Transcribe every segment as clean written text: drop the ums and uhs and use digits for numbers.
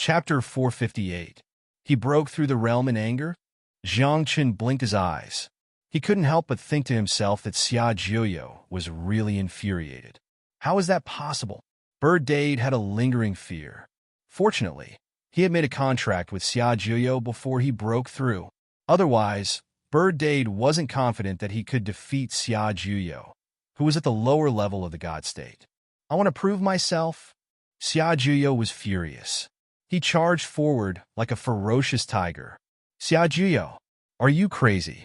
Chapter 458. He broke through the realm in anger? Jiang Qin blinked his eyes. He couldn't help but think to himself that Xia Jiuyo was really infuriated. How is that possible? Bird Dade had a lingering fear. Fortunately, he had made a contract with Xia Jiuyo before he broke through. Otherwise, Bird Dade wasn't confident that he could defeat Xia Jiuyo, who was at the lower level of the God State. I want to prove myself? Xia Jiuyo was furious. He charged forward like a ferocious tiger. Xia Jiuyo, are you crazy?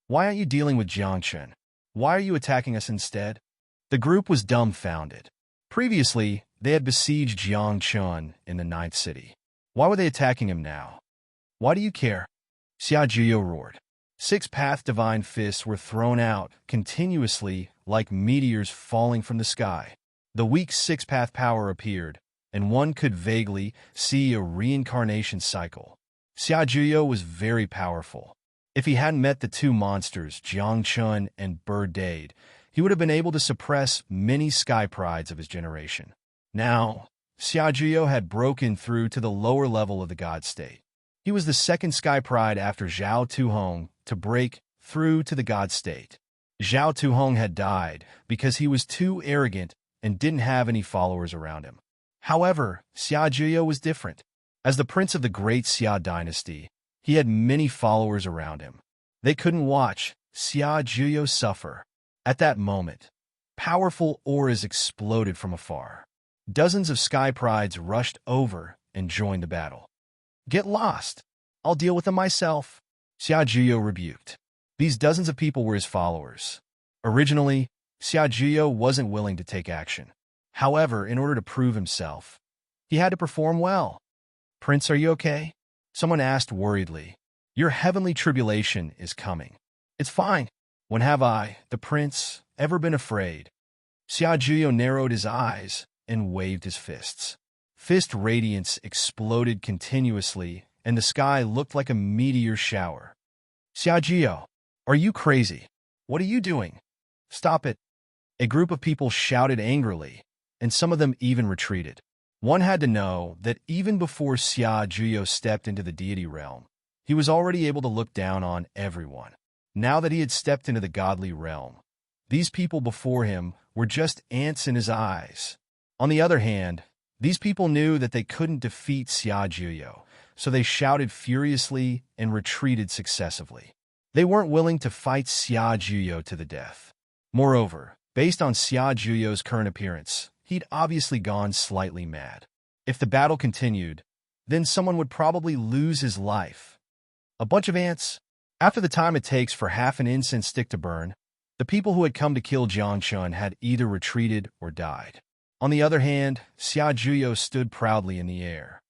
Why aren't you dealing with Jiang Qin? Why are you attacking us instead? The group was dumbfounded. Previously, they had besieged Jiang Qin in the 9th city. Why were they attacking him now? Why do you care? Xia Jiuyo roared. 6-path divine fists were thrown out continuously like meteors falling from the sky. The weak 6-path power appeared, and one could vaguely see a reincarnation cycle. Xia Jiuyo was very powerful. If he hadn't met the two monsters, Jiang Qin and Bird Dade, he would have been able to suppress many sky prides of his generation. Now, Xia Jiuyo had broken through to the lower level of the God State. He was the second sky pride after Zhao Tuhong to break through to the God State. Zhao Tuhong had died because he was too arrogant and didn't have any followers around him. However, Xia Jiuyo was different. As the prince of the great Xia dynasty, he had many followers around him. They couldn't watch Xia Jiuyo suffer. At that moment, powerful auras exploded from afar. Dozens of sky prides rushed over and joined the battle. Get lost. I'll deal with them myself, Xia Jiuyo rebuked. These dozens of people were his followers. Originally, Xia Jiuyo wasn't willing to take action. However, in order to prove himself, he had to perform well. Prince, are you okay? Someone asked worriedly. Your heavenly tribulation is coming. It's fine. When have I, the prince, ever been afraid? Xia Jiuyo narrowed his eyes and waved his fists. Fist radiance exploded continuously, and the sky looked like a meteor shower. Xia Jiuyo, are you crazy? What are you doing? Stop it. A group of people shouted angrily, and some of them even retreated. One had to know that even before Xia Jiuyo stepped into the deity realm, he was already able to look down on everyone. Now that he had stepped into the godly realm, these people before him were just ants in his eyes. On the other hand, these people knew that they couldn't defeat Xia Jiuyo, so they shouted furiously and retreated successively. They weren't willing to fight Xia Jiuyo to the death. Moreover, based on Xia Jiuyo's current appearance, he'd obviously gone slightly mad. If the battle continued, then someone would probably lose his life. A bunch of ants. After the time it takes for half an incense stick to burn, the people who had come to kill Jiang Qin had either retreated or died. On the other hand, Xia Jiuyo stood proudly in the air.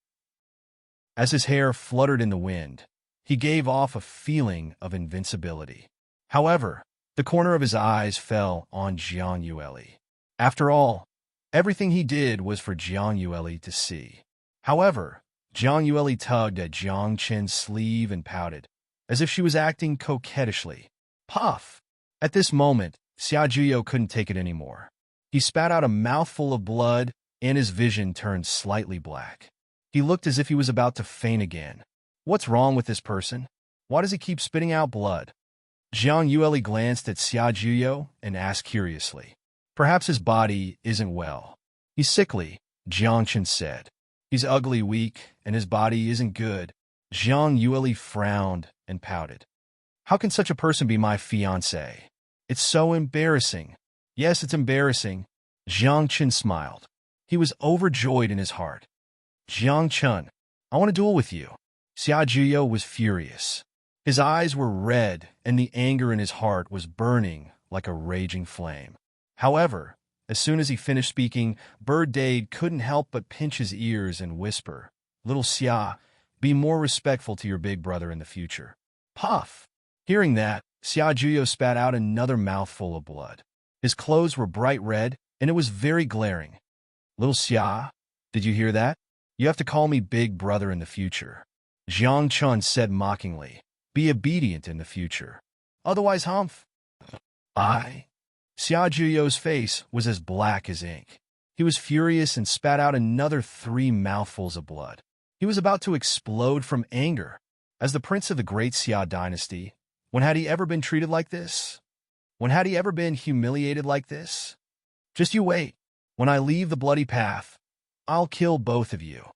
As his hair fluttered in the wind, he gave off a feeling of invincibility. However, the corner of his eyes fell on Jiang Yueli. After all, everything he did was for Jiang Yueli to see. However, Jiang Yueli tugged at Jiang Qin's sleeve and pouted, as if she was acting coquettishly. Puff! At this moment, Xia Jiuyo couldn't take it anymore. He spat out a mouthful of blood, and his vision turned slightly black. He looked as if he was about to faint again. What's wrong with this person? Why does he keep spitting out blood? Jiang Yueli glanced at Xia Jiuyo and asked curiously. Perhaps his body isn't well. He's sickly, Jiang Qin said. He's ugly, weak, and his body isn't good. Jiang Yueli frowned and pouted. How can such a person be my fiancé? It's so embarrassing. Yes, it's embarrassing. Jiang Qin smiled. He was overjoyed in his heart. Jiang Qin, I want to duel with you. Xia Jiuyo was furious. His eyes were red, and the anger in his heart was burning like a raging flame. However, as soon as he finished speaking, Bird Dade couldn't help but pinch his ears and whisper, Little Xia, be more respectful to your big brother in the future. Puff! Hearing that, Xia Jiuyo spat out another mouthful of blood. His clothes were bright red, and it was very glaring. Little Xia, did you hear that? You have to call me big brother in the future. Jiang Qin said mockingly, be obedient in the future. Otherwise, humph. I. Xia Jiuyo's face was as black as ink. He was furious and spat out another 3 mouthfuls of blood. He was about to explode from anger. As the prince of the great Xia dynasty, when had he ever been treated like this? When had he ever been humiliated like this? Just you wait. When I leave the bloody path, I'll kill both of you.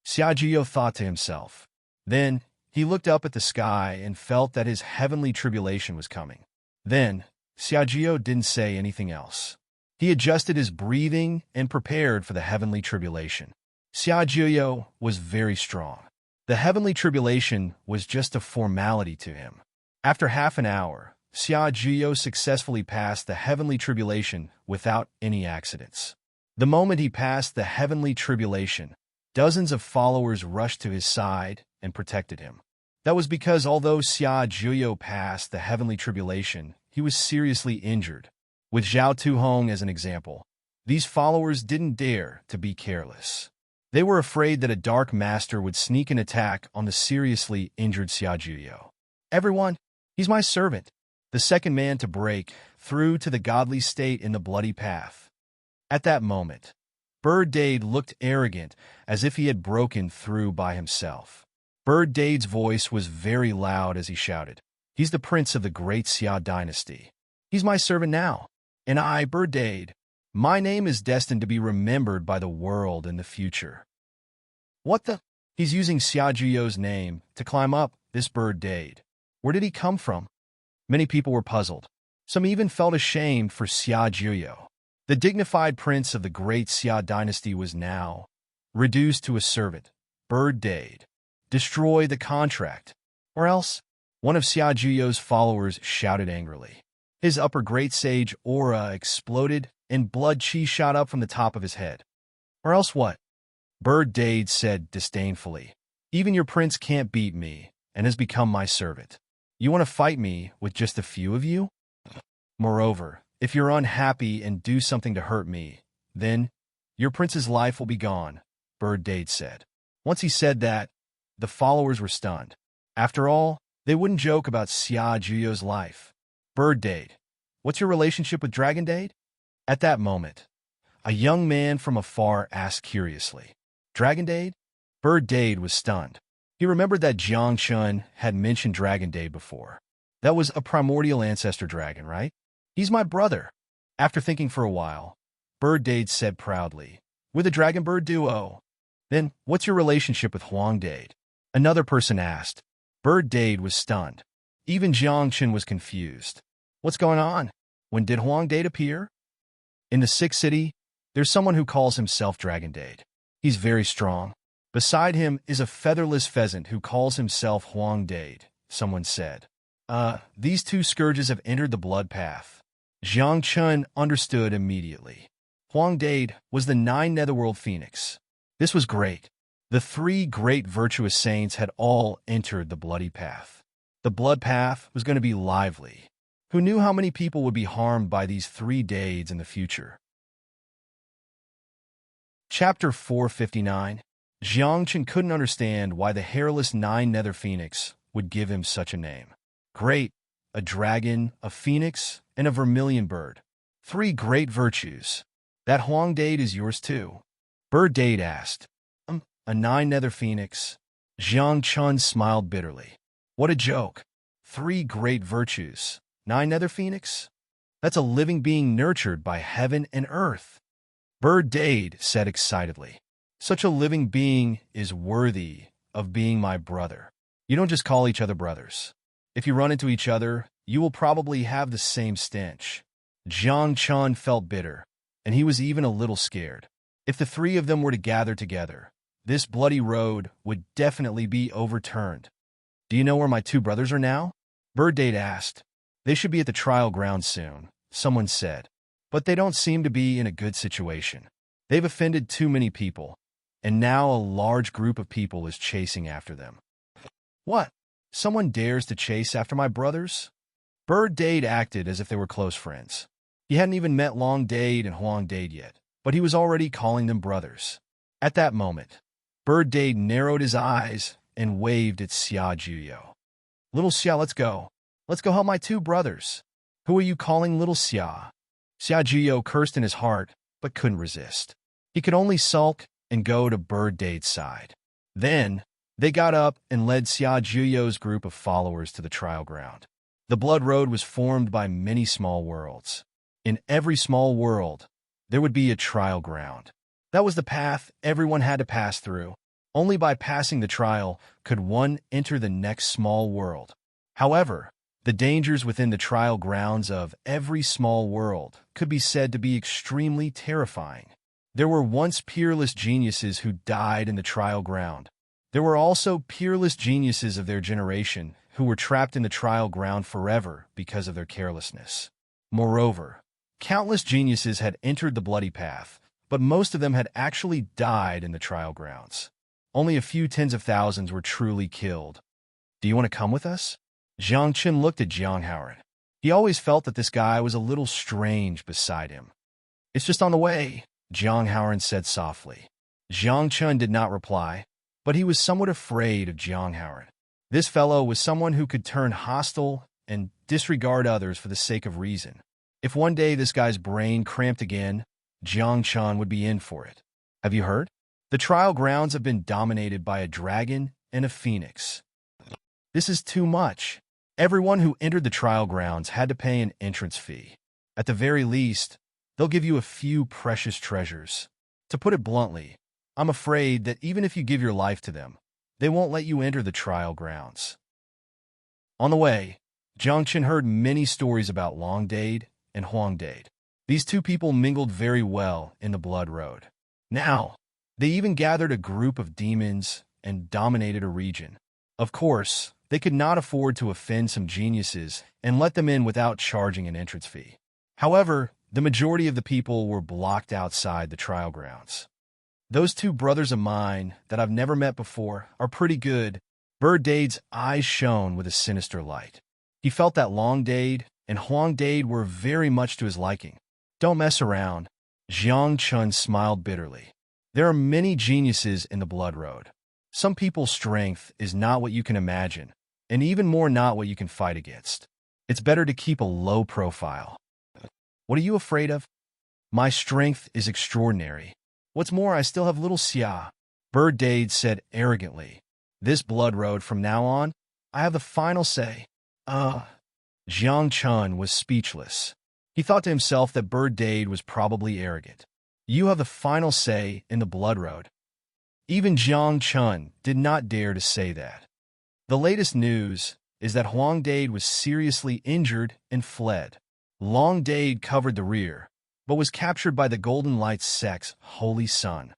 Xiaojiu thought to himself. Then he looked up at the sky and felt that his heavenly tribulation was coming. Then Xiaojiu didn't say anything else. He adjusted his breathing and prepared for the heavenly tribulation. Xiaojiu was very strong. The heavenly tribulation was just a formality to him. After half an hour, Xiaojiu successfully passed the heavenly tribulation without any accidents. The moment he passed the heavenly tribulation, dozens of followers rushed to his side and protected him. That was because although Xiaojiu passed the heavenly tribulation, he was seriously injured. With Zhao Tuhong as an example, these followers didn't dare to be careless. They were afraid that a dark master would sneak an attack on the seriously injured Xiaojiu. Everyone, he's my servant, the second man to break through to the godly state in the bloody path. At that moment, Bird Dade looked arrogant, as if he had broken through by himself. Bird Dade's voice was very loud as he shouted, "He's the prince of the great Xia dynasty. He's my servant now. And I, Bird Dade, my name is destined to be remembered by the world in the future." What the? He's using Xiaojiu's name to climb up, this Bird Dade. Where did he come from? Many people were puzzled. Some even felt ashamed for Xiaojiu. The dignified prince of the great Xia dynasty was now reduced to a servant. Bird Dade. Destroy the contract. Or else, one of Xiaojiu's followers shouted angrily. His upper great sage aura exploded and blood chi shot up from the top of his head. Or else what? Bird Dade said disdainfully. Even your prince can't beat me and has become my servant. You want to fight me with just a few of you? Moreover, if you're unhappy and do something to hurt me, then your prince's life will be gone, Bird Dade said. Once he said that, the followers were stunned. After all, they wouldn't joke about Xiaojiu's life. Bird Dade, what's your relationship with Dragon Dade? At that moment, a young man from afar asked curiously. Dragon Dade? Bird Dade was stunned. He remembered that Jiang Chun had mentioned Dragon Dade before. That was a primordial ancestor dragon, right? He's my brother. After thinking for a while, Bird Dade said proudly, "We're the Dragon Bird duo." Then, what's your relationship with Huang Dade? Another person asked. Bird Dade was stunned. Even Jiang Chun was confused. What's going on? When did Huang Dade appear? In the Sixth City, there's someone who calls himself Dragon Dade. He's very strong. Beside him is a featherless pheasant who calls himself Huang Dade, someone said. These two scourges have entered the blood path. Jiang Chun understood immediately. Huang Dade was the 9 Netherworld Phoenix. This was great. The 3 great virtuous saints had all entered the bloody path. The blood path was going to be lively. Who knew how many people would be harmed by these 3 Dades in the future? Chapter 459. Jiang Chun couldn't understand why the hairless 9 Nether Phoenix would give him such a name. Great, a dragon, a phoenix, and a vermilion bird. 3 great virtues. That Huang Dade is yours too? Bird Dade asked. A 9 Nether Phoenix. Jiang Chun smiled bitterly. What a joke. 3 great virtues. 9 Nether Phoenix? That's a living being nurtured by heaven and earth. Bird Dade said excitedly. Such a living being is worthy of being my brother. You don't just call each other brothers. If you run into each other, you will probably have the same stench. Jiang Chun felt bitter, and he was even a little scared. If the 3 of them were to gather together, this bloody road would definitely be overturned. Do you know where my 2 brothers are now? Bird Dade asked. They should be at the trial ground soon, someone said. But they don't seem to be in a good situation. They've offended too many people, and now a large group of people is chasing after them. What? Someone dares to chase after my brothers? Bird Dade acted as if they were close friends. He hadn't even met Long Dade and Huang Dade yet, but he was already calling them brothers. At that moment, Bird Dade narrowed his eyes and waved at Xiaojiu. Little Xia, let's go. Let's go help my 2 brothers. Who are you calling Little Xia? Xiaojiu cursed in his heart, but couldn't resist. He could only sulk and go to Bird Dade's side. Then, they got up and led Xia Juyo's group of followers to the trial ground. The Blood Road was formed by many small worlds. In every small world, there would be a trial ground. That was the path everyone had to pass through. Only by passing the trial could one enter the next small world. However, the dangers within the trial grounds of every small world could be said to be extremely terrifying. There were once peerless geniuses who died in the trial ground. There were also peerless geniuses of their generation who were trapped in the trial ground forever because of their carelessness. Moreover, countless geniuses had entered the bloody path, but most of them had actually died in the trial grounds. Only a few tens of thousands were truly killed. Do you want to come with us? Zhang Chen looked at Jiang Haoran. He always felt that this guy was a little strange beside him. It's just on the way, Jiang Haoran said softly. Zhang Chen did not reply, but he was somewhat afraid of Jiang Haoran. This fellow was someone who could turn hostile and disregard others for the sake of reason. If one day this guy's brain cramped again, Jiang Chen would be in for it. Have you heard? The trial grounds have been dominated by a dragon and a phoenix. This is too much. Everyone who entered the trial grounds had to pay an entrance fee. At the very least, they'll give you a few precious treasures. To put it bluntly, I'm afraid that even if you give your life to them, they won't let you enter the trial grounds. On the way, Jiang Chen heard many stories about Long Dade and Huang Dade. These two people mingled very well in the Blood Road. Now, they even gathered a group of demons and dominated a region. Of course, they could not afford to offend some geniuses and let them in without charging an entrance fee. However, the majority of the people were blocked outside the trial grounds. Those two brothers of mine that I've never met before are pretty good. Bird Dade's eyes shone with a sinister light. He felt that Long Dade and Huang Dade were very much to his liking. Don't mess around. Jiang Chen smiled bitterly. There are many geniuses in the Blood Road. Some people's strength is not what you can imagine, and even more not what you can fight against. It's better to keep a low profile. What are you afraid of? My strength is extraordinary. What's more, I still have little Xia. Bird Dade said arrogantly. This Blood Road from now on, I have the final say. Jiang Chen was speechless. He thought to himself that Bird Dade was probably arrogant. You have the final say in the Blood Road. Even Jiang Chen did not dare to say that. The latest news is that Huang Dade was seriously injured and fled. Long Dade covered the rear, but was captured by the Golden Light sect's Holy Sun.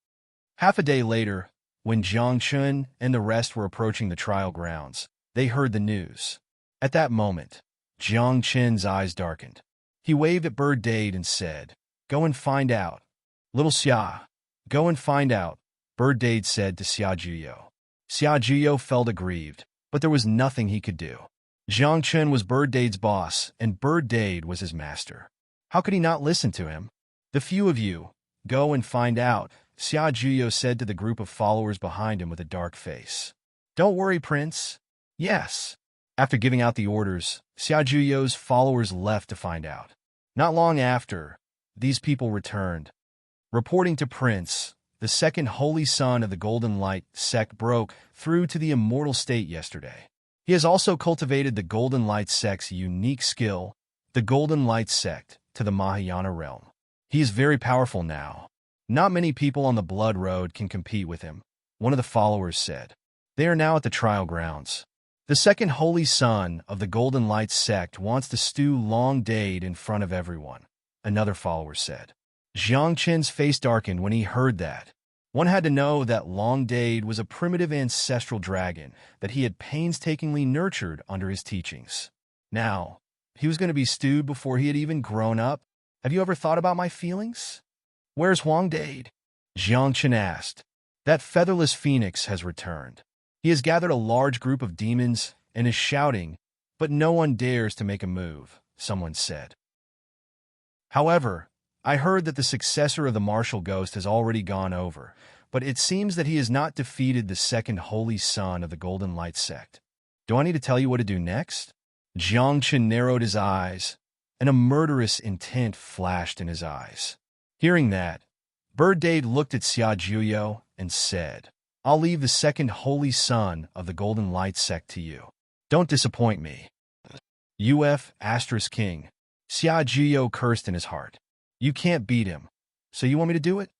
Half a day later, when Jiang Chen and the rest were approaching the trial grounds, they heard the news. At that moment, Jiang Chen's eyes darkened. He waved at Bird Dade and said, "Go and find out." Little Xia, go and find out, Bird Dade said to Xia Juyo. Xia Juyo felt aggrieved, but there was nothing he could do. Jiang Chen was Bird Dade's boss, and Bird Dade was his master. How could he not listen to him? The few of you, go and find out, Xia Juyo said to the group of followers behind him with a dark face. Don't worry, Prince. Yes. After giving out the orders, Xia Juyo's followers left to find out. Not long after, these people returned. Reporting to Prince, the second holy son of the Golden Light sect broke through to the immortal state yesterday. He has also cultivated the Golden Light sect's unique skill, the Golden Light sect, to the Mahayana realm. He is very powerful now. Not many people on the Blood Road can compete with him, one of the followers said. They are now at the trial grounds. The second holy son of the Golden Light sect wants to stew Long Dade in front of everyone, another follower said. Jiang Chen's face darkened when he heard that. One had to know that Long Dade was a primitive ancestral dragon that he had painstakingly nurtured under his teachings. Now, he was going to be stewed before he had even grown up. Have you ever thought about my feelings? Where's Huang Dade? Jiang Chen asked. That featherless phoenix has returned. He has gathered a large group of demons and is shouting, but no one dares to make a move, someone said. However, I heard that the successor of the martial ghost has already gone over, but it seems that he has not defeated the second holy son of the Golden Light sect. Do I need to tell you what to do next? Jiang Chen narrowed his eyes, and a murderous intent flashed in his eyes. Hearing that, Bird Dade looked at Xia Juyo and said, I'll leave the second holy son of the Golden Light sect to you. Don't disappoint me. UF * King. Xia Jiyo cursed in his heart. You can't beat him. So you want me to do it?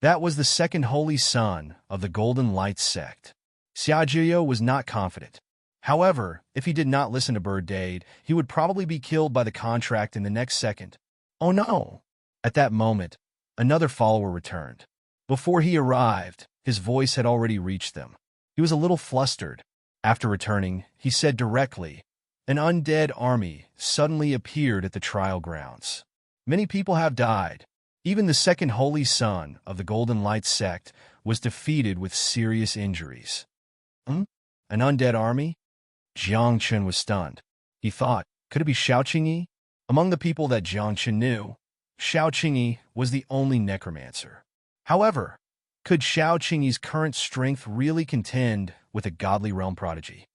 That was the second holy son of the Golden Light sect. Xia Jiyo was not confident. However, if he did not listen to Bird Dade, he would probably be killed by the contract in the next second. Oh no! At that moment, another follower returned. Before he arrived, his voice had already reached them. He was a little flustered. After returning, he said directly, "An undead army suddenly appeared at the trial grounds. Many people have died. Even the second holy son of the Golden Light sect was defeated with serious injuries." An undead army? Jiang Chen was stunned. He thought, could it be Xiao Qingyi? Among the people that Jiang Chen knew, Xiao Qingyi was the only necromancer. However, could Xiao Qingyi's current strength really contend with a godly realm prodigy?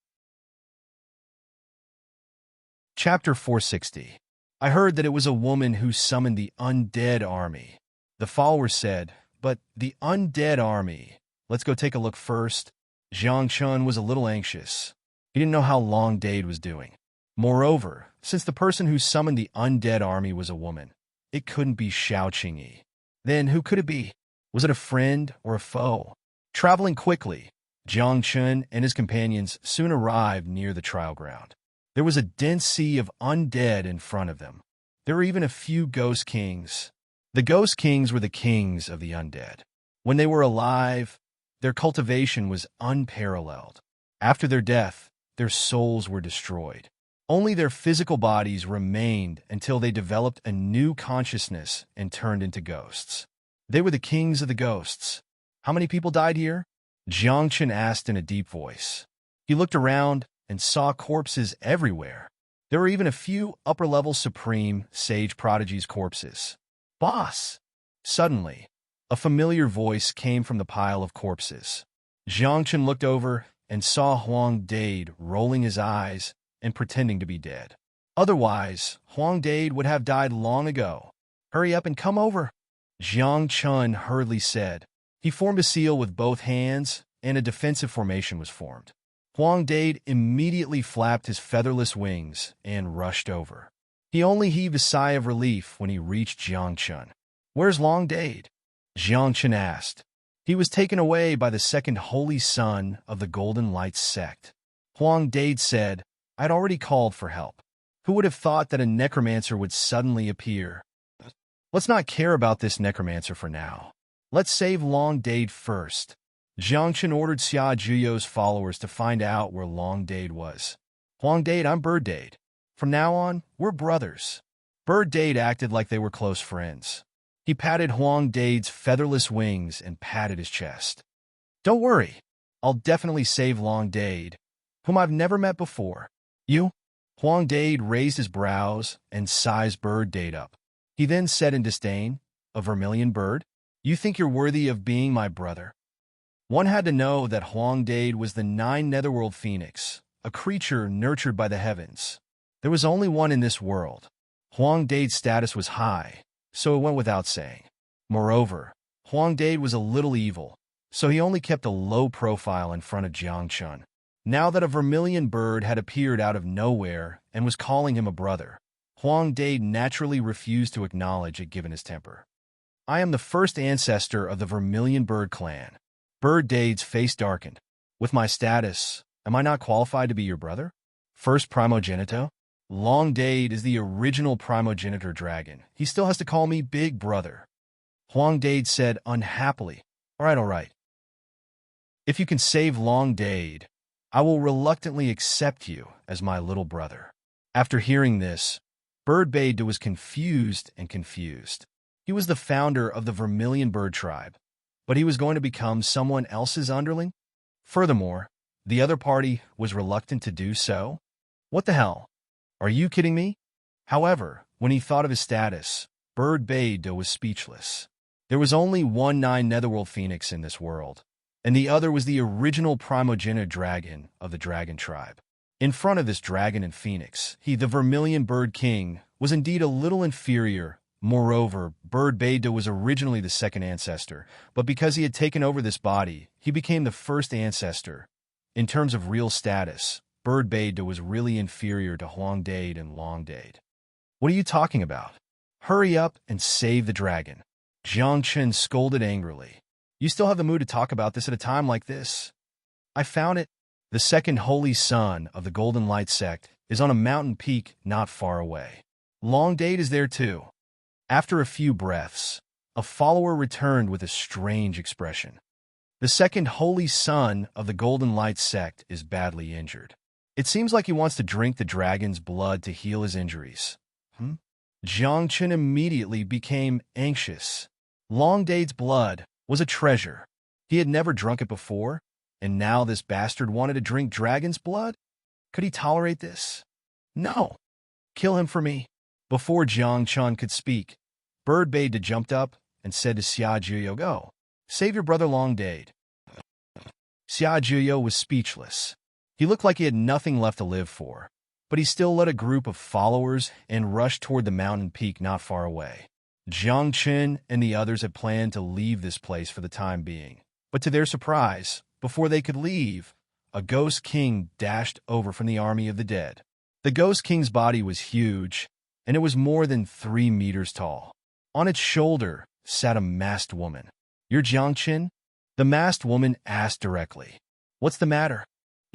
Chapter 460. I heard that it was a woman who summoned the undead army. The follower said, but the undead army. Let's go take a look first. Jiang Chen was a little anxious. He didn't know how Long Dade was doing. Moreover, since the person who summoned the undead army was a woman, it couldn't be Xiao Qingyi. Then who could it be? Was it a friend or a foe? Traveling quickly, Jiang Chen and his companions soon arrived near the trial ground. There was a dense sea of undead in front of them. There were even a few ghost kings. The ghost kings were the kings of the undead. When they were alive, their cultivation was unparalleled. After their death, their souls were destroyed. Only their physical bodies remained until they developed a new consciousness and turned into ghosts. They were the kings of the ghosts. How many people died here? Jiang Chen asked in a deep voice. He looked around and saw corpses everywhere. There were even a few upper-level supreme sage prodigies' corpses. Boss! Suddenly, a familiar voice came from the pile of corpses. Jiang Chen looked over and saw Huang Dade rolling his eyes and pretending to be dead. Otherwise, Huang Dade would have died long ago. Hurry up and come over, Jiang Chen hurriedly said. He formed a seal with both hands, and a defensive formation was formed. Huang Dade immediately flapped his featherless wings and rushed over. He only heaved a sigh of relief when he reached Jiang Chen. Where's Long Dade? Jiang Chen asked. He was taken away by the second holy son of the Golden Light sect. Huang Dade said, I'd already called for help. Who would have thought that a necromancer would suddenly appear? Let's not care about this necromancer for now. Let's save Long Dade first. Jiang Chen ordered Xia Jiyo's followers to find out where Long Dade was. Huang Dade, I'm Bird Dade. From now on, we're brothers. Bird Dade acted like they were close friends. He patted Huang Dade's featherless wings and patted his chest. Don't worry, I'll definitely save Long Dade, whom I've never met before. You? Huang Dade raised his brows and sized Bird Dade up. He then said in disdain, a vermilion bird? You think you're worthy of being my brother? One had to know that Huang Dade was the 9 Netherworld Phoenix, a creature nurtured by the heavens. There was only one in this world. Huang Dade's status was high, so it went without saying. Moreover, Huang Dade was a little evil, so he only kept a low profile in front of Jiang Chen. Now that a vermilion bird had appeared out of nowhere and was calling him a brother, Huang Dade naturally refused to acknowledge it given his temper. I am the first ancestor of the Vermilion Bird clan. Bird Dade's face darkened. With my status, am I not qualified to be your brother? First primogenito? Long Dade is the original primogenitor dragon. He still has to call me Big Brother. Huang Dade said unhappily, all right. If you can save Long Dade, I will reluctantly accept you as my little brother. After hearing this, Bird Dade was confused. He was the founder of the Vermilion Bird tribe, but he was going to become someone else's underling? Furthermore, the other party was reluctant to do so? What the hell? Are you kidding me? However, when he thought of his status, Bird Dade was speechless. There was only one 9 Netherworld Phoenix in this world, and the other was the original primogenitor dragon of the Dragon tribe. In front of this dragon and phoenix, he, the Vermilion Bird King, was indeed a little inferior Moreover, Bird Beta was originally the second ancestor, but because he had taken over this body, he became the first ancestor. In terms of real status, Bird Beta was really inferior to Huang Dade and Long Dade. What are you talking about? Hurry up and save the dragon. Jiang Chen scolded angrily. You still have the mood to talk about this at a time like this? I found it. The second holy son of the Golden Light sect is on a mountain peak not far away. Long Dade is there too. After a few breaths, a follower returned with a strange expression. The second holy son of the Golden Light sect is badly injured. It seems like he wants to drink the dragon's blood to heal his injuries. Jiang Chen immediately became anxious. Long Dade's blood was a treasure. He had never drunk it before, and now this bastard wanted to drink dragon's blood? Could he tolerate this? No. Kill him for me. Before Jiang Chen could speak, Bird Beta jumped up and said to Xia Juyo, "Go. Save your brother Long Dade." Xia Juyo was speechless. He looked like he had nothing left to live for, but he still led a group of followers and rushed toward the mountain peak not far away. Jiang Chen and the others had planned to leave this place for the time being, but to their surprise, before they could leave, a ghost king dashed over from the army of the dead. The ghost king's body was huge, and it was more than 3 meters tall. On its shoulder sat a masked woman. "You're Jiang Chen?" The masked woman asked directly. "What's the matter?"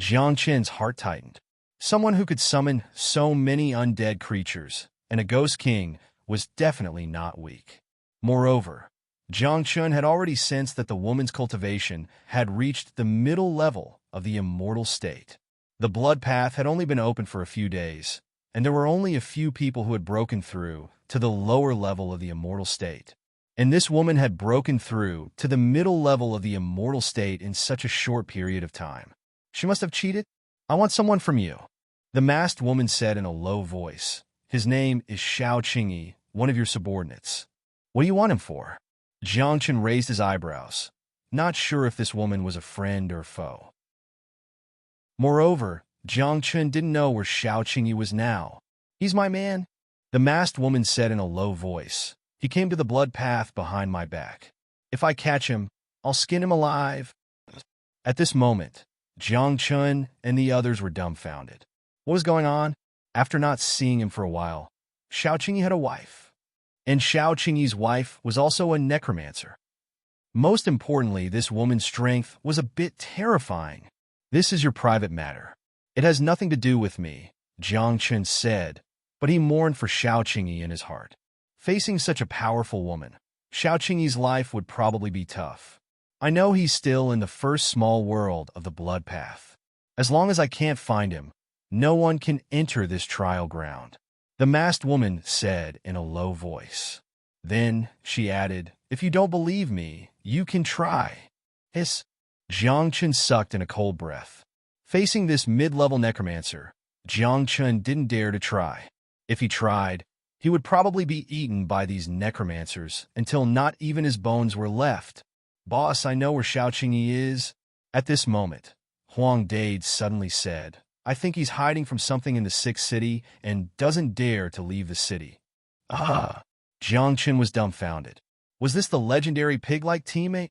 Jiang Chen's heart tightened. Someone who could summon so many undead creatures, and a ghost king, was definitely not weak. Moreover, Jiang Chen had already sensed that the woman's cultivation had reached the middle level of the immortal state. The blood path had only been open for a few days, and there were only a few people who had broken through to the lower level of the immortal state. And this woman had broken through to the middle level of the immortal state in such a short period of time. She must have cheated. "I want someone from you," the masked woman said in a low voice. "His name is Shao Qingyi, one of your subordinates." "What do you want him for?" Jiang Chen raised his eyebrows, not sure if this woman was a friend or foe. Moreover, Jiang Chen didn't know where Shao Qingyi was now. "He's my man," the masked woman said in a low voice. "He came to the blood path behind my back. If I catch him, I'll skin him alive." At this moment, Jiang Chen and the others were dumbfounded. What was going on? After not seeing him for a while, Shao Qingyi had a wife. And Shao Qingyi's wife was also a necromancer. Most importantly, this woman's strength was a bit terrifying. "This is your private matter. It has nothing to do with me," Jiang Chen said, but he mourned for Shao Qingyi in his heart. Facing such a powerful woman, Shao Qingyi's life would probably be tough. "I know he's still in the first small world of the blood path. As long as I can't find him, no one can enter this trial ground," the masked woman said in a low voice. Then she added, "If you don't believe me, you can try." Hiss. Jiang Chen sucked in a cold breath. Facing this mid-level necromancer, Jiang Chen didn't dare to try. If he tried, he would probably be eaten by these necromancers until not even his bones were left. "Boss, I know where Shao Qingyi is." At this moment, Huang Dade suddenly said, "I think he's hiding from something in the 6th city and doesn't dare to leave the city." Jiang Chen was dumbfounded. Was this the legendary pig-like teammate?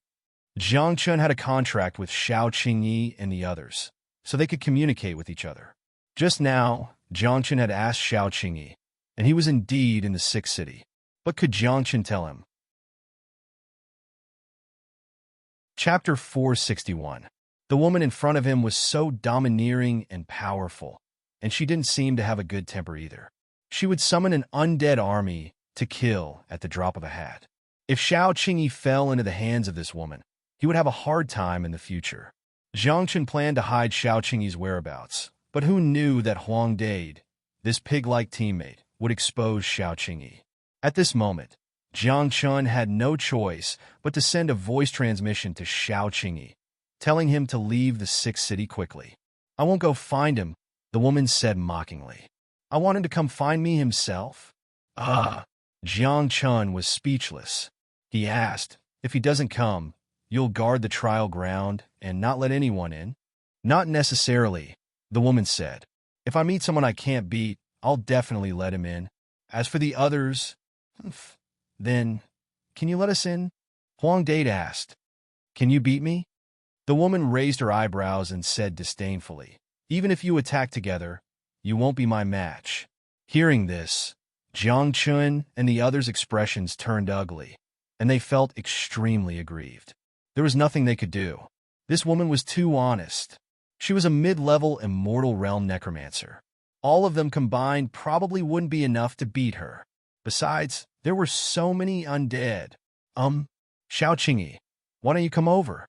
Jiang Chen had a contract with Shao Qingyi and the others, so they could communicate with each other. Just now, Jiang Chen had asked Shao Qingyi, and he was indeed in the 6th city. What could Jiang Chen tell him? Chapter 461. The woman in front of him was so domineering and powerful, and she didn't seem to have a good temper either. She would summon an undead army to kill at the drop of a hat. If Shao Qingyi fell into the hands of this woman, he would have a hard time in the future. Jiang Chen planned to hide Shao Qingyi's whereabouts, but who knew that Huang Dade, this pig-like teammate, would expose Shao Qingyi? At this moment, Jiang Chen had no choice but to send a voice transmission to Shao Qingyi, telling him to leave the 6th city quickly. "I won't go find him," the woman said mockingly. "I want him to come find me himself." Jiang Chen was speechless. He asked, "If he doesn't come, you'll guard the trial ground and not let anyone in?" "Not necessarily," the woman said. "If I meet someone I can't beat, I'll definitely let him in. As for the others..." Then, can you let us in? Huang Dade asked. Can you beat me? The woman raised her eyebrows and said disdainfully, even if you attack together, you won't be my match. Hearing this, Jiang Chun and the others' expressions turned ugly, and they felt extremely aggrieved. There was nothing they could do. This woman was too honest. She was a mid-level immortal realm necromancer. All of them combined probably wouldn't be enough to beat her. Besides, there were so many undead. Xiao Qingyi, why don't you come over?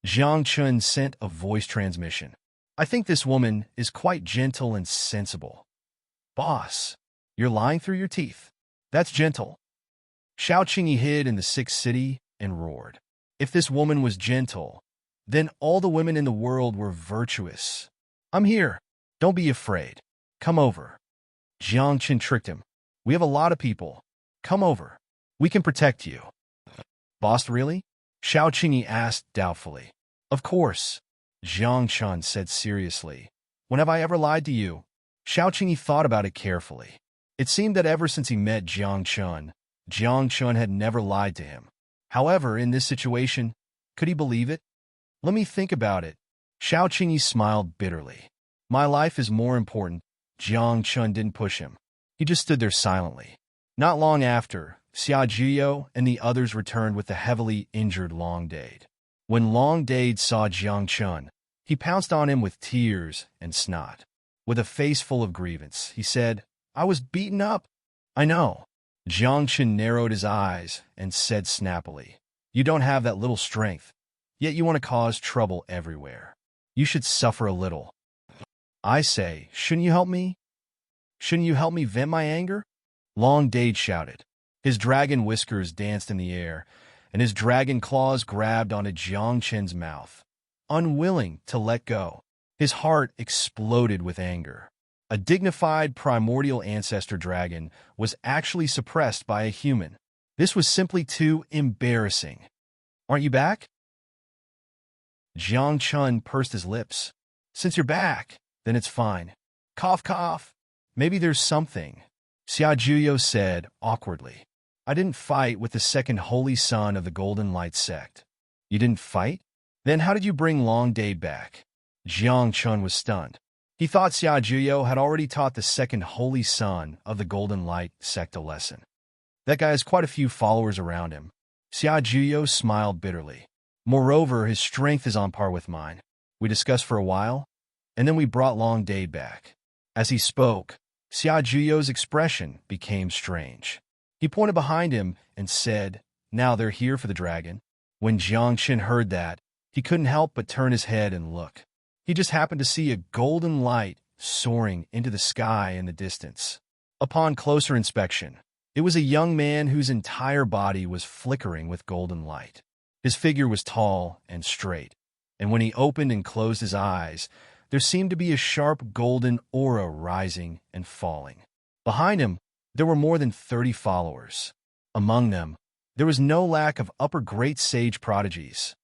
Jiang Chun sent a voice transmission. I think this woman is quite gentle and sensible. Boss, you're lying through your teeth. That's gentle. Xiao Qingyi hid in the sixth city and roared. If this woman was gentle, then all the women in the world were virtuous. I'm here. Don't be afraid. Come over. Jiang Chun tricked him. We have a lot of people. Come over. We can protect you. Boss, really? Xiao Qingyi asked doubtfully. Of course. Jiang Chun said seriously. When have I ever lied to you? Xiao Qingyi thought about it carefully. It seemed that ever since he met Jiang Chun had never lied to him. However, in this situation, could he believe it? Let me think about it. Xiao Qingyi smiled bitterly. My life is more important. Jiang Chun didn't push him. He just stood there silently. Not long after, Xia Jiyo and the others returned with the heavily injured Long Dade. When Long Dade saw Jiang Chun, he pounced on him with tears and snot. With a face full of grievance, he said, I was beaten up. I know. Jiang Chun narrowed his eyes and said snappily, You don't have that little strength, yet you want to cause trouble everywhere. You should suffer a little. I say, shouldn't you help me? Shouldn't you help me vent my anger? Long Dade shouted. His dragon whiskers danced in the air, and his dragon claws grabbed onto Jiang Chun's mouth. Unwilling to let go, his heart exploded with anger. A dignified primordial ancestor dragon was actually suppressed by a human. This was simply too embarrassing. Aren't you back? Jiang Chun pursed his lips. Since you're back, then it's fine. Cough, cough. Maybe there's something. Xia Jiyo said awkwardly. I didn't fight with the second holy son of the Golden Light sect. You didn't fight? Then how did you bring Long Dade back? Jiang Chun was stunned. He thought Xia Jiyo had already taught the second holy son of the Golden Light sect a lesson. That guy has quite a few followers around him. Xia Jiyo smiled bitterly. Moreover, his strength is on par with mine. We discussed for a while, and then we brought Long Dade back. As he spoke, Xia Jiyo's expression became strange. He pointed behind him and said, Now they're here for the dragon. When Jiang Chun heard that, he couldn't help but turn his head and look. He just happened to see a golden light soaring into the sky in the distance. Upon closer inspection, it was a young man whose entire body was flickering with golden light. His figure was tall and straight, and when he opened and closed his eyes, there seemed to be a sharp golden aura rising and falling. Behind him, there were more than 30 followers. Among them, there was no lack of upper great sage prodigies.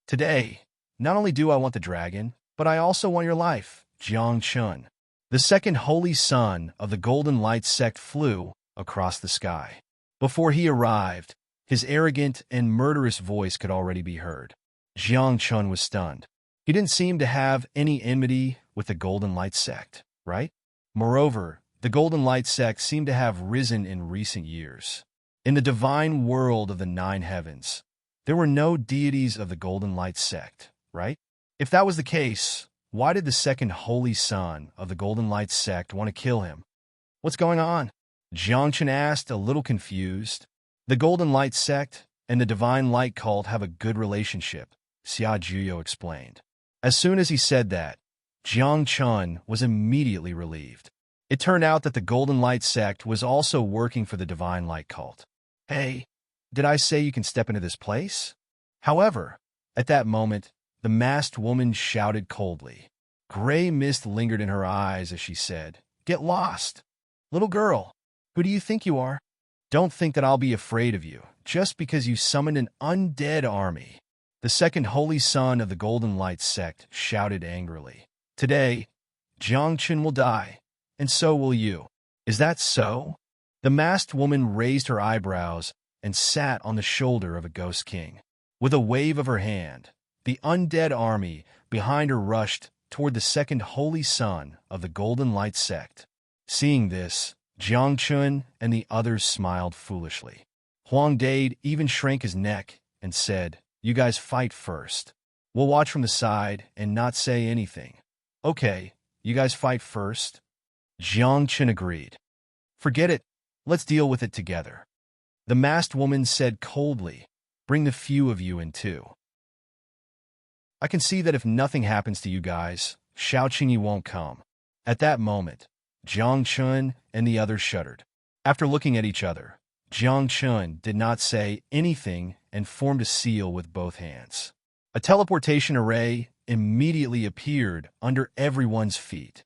Today, not only do I want the dragon, but I also want your life, Jiang Chun. The second holy son of the Golden Light sect flew across the sky. Before he arrived, his arrogant and murderous voice could already be heard. Jiang Chun was stunned. He didn't seem to have any enmity with the Golden Light sect, right? Moreover, the Golden Light sect seemed to have risen in recent years. In the divine world of the nine heavens, there were no deities of the Golden Light sect, right? If that was the case, why did the second holy son of the Golden Light sect want to kill him? What's going on? Jiang Chun asked, a little confused. The Golden Light sect and the Divine Light cult have a good relationship, Xia Jiyo explained. As soon as he said that, Jiang Chun was immediately relieved. It turned out that the Golden Light sect was also working for the Divine Light cult. Hey, did I say you can step into this place? However, at that moment, the masked woman shouted coldly. Gray mist lingered in her eyes as she said, Get lost! Little girl, who do you think you are? Don't think that I'll be afraid of you, just because you summoned an undead army. The second holy son of the Golden Light sect shouted angrily. Today, Jiang Chun will die, and so will you. Is that so? The masked woman raised her eyebrows and sat on the shoulder of a ghost king. With a wave of her hand, the undead army behind her rushed toward the second holy son of the Golden Light sect. Seeing this, Jiangchun and the others smiled foolishly. Huang Dade even shrank his neck and said, "You guys fight first. We'll watch from the side and not say anything." "Okay, you guys fight first." Jiangchun agreed. "Forget it. Let's deal with it together." The masked woman said coldly, "Bring the few of you in too. I can see that if nothing happens to you guys, Xiao Qingyi won't come." At that moment, Jiang Chun and the others shuddered. After looking at each other, Jiang Chun did not say anything and formed a seal with both hands. A teleportation array immediately appeared under everyone's feet.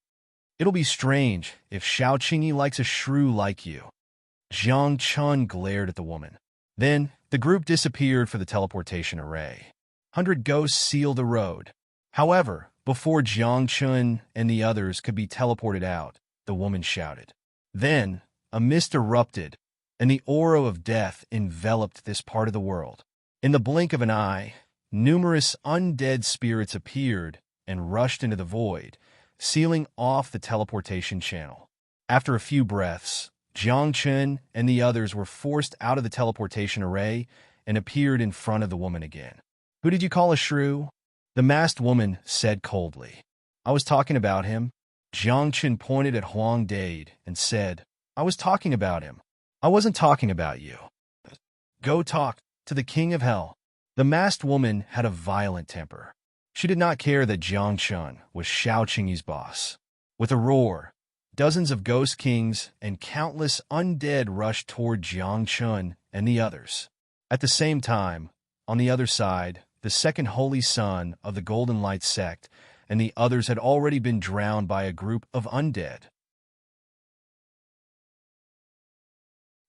"It'll be strange if Xiao Qingyi likes a shrew like you." Jiang Chun glared at the woman. Then, the group disappeared for the teleportation array. 100 ghosts sealed the road. However, before Jiang Chun and the others could be teleported out, the woman shouted. Then, a mist erupted, and the aura of death enveloped this part of the world. In the blink of an eye, numerous undead spirits appeared and rushed into the void, sealing off the teleportation channel. After a few breaths, Jiang Chun and the others were forced out of the teleportation array and appeared in front of the woman again. "Who did you call a shrew?" The masked woman said coldly. "I was talking about him." Jiang Chun pointed at Huang Dade and said, "I was talking about him. I wasn't talking about you. Go talk to the king of hell." The masked woman had a violent temper. She did not care that Jiang Chun was Xiao Qingyi's boss. With a roar, dozens of ghost kings and countless undead rushed toward Jiang Chun and the others. At the same time, on the other side, the second holy son of the Golden Light sect and the others had already been drowned by a group of undead.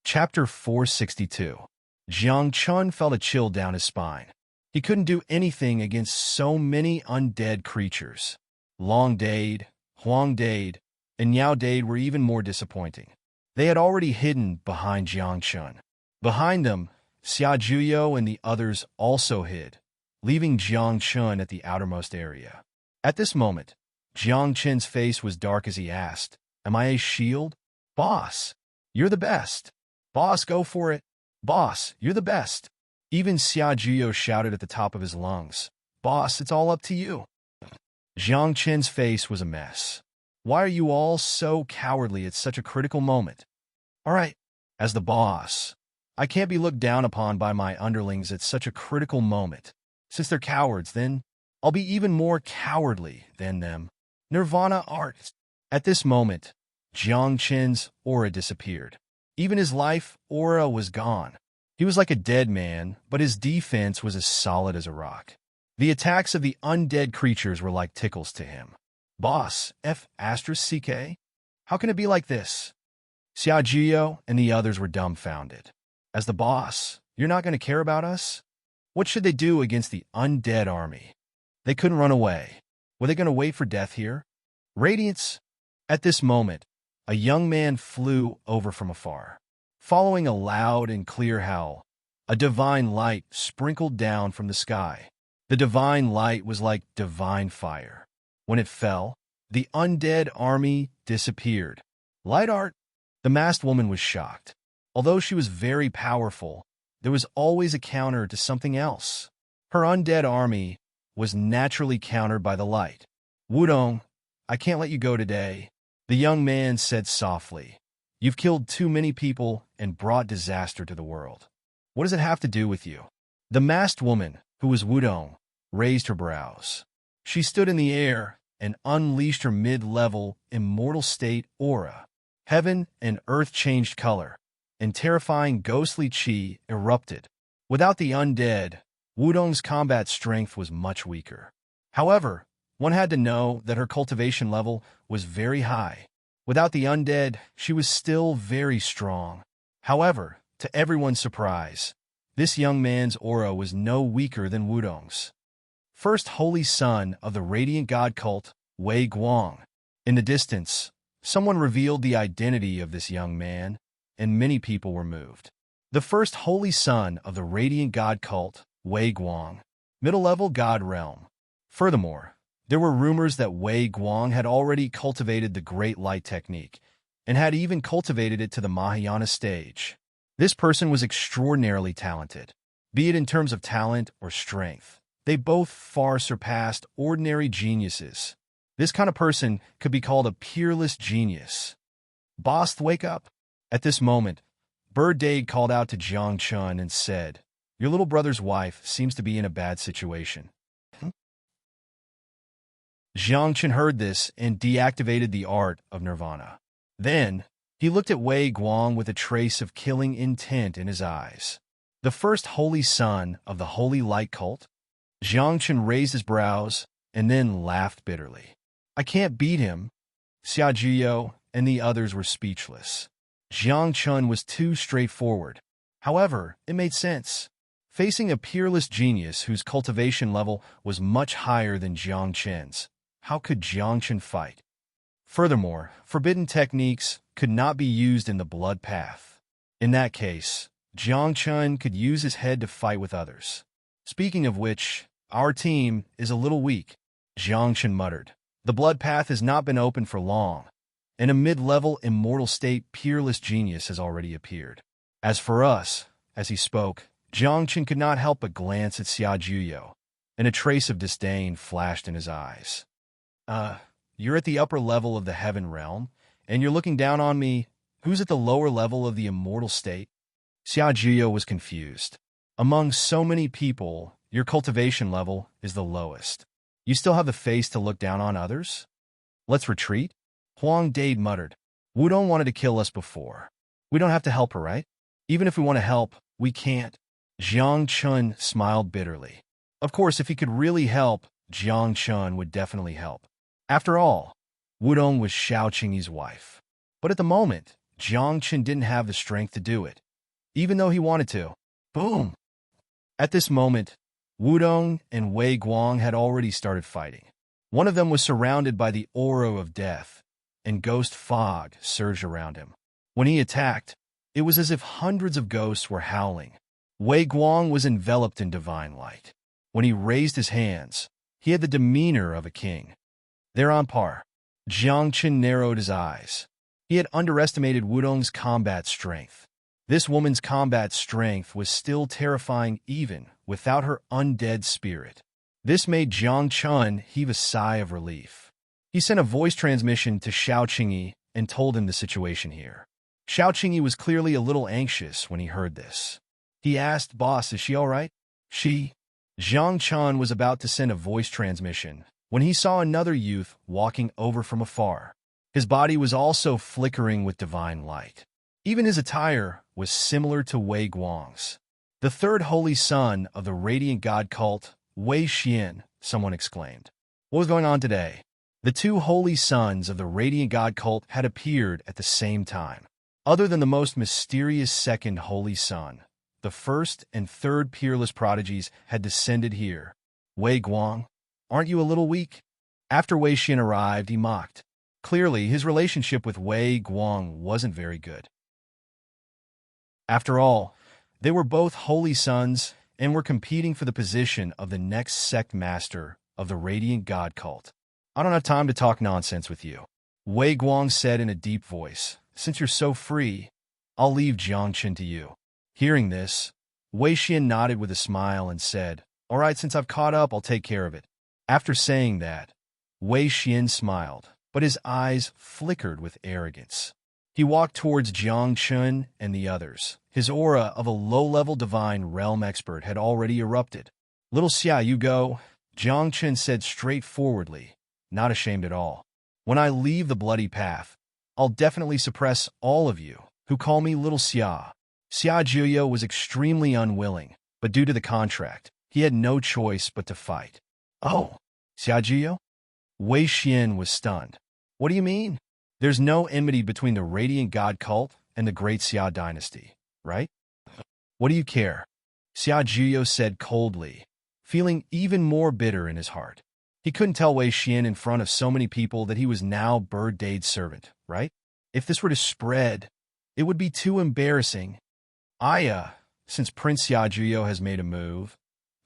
Chapter 462. Jiang Chun felt a chill down his spine. He couldn't do anything against so many undead creatures. Long Dade, Huang Dade, and Yao Dade were even more disappointing. They had already hidden behind Jiang Chun. Behind them, Xia Juyo and the others also hid, leaving Jiang Chun at the outermost area. At this moment, Jiang Chun's face was dark as he asked, "Am I a shield?" "Boss, you're the best." "Boss, go for it." "Boss, you're the best." Even Xia Juyo shouted at the top of his lungs, "Boss, it's all up to you." Jiang Chun's face was a mess. "Why are you all so cowardly at such a critical moment?" "All right, as the boss, I can't be looked down upon by my underlings at such a critical moment. Since they're cowards, then I'll be even more cowardly than them. Nirvana art." At this moment, Jiang Chun's aura disappeared. Even his life aura was gone. He was like a dead man, but his defense was as solid as a rock. The attacks of the undead creatures were like tickles to him. "Boss, F***CK? How can it be like this?" Xia Jiyo and the others were dumbfounded. "As the boss, you're not going to care about us?" What should they do against the undead army? They couldn't run away. Were they going to wait for death here? Radiance. At this moment, a young man flew over from afar. Following a loud and clear howl, a divine light sprinkled down from the sky. The divine light was like divine fire. When it fell, the undead army disappeared. Light art? The masked woman was shocked. Although she was very powerful, there was always a counter to something else. Her undead army was naturally countered by the light. "Wudong, I can't let you go today," the young man said softly. "You've killed too many people and brought disaster to the world. What does it have to do with you?" The masked woman, who was Wudong, raised her brows. She stood in the air and unleashed her mid-level immortal state aura. Heaven and earth changed color, and terrifying ghostly chi erupted. Without the undead, Wudong's combat strength was much weaker. However, one had to know that her cultivation level was very high. Without the undead, she was still very strong. However, to everyone's surprise, this young man's aura was no weaker than Wudong's. First holy son of the radiant god cult, Wei Guang. In the distance, someone revealed the identity of this young man, and many people were moved. the first holy son of the radiant god cult, Wei Guang, middle-level god realm. Furthermore, there were rumors that Wei Guang had already cultivated the Great Light technique, and had even cultivated it to the Mahayana stage. This person was extraordinarily talented, be it in terms of talent or strength. They both far surpassed ordinary geniuses. This kind of person could be called a peerless genius. Boss, wake up. At this moment, Bird Dade called out to Jiang Chun and said, "Your little brother's wife seems to be in a bad situation." Jiang Chun heard this and deactivated the art of nirvana. Then, he looked at Wei Guang with a trace of killing intent in his eyes. The first holy son of the holy light cult? Jiang Chun raised his brows and then laughed bitterly. "I can't beat him." Xia Jiyo and the others were speechless. Jiang Chun was too straightforward. However, it made sense. Facing a peerless genius whose cultivation level was much higher than Jiang Chen's, how could Jiang Chun fight? Furthermore, forbidden techniques could not be used in the blood path. In that case, Jiang Chun could use his head to fight with others. "Speaking of which, our team is a little weak," Jiang Chun muttered. "The blood path has not been open for long, and a mid-level immortal state peerless genius has already appeared. As for us," as he spoke, Jiang Chun could not help but glance at Xia Juyo, and a trace of disdain flashed in his eyes. You're at the upper level of the heaven realm, and you're looking down on me, who's at the lower level of the immortal state?" Xia Juyo was confused. "Among so many people, your cultivation level is the lowest. You still have the face to look down on others? Let's retreat?" Huang Dade muttered. "Wudong wanted to kill us before. We don't have to help her, right? Even if we want to help, we can't." Jiang Chun smiled bitterly. Of course, if he could really help, Jiang Chun would definitely help. After all, Wudong was Xiao Qingyi's wife. But at the moment, Jiang Chun didn't have the strength to do it, even though he wanted to. Boom! At this moment, Wudong and Wei Guang had already started fighting. One of them was surrounded by the aura of death, and ghost fog surged around him. When he attacked, it was as if hundreds of ghosts were howling. Wei Guang was enveloped in divine light. When he raised his hands, he had the demeanor of a king. They're on par. Jiang Chun narrowed his eyes. He had underestimated Wudong's combat strength. This woman's combat strength was still terrifying even without her undead spirit. This made Jiang Chun heave a sigh of relief. He sent a voice transmission to Xiao Qingyi and told him the situation here. Xiao Qingyi was clearly a little anxious when he heard this. He asked, "Boss, is she all right?" Jiang Chun was about to send a voice transmission when he saw another youth walking over from afar. His body was also flickering with divine light. Even his attire was similar to Wei Guang's. "The third holy son of the radiant god cult, Wei Xian," someone exclaimed. What was going on today? The two holy sons of the radiant god cult had appeared at the same time. Other than the most mysterious second holy son, the first and third peerless prodigies had descended here. "Wei Guang, aren't you a little weak?" After Wei Xian arrived, he mocked. Clearly, his relationship with Wei Guang wasn't very good. After all, they were both holy sons and were competing for the position of the next sect master of the radiant god cult. "I don't have time to talk nonsense with you," Wei Guang said in a deep voice. "Since you're so free, I'll leave Jiang Chun to you." Hearing this, Wei Xian nodded with a smile and said, "All right, since I've caught up, I'll take care of it." After saying that, Wei Xian smiled, but his eyes flickered with arrogance. He walked towards Jiang Chun and the others. His aura of a low-level divine realm expert had already erupted. "Little Xia, you go," Jiang Chun said straightforwardly, not ashamed at all. "When I leave the bloody path, I'll definitely suppress all of you who call me Little Xia." Xia Juyo was extremely unwilling, but due to the contract, he had no choice but to fight. "Oh, Xia Juyo?" Wei Xian was stunned. "What do you mean? There's no enmity between the Radiant God cult and the Great Xia dynasty, right? What do you care?" Xia Juyo said coldly, feeling even more bitter in his heart. He couldn't tell Wei Xian in front of so many people that he was now Bird Dade's servant, right? If this were to spread, it would be too embarrassing. Since Prince Xiaojuyo has made a move,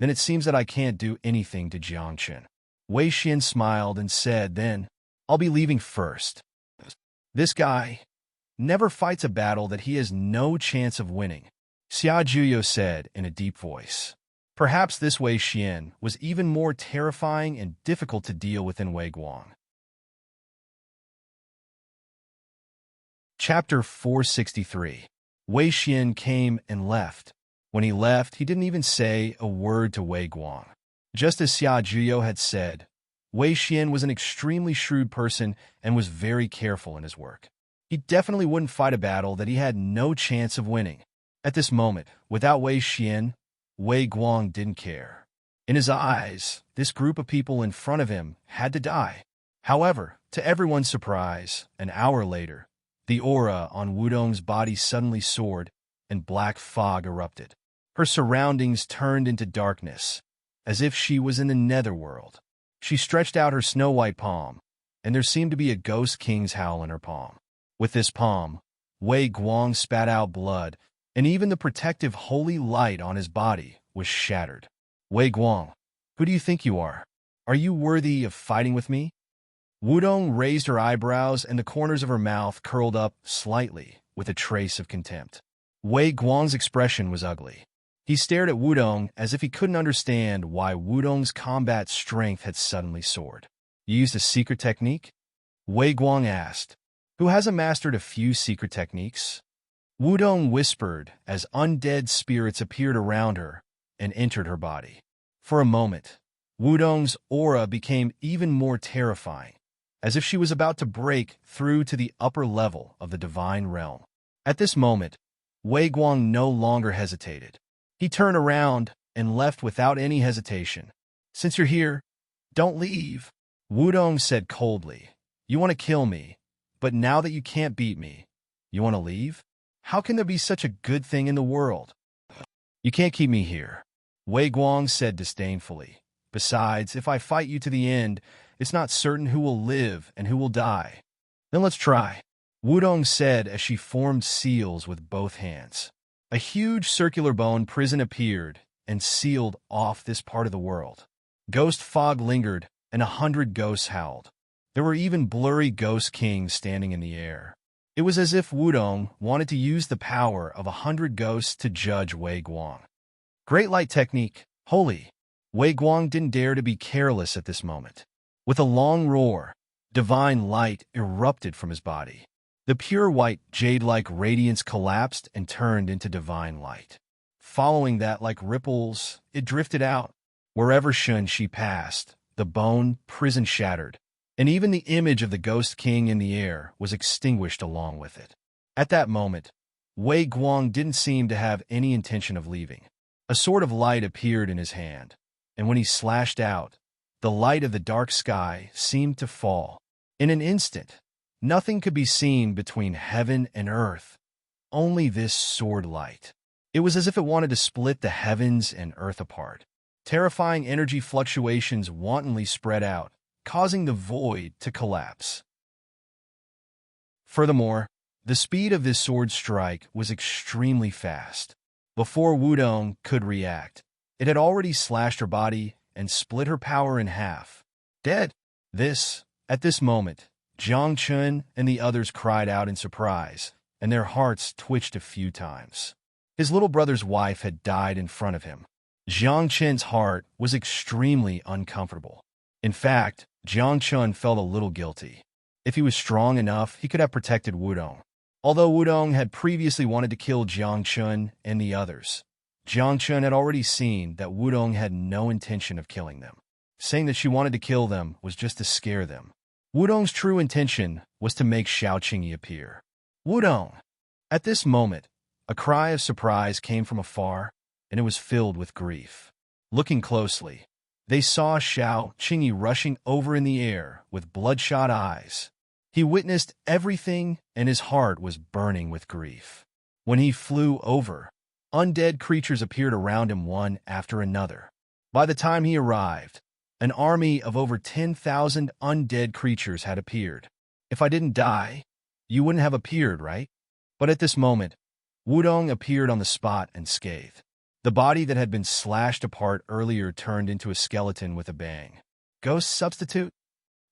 then it seems that I can't do anything to Jiangchen. Wei Xian smiled and said, then, I'll be leaving first. This guy never fights a battle that he has no chance of winning, Xiaojuyo said in a deep voice. Perhaps this Wei Xian was even more terrifying and difficult to deal with than Wei Guang. Chapter 463. Wei Xian came and left. When he left, he didn't even say a word to Wei Guang. Just as Xiaojuyo had said, Wei Xian was an extremely shrewd person and was very careful in his work. He definitely wouldn't fight a battle that he had no chance of winning. At this moment, without Wei Xian, Wei Guang didn't care. In his eyes, this group of people in front of him had to die. However, to everyone's surprise, an hour later, the aura on Wudong's body suddenly soared, and black fog erupted. Her surroundings turned into darkness, as if she was in the netherworld. She stretched out her snow-white palm, and there seemed to be a ghost king's howl in her palm. With this palm, Wei Guang spat out blood, and even the protective holy light on his body was shattered. Wei Guang, who do you think you are? Are you worthy of fighting with me? Wudong raised her eyebrows and the corners of her mouth curled up slightly with a trace of contempt. Wei Guang's expression was ugly. He stared at Wudong as if he couldn't understand why Wudong's combat strength had suddenly soared. You used a secret technique? Wei Guang asked. Who hasn't mastered a few secret techniques? Wudong whispered as undead spirits appeared around her and entered her body. For a moment, Wudong's aura became even more terrifying, as if she was about to break through to the upper level of the divine realm. At this moment, Wei Guang no longer hesitated. He turned around and left without any hesitation. Since you're here, don't leave, Wudong said coldly. You want to kill me, but now that you can't beat me, you want to leave? How can there be such a good thing in the world? You can't keep me here, Wei Guang said disdainfully. Besides, if I fight you to the end, it's not certain who will live and who will die. Then let's try, Wudong said as she formed seals with both hands. A huge circular bone prison appeared and sealed off this part of the world. Ghost fog lingered, and 100 ghosts howled. There were even blurry ghost kings standing in the air. It was as if Wudong wanted to use the power of 100 ghosts to judge Wei Guang. Great light technique, holy. Wei Guang didn't dare to be careless at this moment. With a long roar, divine light erupted from his body. The pure white, jade-like radiance collapsed and turned into divine light. Following that like ripples, it drifted out. Wherever she passed, the bone prison shattered, and even the image of the ghost king in the air was extinguished along with it. At that moment, Wei Guang didn't seem to have any intention of leaving. A sword of light appeared in his hand, and when he slashed out, the light of the dark sky seemed to fall. In an instant, nothing could be seen between heaven and earth, only this sword light. It was as if it wanted to split the heavens and earth apart. Terrifying energy fluctuations wantonly spread out, causing the void to collapse. Furthermore, the speed of this sword strike was extremely fast. Before Wudong could react, it had already slashed her body and split her power in half. Dead! At this moment, Jiangchen and the others cried out in surprise, and their hearts twitched a few times. His little brother's wife had died in front of him. Jiangchen's heart was extremely uncomfortable. In fact, Jiangchen felt a little guilty. If he was strong enough, he could have protected Wudong. Although Wudong had previously wanted to kill Jiangchen and the others, Jiangchen had already seen that Wudong had no intention of killing them. Saying that she wanted to kill them was just to scare them. Wudong's true intention was to make Xiao Qingyi appear. Wudong! At this moment, a cry of surprise came from afar, and it was filled with grief. Looking closely, they saw Xiao Qingyi rushing over in the air with bloodshot eyes. He witnessed everything, and his heart was burning with grief. When he flew over, undead creatures appeared around him one after another. By the time he arrived, an army of over 10,000 undead creatures had appeared. If I didn't die, you wouldn't have appeared, right? But at this moment, Wudong appeared on the spot and scathed. The body that had been slashed apart earlier turned into a skeleton with a bang. Ghost substitute?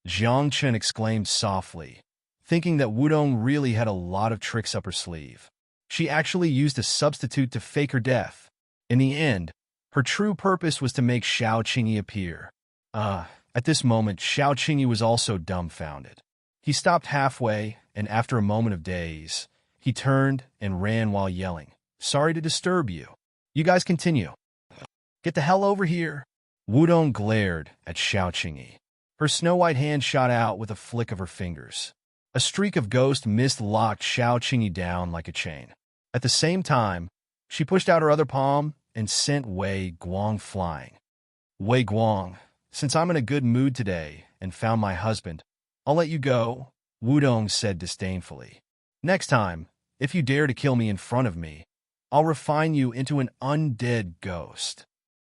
Jiang Chen exclaimed softly, thinking that Wudong really had a lot of tricks up her sleeve. She actually used a substitute to fake her death. In the end, her true purpose was to make Xiao Qingyi appear. At this moment, Xiao Qingyi was also dumbfounded. He stopped halfway, and after a moment of daze, he turned and ran while yelling, "Sorry to disturb you. You guys continue. Get the hell over here." Wudong glared at Xiao Qingyi. Her snow-white hand shot out with a flick of her fingers. A streak of ghost mist locked Xiao Qingyi down like a chain. At the same time, she pushed out her other palm and sent Wei Guang flying. "Wei Guang, since I'm in a good mood today and found my husband, I'll let you go," Wudong said disdainfully. "Next time, if you dare to kill me in front of me, I'll refine you into an undead ghost."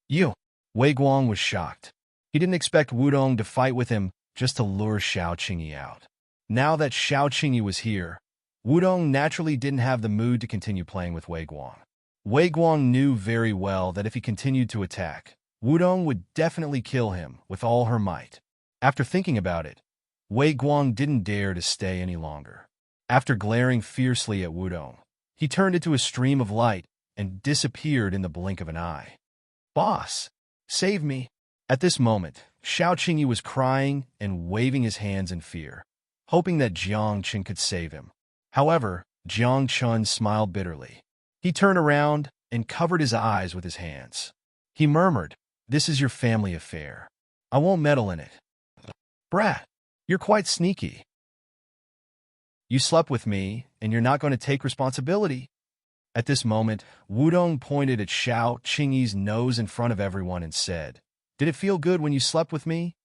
"You?" Wei Guang was shocked. He didn't expect Wudong to fight with him just to lure Xiao Qingyi out. Now that Xiao Qingyi was here, Wudong naturally didn't have the mood to continue playing with Wei Guang. Wei Guang knew very well that if he continued to attack, Wudong would definitely kill him with all her might. After thinking about it, Wei Guang didn't dare to stay any longer. After glaring fiercely at Wudong, he turned into a stream of light and disappeared in the blink of an eye. "Boss, save me." At this moment, Xiao Qingyi was crying and waving his hands in fear, hoping that Jiang Chen could save him. However, Jiang Chen smiled bitterly. He turned around and covered his eyes with his hands. He murmured, "This is your family affair. I won't meddle in it." "Brat, you're quite sneaky. You slept with me, and you're not going to take responsibility." At this moment, Wudong pointed at Xiao Qingyi's nose in front of everyone and said, "Did it feel good when you slept with me?"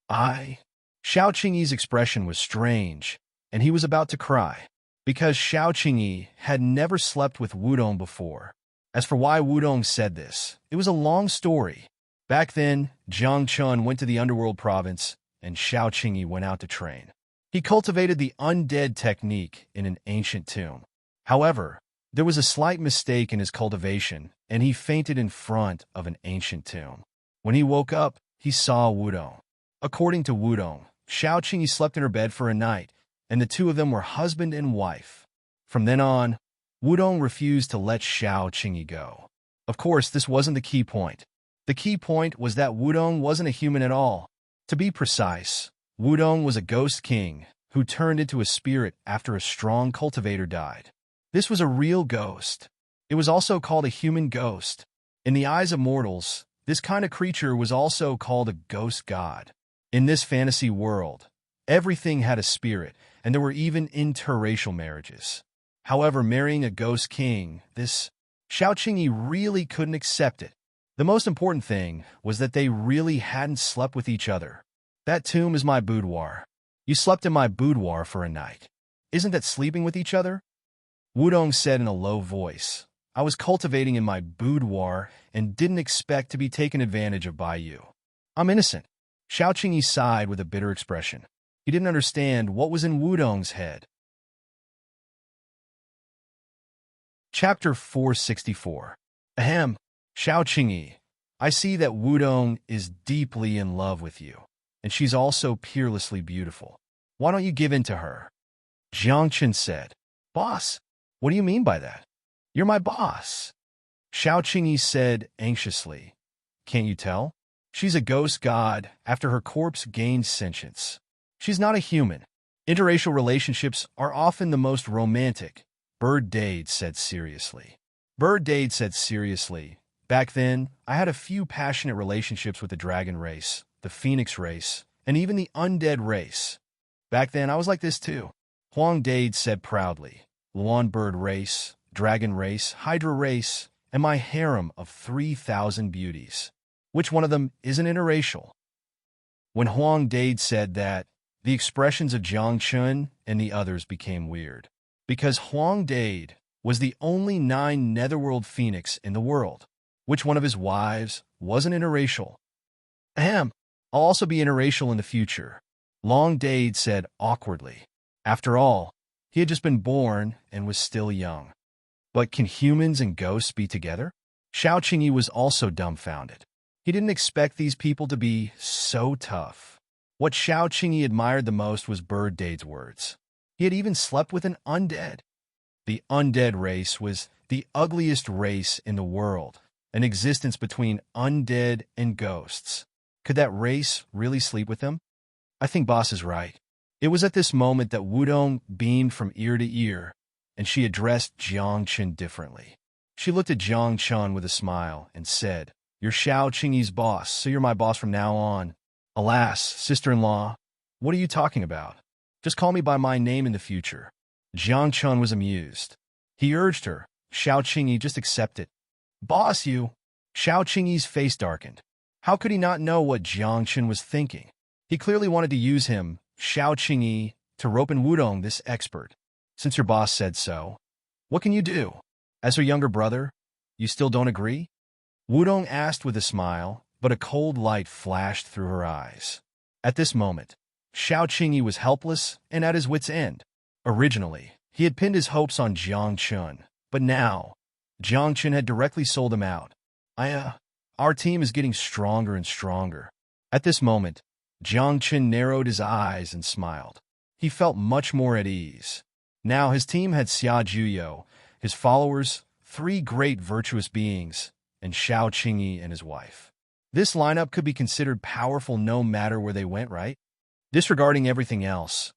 Xiao Qingyi's expression was strange, and he was about to cry, because Xiao Qingyi had never slept with Wudong before. As for why Wudong said this, it was a long story. Back then, Jiang Chun went to the underworld province, and Xiao Qingyi went out to train. He cultivated the undead technique in an ancient tomb. However, there was a slight mistake in his cultivation, and he fainted in front of an ancient tomb. When he woke up, he saw Wudong. According to Wudong, Xiao Qingyi slept in her bed for a night, and the two of them were husband and wife. From then on, Wudong refused to let Xiao Qingyi go. Of course, this wasn't the key point. The key point was that Wudong wasn't a human at all. To be precise, Wudong was a ghost king who turned into a spirit after a strong cultivator died. This was a real ghost. It was also called a human ghost. In the eyes of mortals, this kind of creature was also called a ghost god. In this fantasy world, everything had a spirit, and there were even interracial marriages. However, marrying a ghost king, this Xiao Qingyi really couldn't accept it. The most important thing was that they really hadn't slept with each other. "That tomb is my boudoir. You slept in my boudoir for a night. Isn't that sleeping with each other?" Wudong said in a low voice, "I was cultivating in my boudoir and didn't expect to be taken advantage of by you. I'm innocent." Xiao Qingyi sighed with a bitter expression. He didn't understand what was in Wudong's head. Chapter 464. Ahem, Xiao Qingyi, I see that Wudong is deeply in love with you, and she's also peerlessly beautiful. Why don't you give in to her?" Jiang Chen said. "Boss, what do you mean by that? You're my boss." Xiao Qingyi said anxiously. "Can't you tell? She's a ghost god after her corpse gained sentience. She's not a human. Interracial relationships are often the most romantic," Bird Dade said seriously. "Back then, I had a few passionate relationships with the dragon race, the phoenix race, and even the undead race. Back then, I was like this too," Huang Dade said proudly. "Luan bird race, dragon race, hydra race, and my harem of 3,000 beauties. Which one of them isn't interracial?" When Huang Dade said that, the expressions of Jiang Chun and the others became weird, because Huang Dade was the only 9 netherworld phoenix in the world. Which one of his wives wasn't interracial? "Ahem, I'll also be interracial in the future," Long Dade said awkwardly. After all, he had just been born and was still young. But can humans and ghosts be together? Xiao Qingyi was also dumbfounded. He didn't expect these people to be so tough. What Xiao Qingyi admired the most was Bird Dade's words. He had even slept with an undead. The undead race was the ugliest race in the world, an existence between undead and ghosts. Could that race really sleep with them? I think Boss is right. It was at this moment that Wudong beamed from ear to ear, and she addressed Jiang Chen differently. She looked at Jiang Chen with a smile and said, "You're Xiao Qingyi's boss, so you're my boss from now on." Alas, sister-in-law, what are you talking about? Just call me by my name in the future. Jiang Chen was amused. He urged her, "Xiao Qingyi, just accept it." "Boss, you!" Xiao Qingyi's face darkened. How could he not know what Jiang Chen was thinking? He clearly wanted to use him, Xiao Qingyi, to rope in Wudong, this expert. Since your boss said so, what can you do? As her younger brother, you still don't agree? Wudong asked with a smile, but a cold light flashed through her eyes. At this moment, Xiao Qingyi was helpless and at his wit's end. Originally, he had pinned his hopes on Jiang Chen, but now, Jiang Chen had directly sold him out. Our team is getting stronger and stronger. At this moment, Jiang Chen narrowed his eyes and smiled. He felt much more at ease. Now his team had Xia Juyo, his followers, 3 great virtuous beings, and Xiao Qingyi and his wife. This lineup could be considered powerful no matter where they went, right? Disregarding everything else,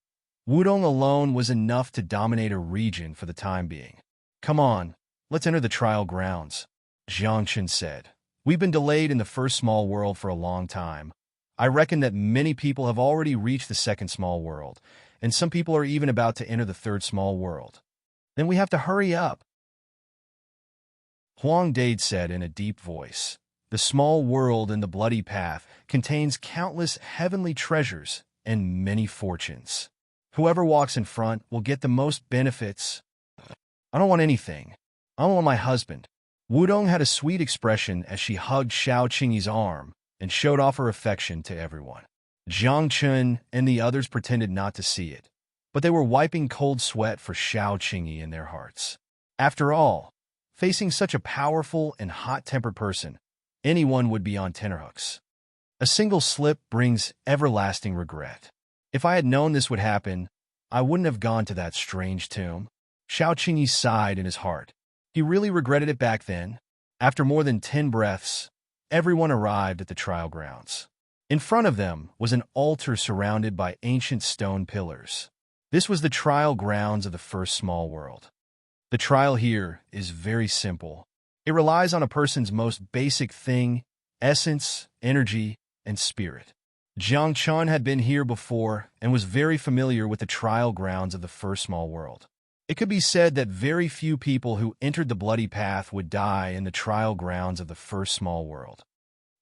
Wudong alone was enough to dominate a region for the time being. "Come on, let's enter the trial grounds," Jiang Chen said. "We've been delayed in the first small world for a long time. I reckon that many people have already reached the second small world, and some people are even about to enter the third small world. Then we have to hurry up." Huang Dade said in a deep voice, "The small world in the bloody path contains countless heavenly treasures and many fortunes. Whoever walks in front will get the most benefits." "I don't want anything. I want my husband." Wudong had a sweet expression as she hugged Xiao Qingyi's arm and showed off her affection to everyone. Jiang Chen and the others pretended not to see it, but they were wiping cold sweat for Xiao Qingyi in their hearts. After all, facing such a powerful and hot-tempered person, anyone would be on tenterhooks. A single slip brings everlasting regret. If I had known this would happen, I wouldn't have gone to that strange tomb. Xiao Qingyi sighed in his heart. He really regretted it back then. After more than 10 breaths, everyone arrived at the trial grounds. In front of them was an altar surrounded by ancient stone pillars. This was the trial grounds of the first small world. The trial here is very simple. It relies on a person's most basic thing, essence, energy, and spirit. Jiang Chen had been here before and was very familiar with the trial grounds of the first small world. It could be said that very few people who entered the bloody path would die in the trial grounds of the first small world.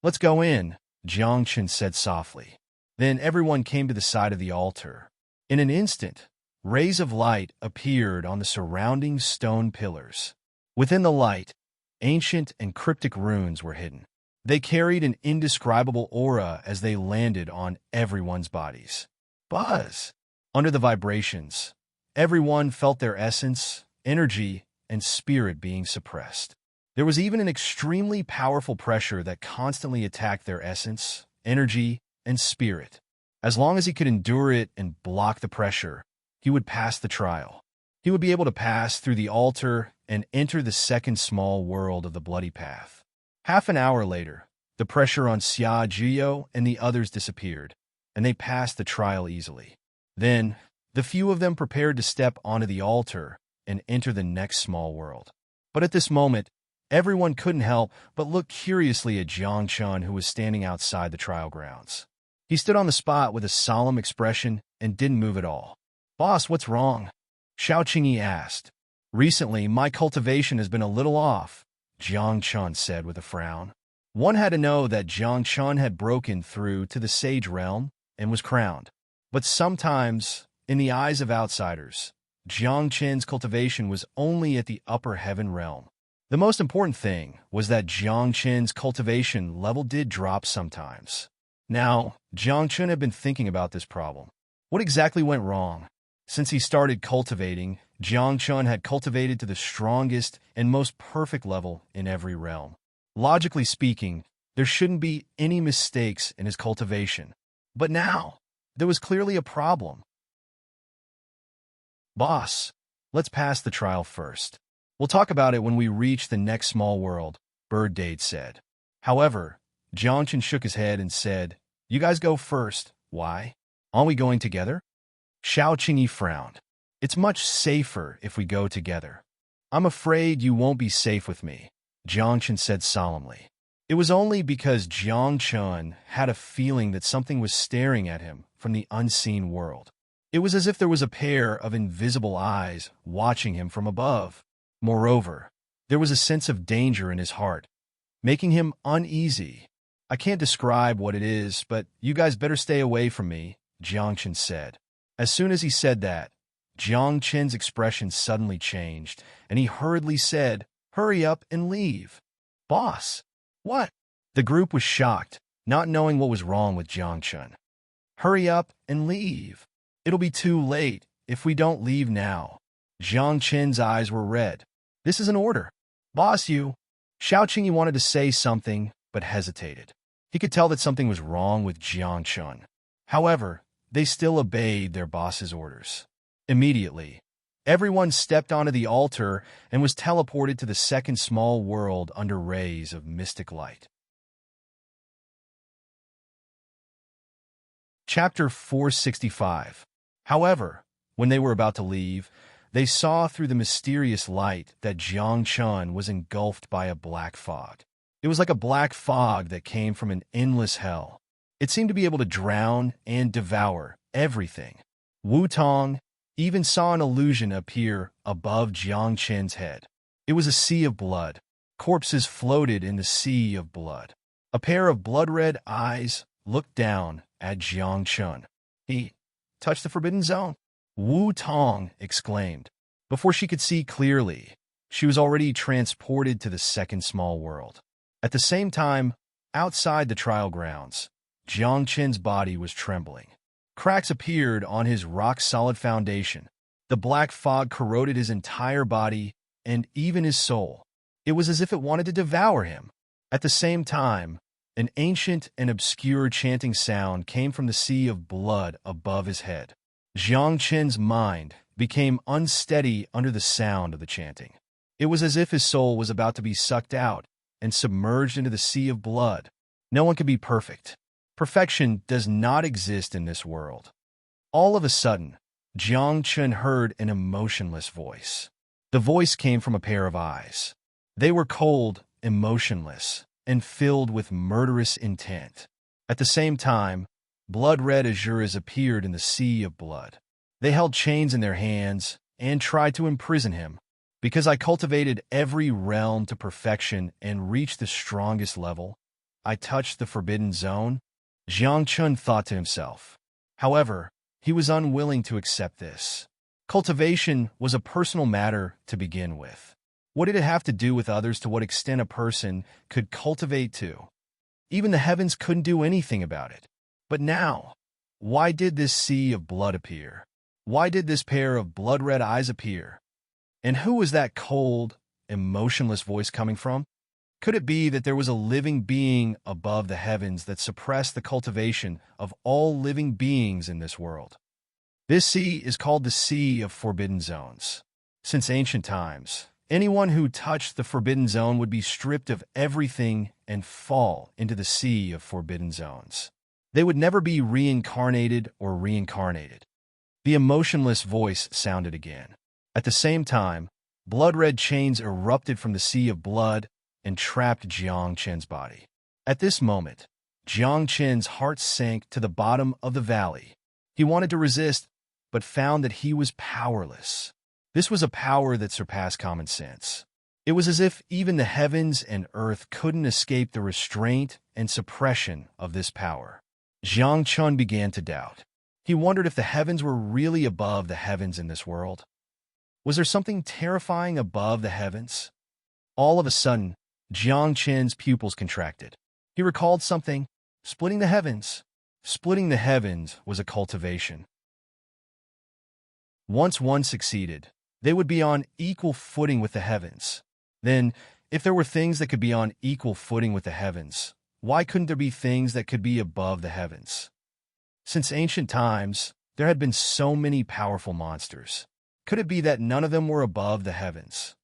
"Let's go in," Jiang Chen said softly. Then everyone came to the side of the altar. In an instant, rays of light appeared on the surrounding stone pillars. Within the light, ancient and cryptic runes were hidden. They carried an indescribable aura as they landed on everyone's bodies. Buzz! Under the vibrations, everyone felt their essence, energy, and spirit being suppressed. There was even an extremely powerful pressure that constantly attacked their essence, energy, and spirit. As long as he could endure it and block the pressure, he would pass the trial. He would be able to pass through the altar and enter the second small world of the bloody path. Half an hour later, the pressure on Xia Juyo and the others disappeared, and they passed the trial easily. Then, the few of them prepared to step onto the altar and enter the next small world. But at this moment, everyone couldn't help but look curiously at Jiang Chen, who was standing outside the trial grounds. He stood on the spot with a solemn expression and didn't move at all. "Boss, what's wrong?" Xiao Qingyi asked. "Recently, my cultivation has been a little off," Jiang Chen said with a frown. One had to know that Jiang Chen had broken through to the sage realm and was crowned. But sometimes, in the eyes of outsiders, Jiang Chen's cultivation was only at the upper heaven realm. The most important thing was that Jiang Chen's cultivation level did drop sometimes. Now, Jiang Chen had been thinking about this problem. What exactly went wrong? Since he started cultivating, Jiang Chun had cultivated to the strongest and most perfect level in every realm. Logically speaking, there shouldn't be any mistakes in his cultivation. But now, there was clearly a problem. Boss, let's pass the trial first. We'll talk about it when we reach the next small world, Bird Dade said. However, Jiang Chun shook his head and said, You guys go first. Why? Aren't we going together? Xiao Qingyi frowned. It's much safer if we go together. I'm afraid you won't be safe with me, Jiang Chun said solemnly. It was only because Jiang Chun had a feeling that something was staring at him from the unseen world. It was as if there was a pair of invisible eyes watching him from above. Moreover, there was a sense of danger in his heart, making him uneasy. I can't describe what it is, but you guys better stay away from me, Jiang Chun said. As soon as he said that, Jiang Chun's expression suddenly changed, and he hurriedly said, Hurry up and leave. Boss, what? The group was shocked, not knowing what was wrong with Jiang Chun. Hurry up and leave. It'll be too late if we don't leave now. Jiang Chun's eyes were red. This is an order. Boss, you. Xiao Qingyi wanted to say something, but hesitated. He could tell that something was wrong with Jiang Chun. However, they still obeyed their boss's orders. Immediately, everyone stepped onto the altar and was teleported to the second small world under rays of mystic light. Chapter 465. However, when they were about to leave, they saw through the mysterious light that Jiang Chun was engulfed by a black fog. It was like a black fog that came from an endless hell. It seemed to be able to drown and devour everything. Wu Tong even saw an illusion appear above Jiang Chun's head. It was a sea of blood. Corpses floated in the sea of blood. A pair of blood-red eyes looked down at Jiang Chun. He touched the forbidden zone. Wu Tong exclaimed. Before she could see clearly, she was already transported to the second small world. At the same time, outside the trial grounds, Jiang Chun's body was trembling. Cracks appeared on his rock-solid foundation. The black fog corroded his entire body and even his soul. It was as if it wanted to devour him. At the same time, an ancient and obscure chanting sound came from the sea of blood above his head. Jiang Chun's mind became unsteady under the sound of the chanting. It was as if his soul was about to be sucked out and submerged into the sea of blood. No one can be perfect. Perfection does not exist in this world. All of a sudden, Jiang Chun heard an emotionless voice. The voice came from a pair of eyes. They were cold, emotionless, and filled with murderous intent. At the same time, blood-red azuras appeared in the sea of blood. They held chains in their hands and tried to imprison him. Because I cultivated every realm to perfection and reached the strongest level, I touched the forbidden zone, Jiang Chun thought to himself. However, he was unwilling to accept this. Cultivation was a personal matter to begin with. What did it have to do with others to what extent a person could cultivate to? Even the heavens couldn't do anything about it. But now, why did this sea of blood appear? Why did this pair of blood-red eyes appear? And who was that cold, emotionless voice coming from? Could it be that there was a living being above the heavens that suppressed the cultivation of all living beings in this world? This sea is called the Sea of Forbidden Zones. Since ancient times, anyone who touched the Forbidden Zone would be stripped of everything and fall into the Sea of Forbidden Zones. They would never be reincarnated or reincarnated. The emotionless voice sounded again. At the same time, blood-red chains erupted from the sea of blood and trapped Jiang Chun's body. At this moment, Jiang Chun's heart sank to the bottom of the valley. He wanted to resist, but found that he was powerless. This was a power that surpassed common sense. It was as if even the heavens and earth couldn't escape the restraint and suppression of this power. Jiang Chun began to doubt. He wondered if the heavens were really above the heavens in this world. Was there something terrifying above the heavens? All of a sudden, Jiang Chun's pupils contracted. He recalled something, splitting the heavens. Splitting the heavens was a cultivation. Once one succeeded, They would be on equal footing with the heavens. Then, if there were things that could be on equal footing with the heavens, why couldn't there be things that could be above the heavens? Since ancient times, there had been so many powerful monsters. Could it be that none of them were above the heavens?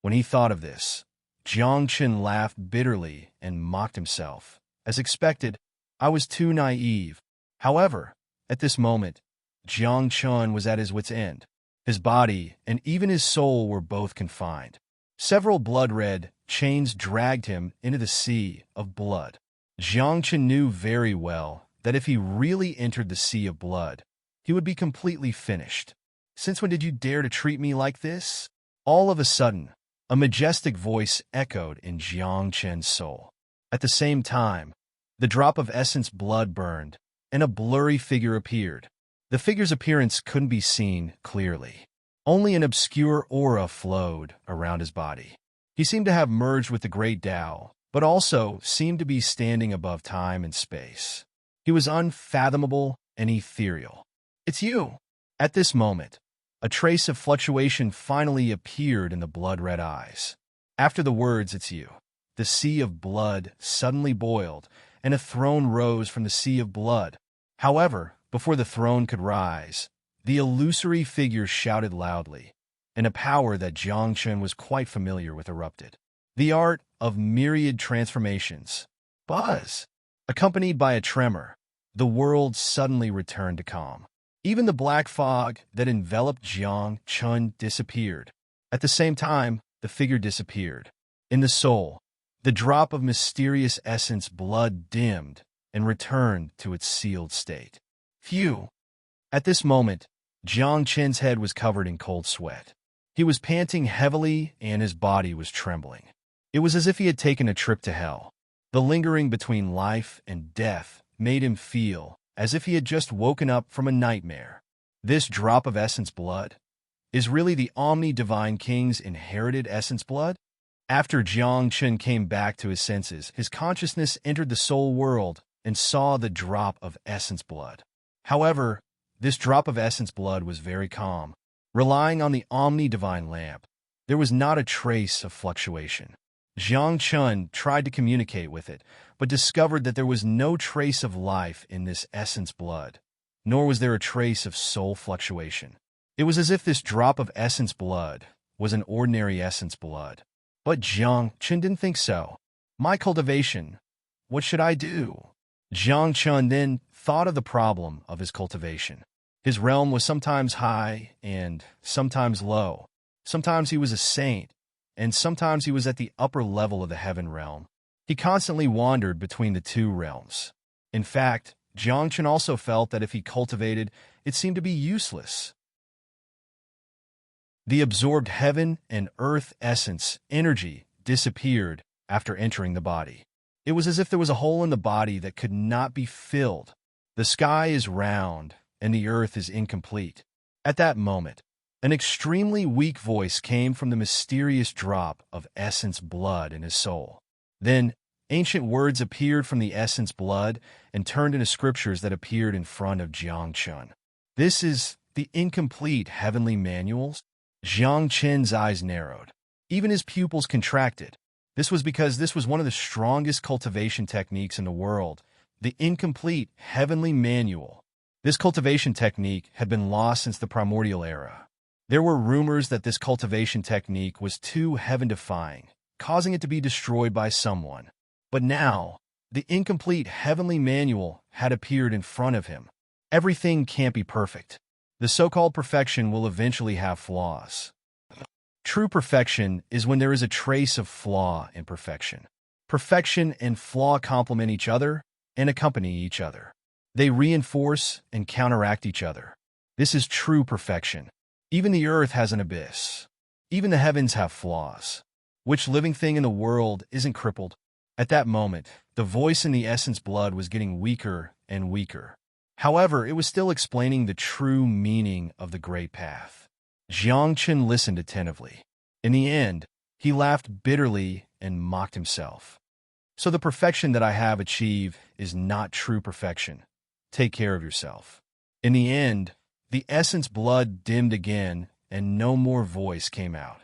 When he thought of this, Jiang Qin laughed bitterly and mocked himself. As expected, I was too naive. However, at this moment, Jiang Qin was at his wit's end. His body and even his soul were both confined. Several blood-red chains dragged him into the sea of blood. Jiang Qin knew very well that if he really entered the sea of blood, he would be completely finished. Since when did you dare to treat me like this? All of a sudden, a majestic voice echoed in Jiang Qin's soul. At the same time, the drop of essence blood burned, and a blurry figure appeared. The figure's appearance couldn't be seen clearly. Only an obscure aura flowed around his body. He seemed to have merged with the great Tao, but also seemed to be standing above time and space. He was unfathomable and ethereal. It's you! At this moment, a trace of fluctuation finally appeared in the blood-red eyes. After the words, "It's you," the sea of blood suddenly boiled, and a throne rose from the sea of blood. However, before the throne could rise, the illusory figure shouted loudly, and a power that Jiang Qin was quite familiar with erupted. The art of myriad transformations. Buzz! Accompanied by a tremor, the world suddenly returned to calm. Even the black fog that enveloped Jiang Qin disappeared. At the same time, the figure disappeared. In the soul, the drop of mysterious essence blood dimmed and returned to its sealed state. Phew! At this moment, Jiang Qin's head was covered in cold sweat. He was panting heavily and his body was trembling. It was as if he had taken a trip to hell. The lingering between life and death made him feel as if he had just woken up from a nightmare. This drop of essence blood is really the Omni-Divine King's inherited essence blood? After Jiang Qin came back to his senses, his consciousness entered the soul world and saw the drop of essence blood. However, this drop of essence blood was very calm. Relying on the Omni-Divine lamp, there was not a trace of fluctuation. Jiang Qin tried to communicate with it, but discovered that there was no trace of life in this essence blood, nor was there a trace of soul fluctuation. It was as if this drop of essence blood was an ordinary essence blood. But Jiang Qin didn't think so. My cultivation, what should I do? Jiang Qin then thought of the problem of his cultivation. His realm was sometimes high and sometimes low. Sometimes he was a saint, and sometimes he was at the upper level of the heaven realm. He constantly wandered between the two realms. In fact, Jiang Qin also felt that if he cultivated, it seemed to be useless. The absorbed heaven and earth essence, energy, disappeared after entering the body. It was as if there was a hole in the body that could not be filled. The sky is round, and the earth is incomplete. At that moment, an extremely weak voice came from the mysterious drop of essence blood in his soul. Then, ancient words appeared from the essence blood and turned into scriptures that appeared in front of Jiang Qin. This is the incomplete heavenly manuals? Jiang Qin's eyes narrowed. Even his pupils contracted. This was because this was one of the strongest cultivation techniques in the world, the incomplete heavenly manual. This cultivation technique had been lost since the primordial era. There were rumors that this cultivation technique was too heaven-defying, causing it to be destroyed by someone. But now, the incomplete heavenly manual had appeared in front of him. Everything can't be perfect. The so-called perfection will eventually have flaws. True perfection is when there is a trace of flaw in perfection. Perfection and flaw complement each other and accompany each other. They reinforce and counteract each other. This is true perfection. Even the earth has an abyss. Even the heavens have flaws. Which living thing in the world isn't crippled? At that moment, the voice in the essence blood was getting weaker and weaker. However, it was still explaining the true meaning of the great path. Jiang Qin listened attentively. In the end, he laughed bitterly and mocked himself. So the perfection that I have achieved is not true perfection. Take care of yourself. In the end, the essence blood dimmed again, and no more voice came out.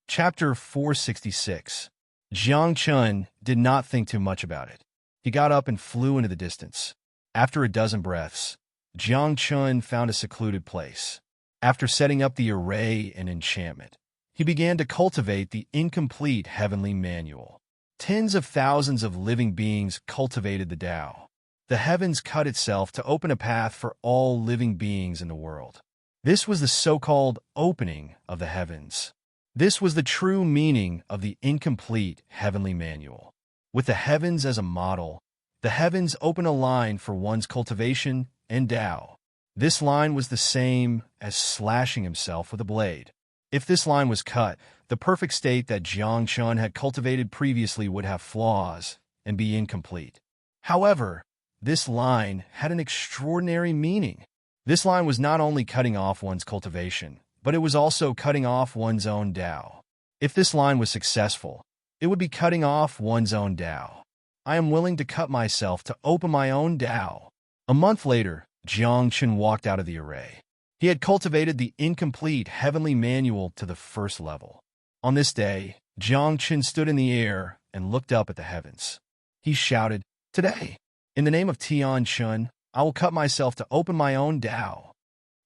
Chapter 466. Jiang Chun did not think too much about it. He got up and flew into the distance. After a dozen breaths, Jiang Chun found a secluded place. After setting up the array and enchantment, he began to cultivate the incomplete heavenly manual. Tens of thousands of living beings cultivated the Tao. The heavens cut itself to open a path for all living beings in the world. This was the so-called opening of the heavens. This was the true meaning of the incomplete heavenly manual. With the heavens as a model, the heavens open a line for one's cultivation and Tao. This line was the same as slashing himself with a blade. If this line was cut, the perfect state that Jiang Chun had cultivated previously would have flaws and be incomplete. However, this line had an extraordinary meaning. This line was not only cutting off one's cultivation, but it was also cutting off one's own Tao. If this line was successful, it would be cutting off one's own Tao. I am willing to cut myself to open my own Tao. A month later, Jiang Chun walked out of the array. He had cultivated the incomplete heavenly manual to the first level. On this day, Jiang Chun stood in the air and looked up at the heavens. He shouted, "Today, in the name of Tian Chun, I will cut myself to open my own Tao."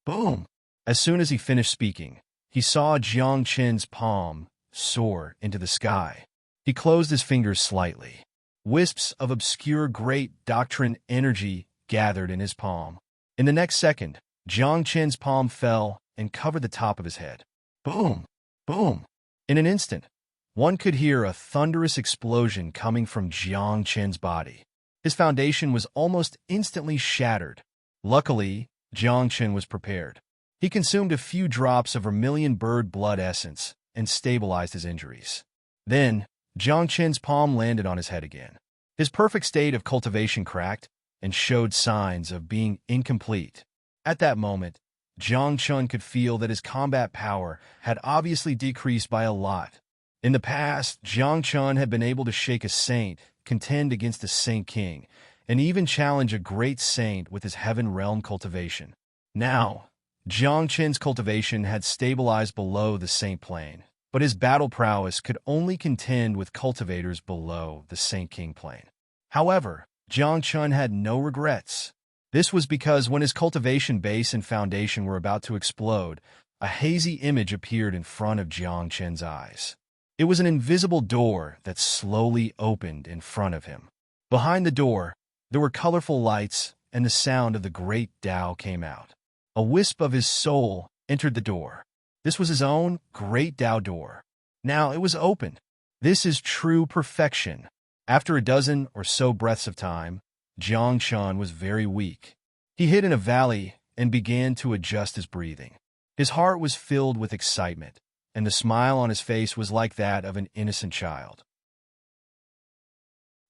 Boom! As soon as he finished speaking, he saw Jiang Chun's palm soar into the sky. He closed his fingers slightly. Wisps of obscure great doctrine energy gathered in his palm. In the next second, Jiang Chun's palm fell and covered the top of his head. Boom! Boom! In an instant, one could hear a thunderous explosion coming from Jiang Chun's body. His foundation was almost instantly shattered. Luckily, Jiang Chun was prepared. He consumed a few drops of vermilion bird blood essence and stabilized his injuries. Then, Jiang Chun's palm landed on his head again. His perfect state of cultivation cracked and showed signs of being incomplete. At that moment, Jiang Chun could feel that his combat power had obviously decreased by a lot. In the past, Jiang Chun had been able to shake a saint, contend against a saint king, and even challenge a great saint with his heaven realm cultivation. Now, Jiang Chun's cultivation had stabilized below the saint plane, but his battle prowess could only contend with cultivators below the saint king plane. However, Jiang Chun had no regrets. This was because when his cultivation base and foundation were about to explode, a hazy image appeared in front of Jiang Chun's eyes. It was an invisible door that slowly opened in front of him. Behind the door, there were colorful lights, and the sound of the great Tao came out. A wisp of his soul entered the door. This was his own great Tao door. Now it was open. This is true perfection. After a dozen or so breaths of time, Jiang Chun was very weak. He hid in a valley and began to adjust his breathing. His heart was filled with excitement, and the smile on his face was like that of an innocent child.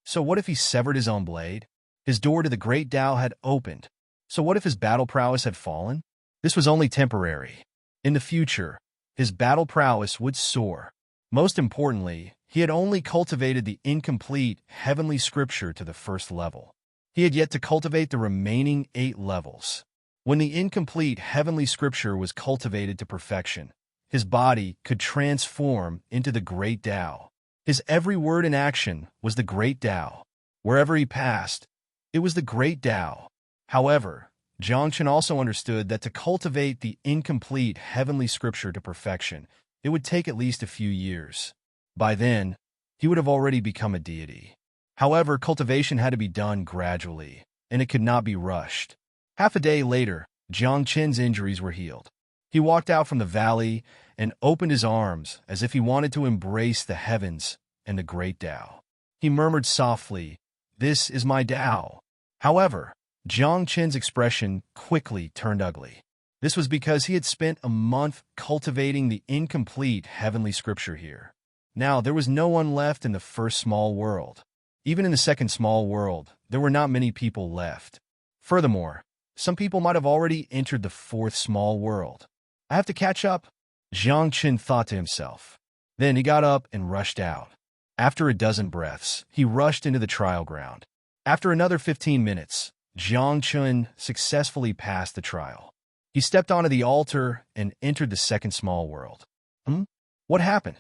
So what if he severed his own blade? His door to the great Tao had opened. So what if his battle prowess had fallen? This was only temporary. In the future, his battle prowess would soar. Most importantly, he had only cultivated the incomplete heavenly scripture to the first level. He had yet to cultivate the remaining 8 levels. When the incomplete heavenly scripture was cultivated to perfection, his body could transform into the great Tao. His every word and action was the great Tao. Wherever he passed, it was the great Tao. However, Jiang Chun also understood that to cultivate the incomplete heavenly scripture to perfection, it would take at least a few years. By then, he would have already become a deity. However, cultivation had to be done gradually, and it could not be rushed. Half a day later, Jiang Chun's injuries were healed. He walked out from the valley and opened his arms as if he wanted to embrace the heavens and the great Tao. He murmured softly, "This is my Tao." However, Jiang Chun's expression quickly turned ugly. This was because he had spent a month cultivating the incomplete heavenly scripture here. Now, there was no one left in the first small world. Even in the second small world, there were not many people left. Furthermore, some people might have already entered the fourth small world. I have to catch up, Jiang Chun thought to himself. Then he got up and rushed out. After a dozen breaths, he rushed into the trial ground. After another 15 minutes, Jiang Chun successfully passed the trial. He stepped onto the altar and entered the second small world. What happened?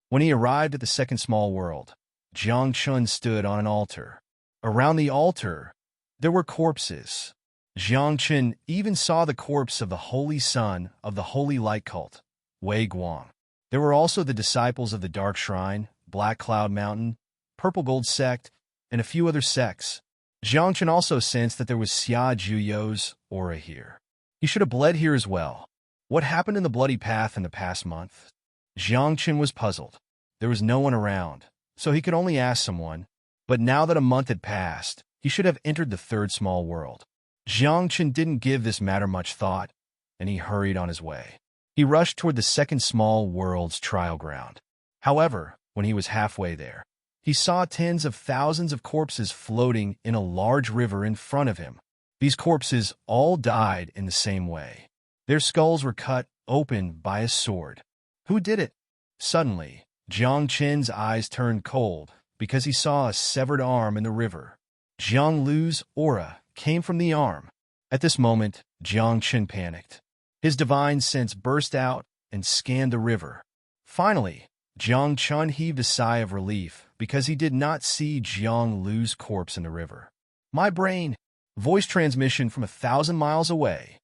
When he arrived at the second small world, Jiang Chun stood on an altar. Around the altar, there were corpses. Jiang Chun even saw the corpse of the holy son of the Holy Light Cult, Wei Guang. There were also the disciples of the Dark Shrine, Black Cloud Mountain, Purple Gold Sect, and a few other sects. Jiang Chun also sensed that there was Xia Juyo's aura here. He should have bled here as well. What happened in the bloody path in the past month? Jiang Chun was puzzled. There was no one around, so he could only ask someone. But now that a month had passed, he should have entered the third small world. Jiang Chun didn't give this matter much thought, and he hurried on his way. He rushed toward the second small world's trial ground. However, when he was halfway there, he saw tens of thousands of corpses floating in a large river in front of him. These corpses all died in the same way. Their skulls were cut open by a sword. Who did it? Suddenly, Jiang Chun's eyes turned cold because he saw a severed arm in the river. Jiang Lu's aura came from the arm. At this moment, Jiang Chun panicked. His divine sense burst out and scanned the river. Finally, Jiang Chun heaved a sigh of relief because he did not see Jiang Lu's corpse in the river. My brain! Voice transmission from 1,000 miles away.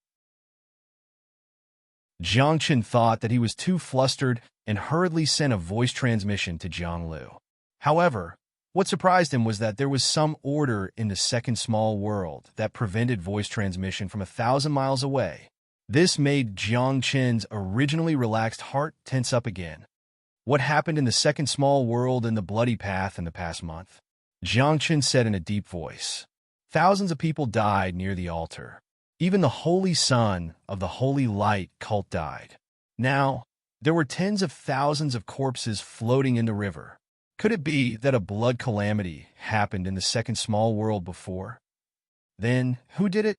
Jiang Chun thought that he was too flustered and hurriedly sent a voice transmission to Jiang Lu. However, what surprised him was that there was some order in the second small world that prevented voice transmission from 1,000 miles away. This made Jiang Chun's originally relaxed heart tense up again. What happened in the second small world in the bloody path in the past month? Jiang Chun said in a deep voice. Thousands of people died near the altar. Even the holy son of the Holy Light Cult died. Now, there were tens of thousands of corpses floating in the river. Could it be that a blood calamity happened in the second small world before? Then, who did it?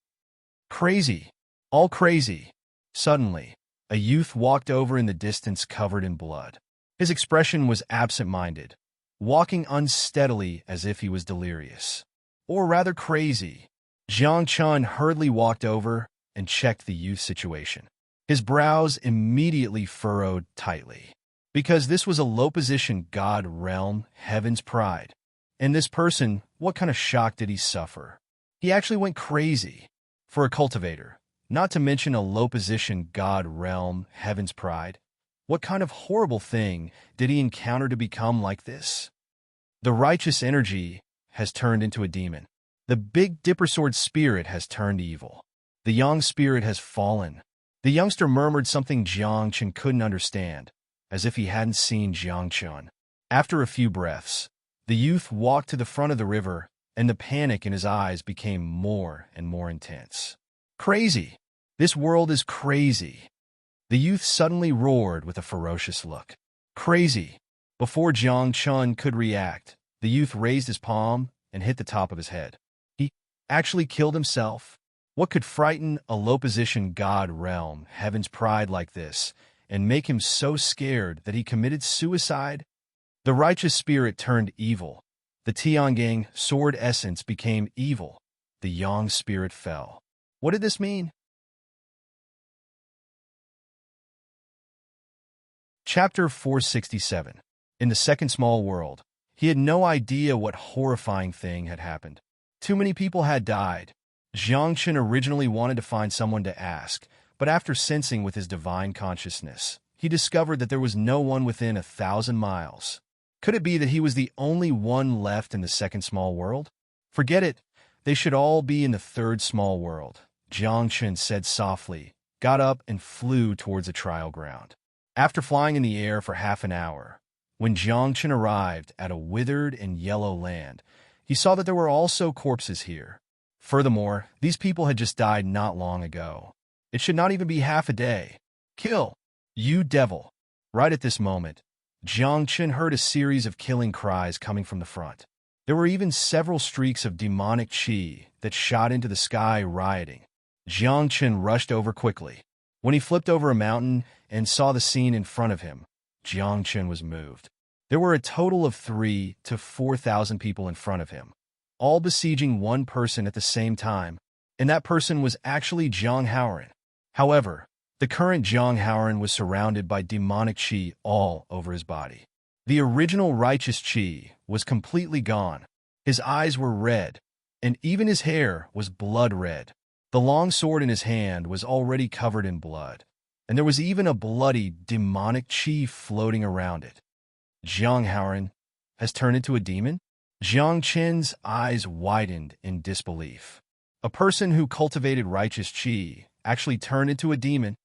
Crazy. All crazy. Suddenly, a youth walked over in the distance covered in blood. His expression was absent-minded, walking unsteadily as if he was delirious. Or rather crazy. Jiang Chun hurriedly walked over and checked the youth's situation. His brows immediately furrowed tightly. Because this was a low-position god realm, Heaven's Pride. And this person, what kind of shock did he suffer? He actually went crazy. For a cultivator, not to mention a low-position god realm, Heaven's Pride. What kind of horrible thing did he encounter to become like this? The righteous energy has turned into a demon. The Big Dipper Sword spirit has turned evil. The young spirit has fallen. The youngster murmured something Jiang Chun couldn't understand, as if he hadn't seen Jiang Chun. After a few breaths, the youth walked to the front of the river, and the panic in his eyes became more and more intense. Crazy! This world is crazy! The youth suddenly roared with a ferocious look. Crazy! Before Jiang Chun could react, the youth raised his palm and hit the top of his head. He actually killed himself. What could frighten a low-position god realm, Heaven's Pride like this, and make him so scared that he committed suicide? The righteous spirit turned evil. The Tiangang sword essence became evil. The yang spirit fell. What did this mean? Chapter 467. In the second small world, he had no idea what horrifying thing had happened. Too many people had died. Jiang Chun originally wanted to find someone to ask, but after sensing with his divine consciousness, he discovered that there was no one within 1,000 miles. Could it be that he was the only one left in the second small world? Forget it. They should all be in the third small world, Jiang Chun said softly, got up and flew towards the trial ground. After flying in the air for half an hour, when Jiang Chun arrived at a withered and yellow land, he saw that there were also corpses here. Furthermore, these people had just died not long ago. It should not even be half a day. Kill! You devil! Right at this moment, Jiang Chun heard a series of killing cries coming from the front. There were even several streaks of demonic chi that shot into the sky rioting. Jiang Chun rushed over quickly. When he flipped over a mountain and saw the scene in front of him, Jiang Chun was moved. There were a total of 3,000 to 4,000 people in front of him. all besieging one person at the same time, and that person was actually Zhang Haoran. However, the current Zhang Haoran was surrounded by demonic qi all over his body. The original righteous qi was completely gone. His eyes were red, and even his hair was blood red. The long sword in his hand was already covered in blood, and there was even a bloody, demonic qi floating around it. Zhang Haoran has turned into a demon? Jiang Qin's eyes widened in disbelief. A person who cultivated righteous qi actually turned into a demon?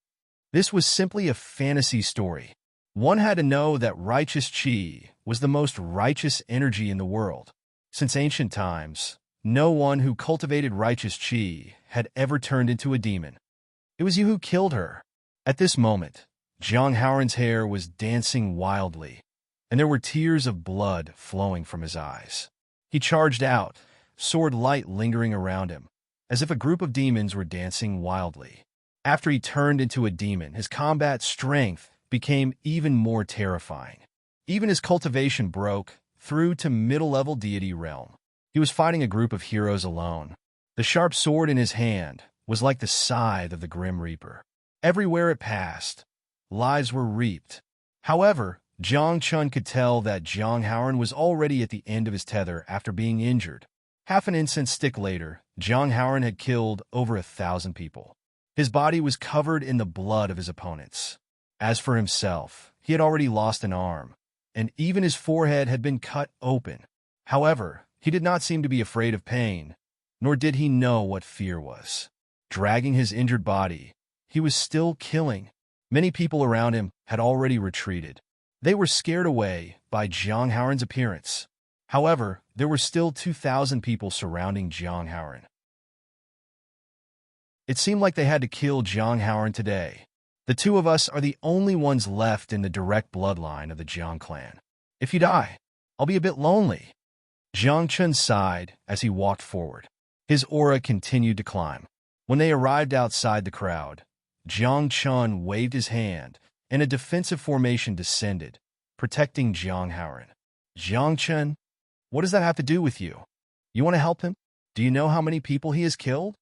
This was simply a fantasy story. One had to know that righteous qi was the most righteous energy in the world. Since ancient times, no one who cultivated righteous qi had ever turned into a demon. It was you who killed her. At this moment, Zhang Haoran's hair was dancing wildly, and there were tears of blood flowing from his eyes. He charged out, sword light lingering around him, as if a group of demons were dancing wildly. After he turned into a demon, his combat strength became even more terrifying. Even his cultivation broke through to middle-level deity realm. He was fighting a group of heroes alone. The sharp sword in his hand was like the scythe of the Grim Reaper. Everywhere it passed, lives were reaped. However, Zhang Chun could tell that Zhang Haoran was already at the end of his tether after being injured. Half an incense stick later, Zhang Haoran had killed over 1,000 people. His body was covered in the blood of his opponents. As for himself, he had already lost an arm, and even his forehead had been cut open. However, he did not seem to be afraid of pain, nor did he know what fear was. Dragging his injured body, he was still killing. Many people around him had already retreated. They were scared away by Zhang Haoran's appearance. However, there were still 2,000 people surrounding Zhang Haoran. It seemed like they had to kill Zhang Haoran today. The two of us are the only ones left in the direct bloodline of the Zhang clan. If you die, I'll be a bit lonely. Zhang Chun sighed as he walked forward. His aura continued to climb. When they arrived outside the crowd, Zhang Chun waved his hand, and a defensive formation descended, protecting Zhang Haoran. Zhang Chun, what does that have to do with you? You want to help him? Do you know how many people he has killed?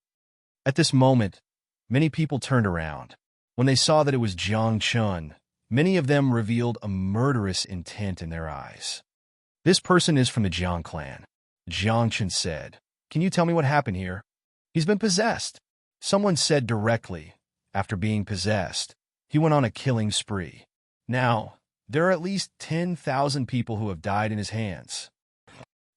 At this moment, many people turned around. When they saw that it was Zhang Chun, many of them revealed a murderous intent in their eyes. This person is from the Zhang clan. Zhang Chun said, "Can you tell me what happened here?" "He's been possessed," someone said directly. After being possessed, he went on a killing spree. Now, there are at least 10,000 people who have died in his hands.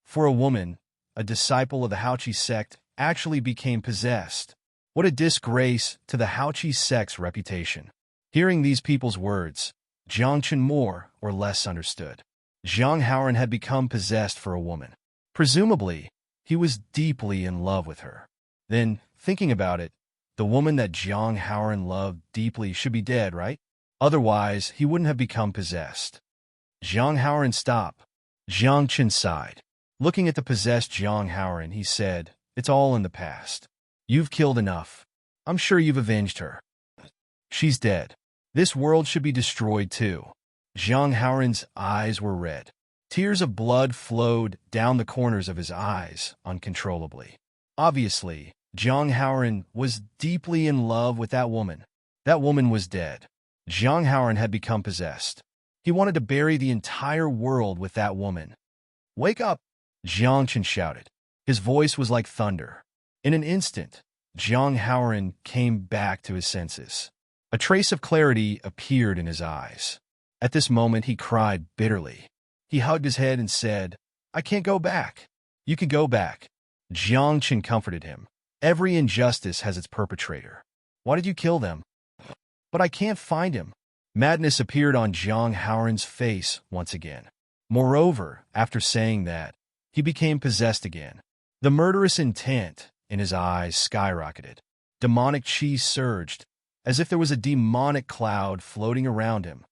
For a woman, a disciple of the Haoqi sect actually became possessed. What a disgrace to the Haoqi sect's reputation. Hearing these people's words, Zhang Chun more or less understood. Zhang Haoran had become possessed for a woman. Presumably, he was deeply in love with her. Then, thinking about it, the woman that Zhang Haoran loved deeply should be dead, right? Otherwise, he wouldn't have become possessed. Zhang Haoran stopped. Zhang Chun sighed. Looking at the possessed Zhang Haoran, he said, "It's all in the past. You've killed enough. I'm sure you've avenged her. She's dead. This world should be destroyed too." Zhang Haoran's eyes were red. Tears of blood flowed down the corners of his eyes uncontrollably. Obviously, Zhang Haoran was deeply in love with that woman. That woman was dead. Zhang Haoran had become possessed. He wanted to bury the entire world with that woman. "Wake up!" Zhang Chun shouted. His voice was like thunder. In an instant, Zhang Haoran came back to his senses. A trace of clarity appeared in his eyes. At this moment, he cried bitterly. He hugged his head and said, "I can't go back." "You can go back." Zhang Chun comforted him. "Every injustice has its perpetrator. Why did you kill them?" "But I can't find him." Madness appeared on Zhang Haoran's face once again. Moreover, after saying that, he became possessed again. The murderous intent in his eyes skyrocketed. Demonic qi surged, as if there was a demonic cloud floating around him.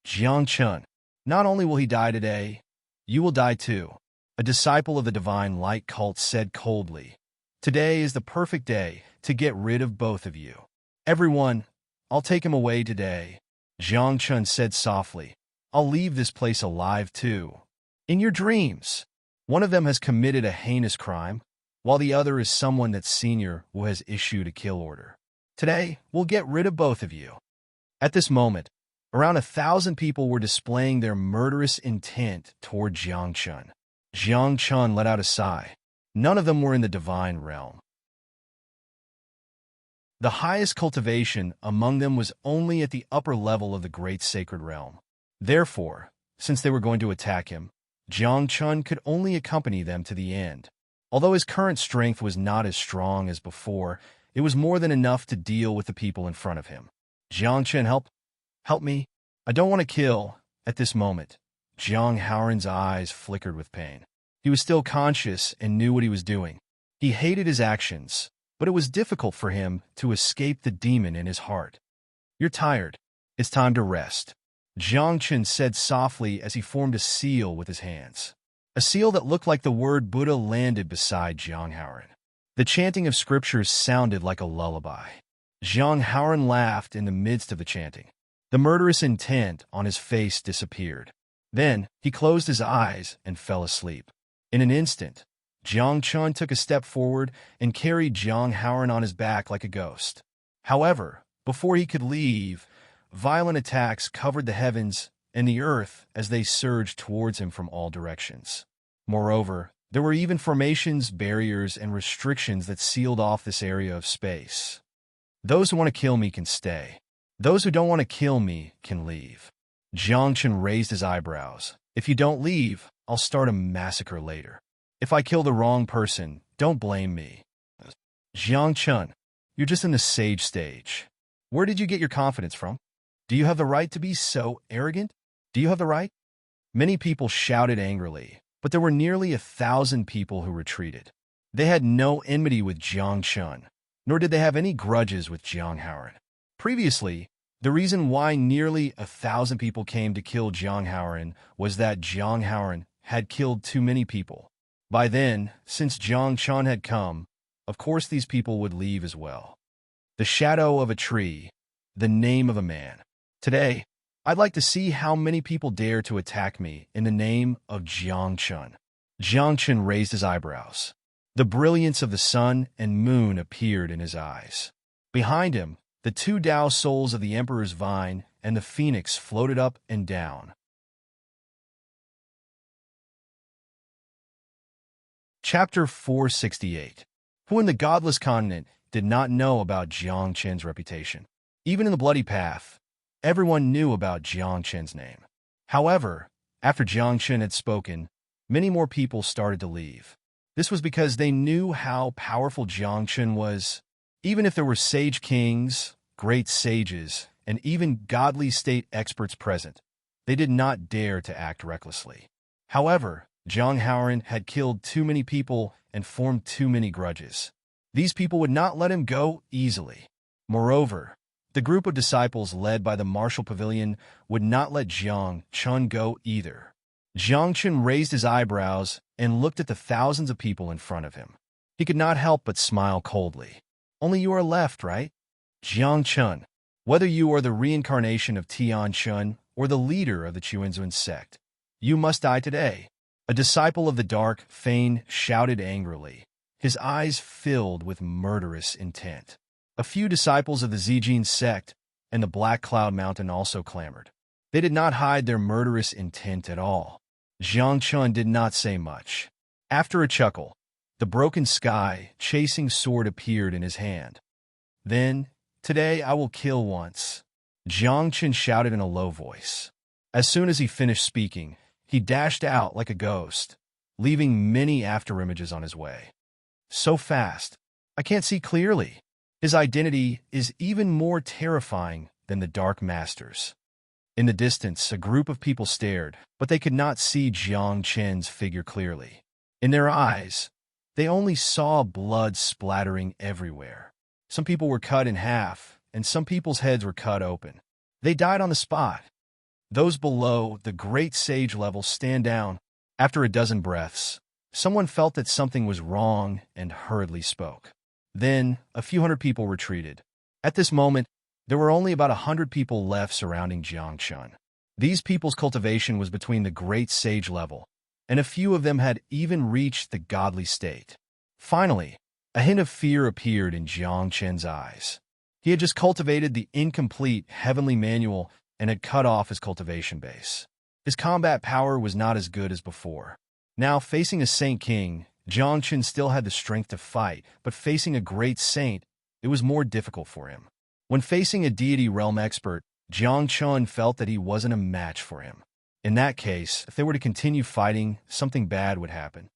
"Zhang Chun, not only will he die today, you will die too," a disciple of the Divine Light cult said coldly. "Today is the perfect day to get rid of both of you. Everyone, I'll take him away today." Zhang Chun said softly, "I'll leave this place alive too. In your dreams." One of them has committed a heinous crime, while the other is someone that's senior who has issued a kill order. Today, we'll get rid of both of you. At this moment, around 1,000 people were displaying their murderous intent toward Jiang Chun. Jiang Chun let out a sigh. None of them were in the divine realm. The highest cultivation among them was only at the upper level of the great sacred realm. Therefore, since they were going to attack him, Jiang Chun could only accompany them to the end. Although his current strength was not as strong as before, it was more than enough to deal with the people in front of him. Jiang Chun, help me. I don't want to kill. At this moment, Jiang Haoran's eyes flickered with pain. He was still conscious and knew what he was doing. He hated his actions, but it was difficult for him to escape the demon in his heart. You're tired. It's time to rest, Jiang Chun said softly as he formed a seal with his hands. A seal that looked like the word Buddha landed beside Jiang Haoran. The chanting of scriptures sounded like a lullaby. Jiang Haoran laughed in the midst of the chanting. The murderous intent on his face disappeared. Then he closed his eyes and fell asleep. In an instant, Jiang Chun took a step forward and carried Jiang Haoran on his back like a ghost. However, before he could leave, violent attacks covered the heavens and the earth as they surged towards him from all directions. Moreover, there were even formations, barriers, and restrictions that sealed off this area of space. Those who want to kill me can stay. Those who don't want to kill me can leave. Jiang Chun raised his eyebrows. If you don't leave, I'll start a massacre later. If I kill the wrong person, don't blame me. Jiang Chun, you're just in the sage stage. Where did you get your confidence from? Do you have the right to be so arrogant? Do you have the right? Many people shouted angrily, but there were nearly 1,000 people who retreated. They had no enmity with Jiang Chun, nor did they have any grudges with Jiang Haoran. Previously, the reason why nearly 1,000 people came to kill Jiang Haoran was that Jiang Haoran had killed too many people. By then, since Jiang Chun had come, of course these people would leave as well. The shadow of a tree, the name of a man. Today, I'd like to see how many people dare to attack me in the name of Jiang Chun. Jiang Chun raised his eyebrows. The brilliance of the sun and moon appeared in his eyes. Behind him, the two Tao souls of the Emperor's vine and the phoenix floated up and down. Chapter 468. Who in the godless continent did not know about Jiang Chun's reputation? Even in the Bloody Path, everyone knew about Jiang Chun's name. However, after Jiang Chun had spoken, many more people started to leave. This was because they knew how powerful Jiang Chun was. Even if there were sage kings, great sages, and even godly state experts present, they did not dare to act recklessly. However, Jiang Haoran had killed too many people and formed too many grudges. These people would not let him go easily. Moreover, the group of disciples led by the martial pavilion would not let Jiang Chun go either. Jiang Chun raised his eyebrows and looked at the thousands of people in front of him. He could not help but smile coldly. Only you are left, right? Jiang Chun, whether you are the reincarnation of Tian Chun or the leader of the Chuanzun sect, you must die today. A disciple of the Dark Fane shouted angrily, his eyes filled with murderous intent. A few disciples of the Zijin sect and the Black Cloud Mountain also clamored. They did not hide their murderous intent at all. Jiang Chun did not say much. After a chuckle, the broken sky chasing sword appeared in his hand. Then, today I will kill once, Jiang Chun shouted in a low voice. As soon as he finished speaking, he dashed out like a ghost, leaving many afterimages on his way. So fast, I can't see clearly. His identity is even more terrifying than the Dark Masters. In the distance, a group of people stared, but they could not see Jiang Chun's figure clearly. In their eyes, they only saw blood splattering everywhere. Some people were cut in half, and some people's heads were cut open. They died on the spot. Those below the great sage level stand down. After a dozen breaths, someone felt that something was wrong and hurriedly spoke. Then, a few hundred people retreated. At this moment, there were only about 100 people left surrounding Jiang Chun. These people's cultivation was between the great sage level and a few of them had even reached the godly state. Finally, a hint of fear appeared in Jiang Chen's eyes. He had just cultivated the incomplete heavenly manual and had cut off his cultivation base. His combat power was not as good as before. Now, facing a Saint King, Jiang Chen still had the strength to fight, but facing a great saint, it was more difficult for him. When facing a deity realm expert, Jiang Chen felt that he wasn't a match for him. In that case, if they were to continue fighting, something bad would happen.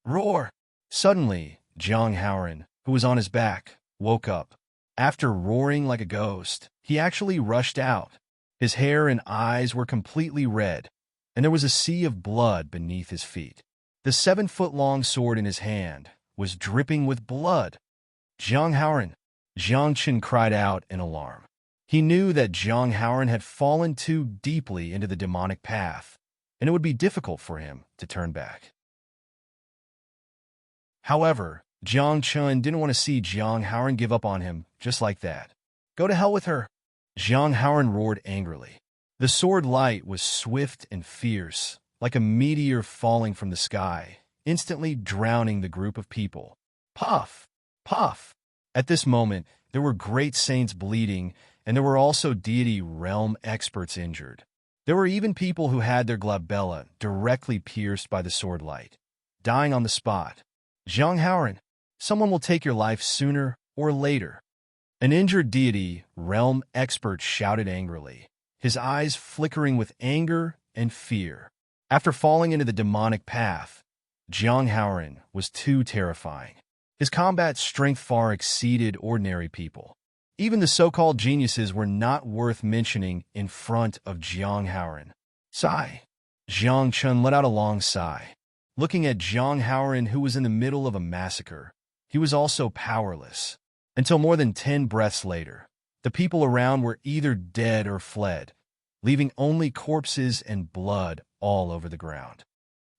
Roar! Suddenly, Jiang Haoran, who was on his back, woke up. After roaring like a ghost, he actually rushed out. His hair and eyes were completely red, and there was a sea of blood beneath his feet. The 7-foot-long sword in his hand was dripping with blood. Jiang Haoran! Jiang Chen cried out in alarm. He knew that Jiang Haoran had fallen too deeply into the demonic path, and it would be difficult for him to turn back. However, Jiang Chen didn't want to see Jiang Haoran give up on him just like that. Go to hell with her! Jiang Haoran roared angrily. The sword light was swift and fierce, like a meteor falling from the sky, instantly drowning the group of people. Puff! Puff! At this moment, there were great saints bleeding, and there were also deity realm experts injured. There were even people who had their glabella directly pierced by the sword light, dying on the spot. Jiang Haoran, someone will take your life sooner or later. An injured deity realm expert shouted angrily, his eyes flickering with anger and fear. After falling into the demonic path, Jiang Haoran was too terrifying. His combat strength far exceeded ordinary people. Even the so-called geniuses were not worth mentioning in front of Jiang Haoran. Sigh. Jiang Chen let out a long sigh. Looking at Jiang Haoran, who was in the middle of a massacre, he was also powerless. Until more than 10 breaths later, the people around were either dead or fled, leaving only corpses and blood all over the ground.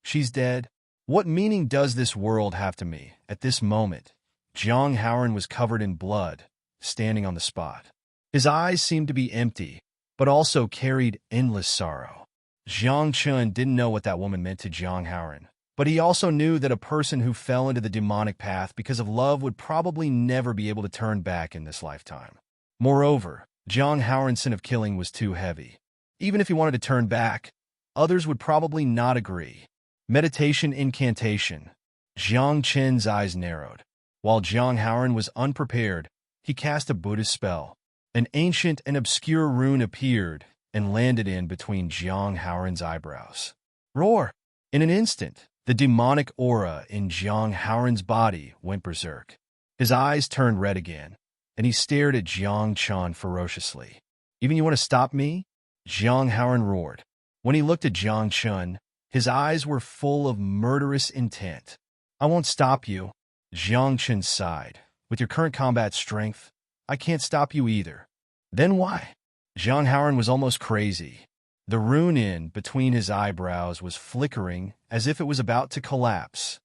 She's dead. What meaning does this world have to me? At this moment, Jiang Haoran was covered in blood, standing on the spot. His eyes seemed to be empty, but also carried endless sorrow. Jiang Chen didn't know what that woman meant to Jiang Haoran, but he also knew that a person who fell into the demonic path because of love would probably never be able to turn back in this lifetime. Moreover, Jiang Haoran's sin of killing was too heavy. Even if he wanted to turn back, others would probably not agree. Meditation incantation. Jiang Chen's eyes narrowed. While Jiang Haoran was unprepared, he cast a Buddhist spell. An ancient and obscure rune appeared and landed in between Jiang Haoran's eyebrows. Roar! In an instant, the demonic aura in Jiang Haoran's body went berserk. His eyes turned red again, and he stared at Jiang Chen ferociously. Even you want to stop me? Jiang Haoran roared. When he looked at Jiang Chen, his eyes were full of murderous intent. I won't stop you. Jiang Chen sighed. With your current combat strength, I can't stop you either. Then why? Jiang Haoran was almost crazy. The rune in between his eyebrows was flickering as if it was about to collapse.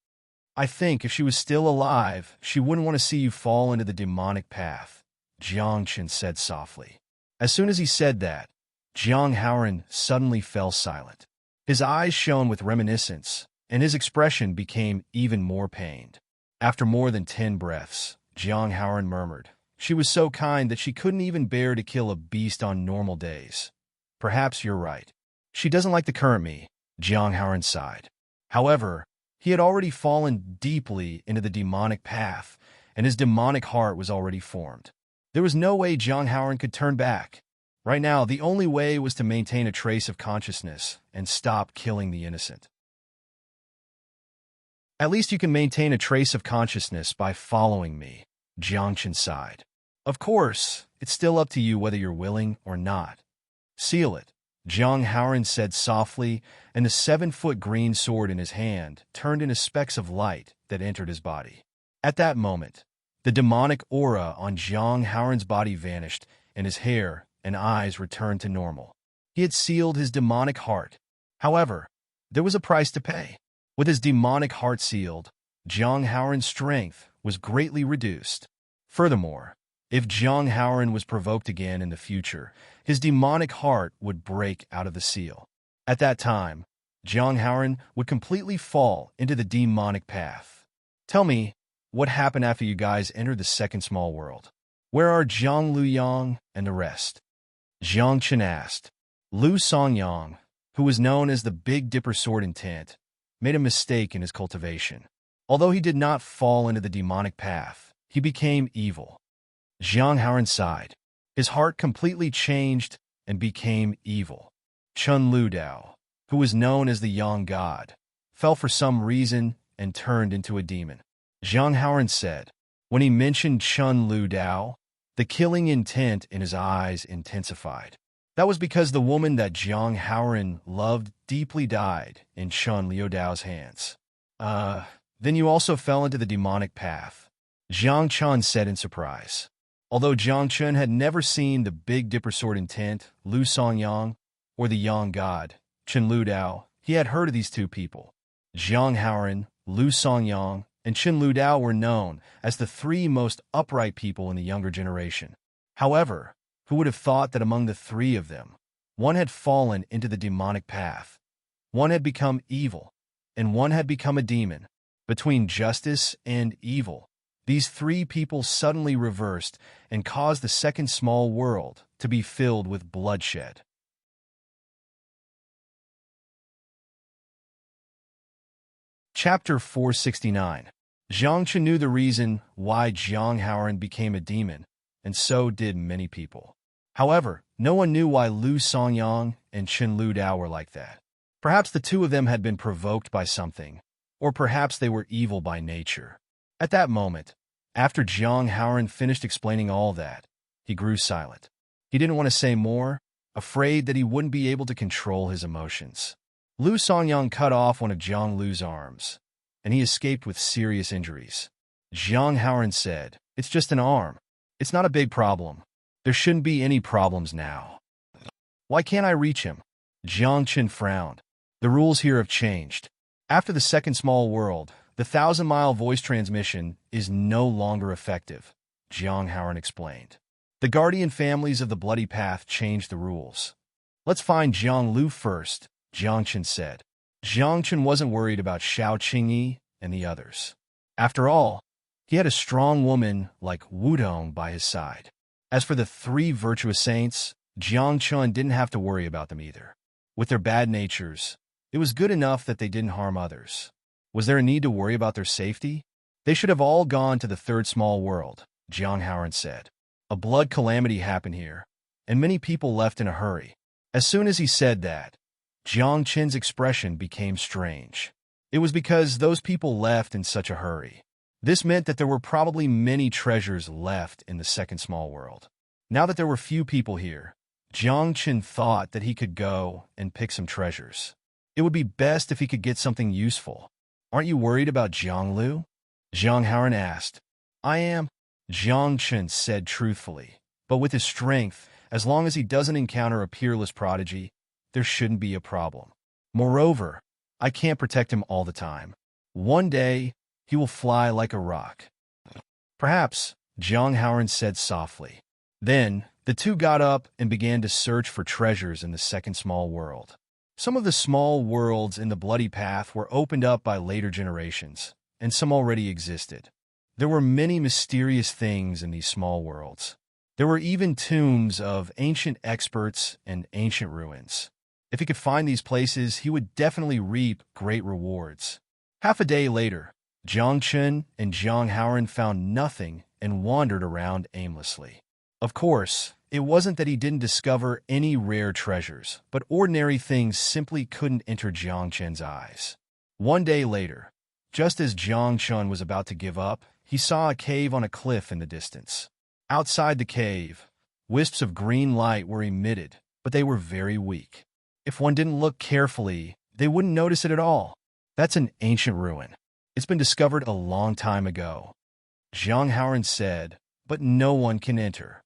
I think if she was still alive, she wouldn't want to see you fall into the demonic path, Jiang Chen said softly. As soon as he said that, Jiang Haoran suddenly fell silent. His eyes shone with reminiscence, and his expression became even more pained. After more than 10 breaths, Jiang Haoran murmured, "She was so kind that she couldn't even bear to kill a beast on normal days. Perhaps you're right. She doesn't like the current me," Jiang Haoran sighed. However, he had already fallen deeply into the demonic path, and his demonic heart was already formed. There was no way Jiang Haoran could turn back. Right now, the only way was to maintain a trace of consciousness and stop killing the innocent. At least you can maintain a trace of consciousness by following me, Jiang Chen sighed. Of course, it's still up to you whether you're willing or not. Seal it, Jiang Haoran said softly, and the 7-foot green sword in his hand turned into specks of light that entered his body. At that moment, the demonic aura on Jiang Haoran's body vanished, and his hair and eyes returned to normal. He had sealed his demonic heart. However, there was a price to pay. With his demonic heart sealed, Jiang Haoran's strength was greatly reduced. Furthermore, if Jiang Haoran was provoked again in the future, his demonic heart would break out of the seal. At that time, Jiang Haoran would completely fall into the demonic path. Tell me, what happened after you guys entered the second small world? Where are Jiang Luyang and the rest? Jiang Chen asked. Lu Songyang, who was known as the Big Dipper Sword Intent, made a mistake in his cultivation. Although he did not fall into the demonic path, he became evil. Jiang Haoran sighed. His heart completely changed and became evil. Chun Lu Dao, who was known as the Yang God, fell for some reason and turned into a demon. Jiang Haoran said. When he mentioned Chun Lu Dao, the killing intent in his eyes intensified. That was because the woman that Jiang Haoran loved deeply died in Chun Liu Dao's hands. Then you also fell into the demonic path, Jiang Chun said in surprise. Although Jiang Chun had never seen the Big Dipper Sword Intent, Lu Songyang, or the Yang God, Chen Lu Dao, he had heard of these two people. Jiang Haoran, Lu Songyang, and Chen Lu Dao were known as the three most upright people in the younger generation. However, who would have thought that among the three of them, one had fallen into the demonic path, one had become evil, and one had become a demon? Between justice and evil, these three people suddenly reversed and caused the second small world to be filled with bloodshed. Chapter 469. Jiang Chen knew the reason why Jiang Haoran became a demon, and so did many people. However, no one knew why Lu Songyang and Chen Lu Dao were like that. Perhaps the two of them had been provoked by something, or perhaps they were evil by nature. At that moment, after Jiang Haoran finished explaining all that, he grew silent. He didn't want to say more, afraid that he wouldn't be able to control his emotions. Lu Songyang cut off one of Jiang Lu's arms, and he escaped with serious injuries. Jiang Haoran said, "It's just an arm. It's not a big problem. There shouldn't be any problems now." "Why can't I reach him?" Jiang Chen frowned. "The rules here have changed. After the second small world, the 1,000-mile voice transmission is no longer effective," Jiang Haoran explained. "The guardian families of the Bloody Path changed the rules." "Let's find Jiang Lu first," Jiang Chen said. Jiang Chen wasn't worried about Xiao Qingyi and the others. After all, he had a strong woman like Wudong by his side. As for the three virtuous saints, Jiang Chen didn't have to worry about them either. With their bad natures, it was good enough that they didn't harm others. Was there a need to worry about their safety? They should have all gone to the third small world, Jiang Haoran said. A blood calamity happened here, and many people left in a hurry. As soon as he said that, Jiang Chen's expression became strange. It was because those people left in such a hurry. This meant that there were probably many treasures left in the second small world. Now that there were few people here, Jiang Chen thought that he could go and pick some treasures. It would be best if he could get something useful. "Aren't you worried about Jiang Lu?" Jiang Haoran asked. "I am," Jiang Chen said truthfully. "But with his strength, as long as he doesn't encounter a peerless prodigy, there shouldn't be a problem. Moreover, I can't protect him all the time. One day, he will fly like a rock." "Perhaps," Jiang Haoran said softly. Then, the two got up and began to search for treasures in the second small world. Some of the small worlds in the Bloody Path were opened up by later generations, and some already existed. There were many mysterious things in these small worlds. There were even tombs of ancient experts and ancient ruins. If he could find these places, he would definitely reap great rewards. Half a day later, Jiang Chen and Jiang Haoran found nothing and wandered around aimlessly. Of course, it wasn't that he didn't discover any rare treasures, but ordinary things simply couldn't enter Jiang Chen's eyes. One day later, just as Jiang Chen was about to give up, he saw a cave on a cliff in the distance. Outside the cave, wisps of green light were emitted, but they were very weak. If one didn't look carefully, they wouldn't notice it at all. "That's an ancient ruin. It's been discovered a long time ago," Jiang Haoran said, "but no one can enter."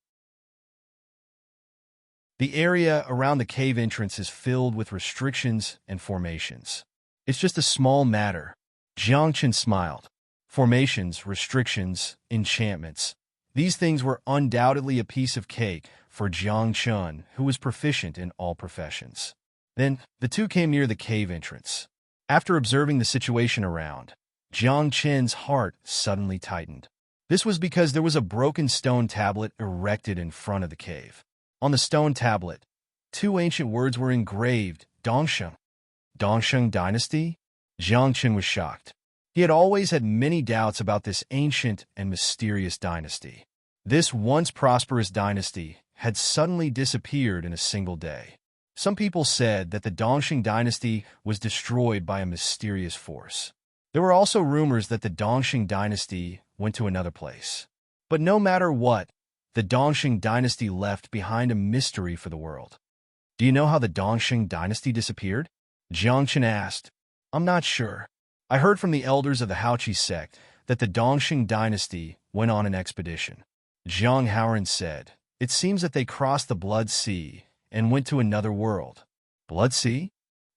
The area around the cave entrance is filled with restrictions and formations. "It's just a small matter," Jiang Chen smiled. Formations, restrictions, enchantments. These things were undoubtedly a piece of cake for Jiang Chen, who was proficient in all professions. Then, the two came near the cave entrance. After observing the situation around, Jiang Qin's heart suddenly tightened. This was because there was a broken stone tablet erected in front of the cave. On the stone tablet, two ancient words were engraved, Dongsheng. Dongsheng Dynasty? Jiang Qin was shocked. He had always had many doubts about this ancient and mysterious dynasty. This once prosperous dynasty had suddenly disappeared in a single day. Some people said that the Dongsheng dynasty was destroyed by a mysterious force. There were also rumors that the Dongsheng dynasty went to another place. But no matter what, the Dongsheng dynasty left behind a mystery for the world. Do you know how the Dongsheng dynasty disappeared? Jiang Qin asked. I'm not sure. I heard from the elders of the Haoqi sect that the Dongsheng dynasty went on an expedition. Zhang Haoran said, it seems that they crossed the Blood Sea and went to another world. Blood Sea?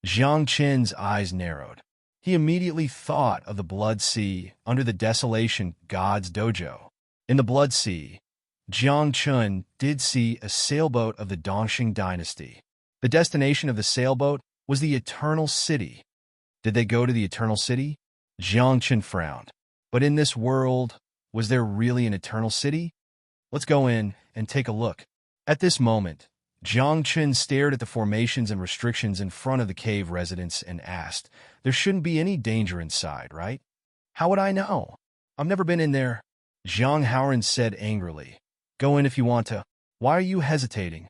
Jiang Qin's eyes narrowed. He immediately thought of the Blood Sea under the Desolation God's dojo. In the Blood Sea, Jiang Qin did see a sailboat of the Dongsheng dynasty. The destination of the sailboat was the Eternal City. Did they go to the Eternal City? Jiang Qin frowned. But in this world, was there really an Eternal City? Let's go in and take a look. At this moment, Jiang Qin stared at the formations and restrictions in front of the cave residence and asked, there shouldn't be any danger inside, right? How would I know? I've never been in there. Zhang Haoran said angrily. Go in if you want to. Why are you hesitating?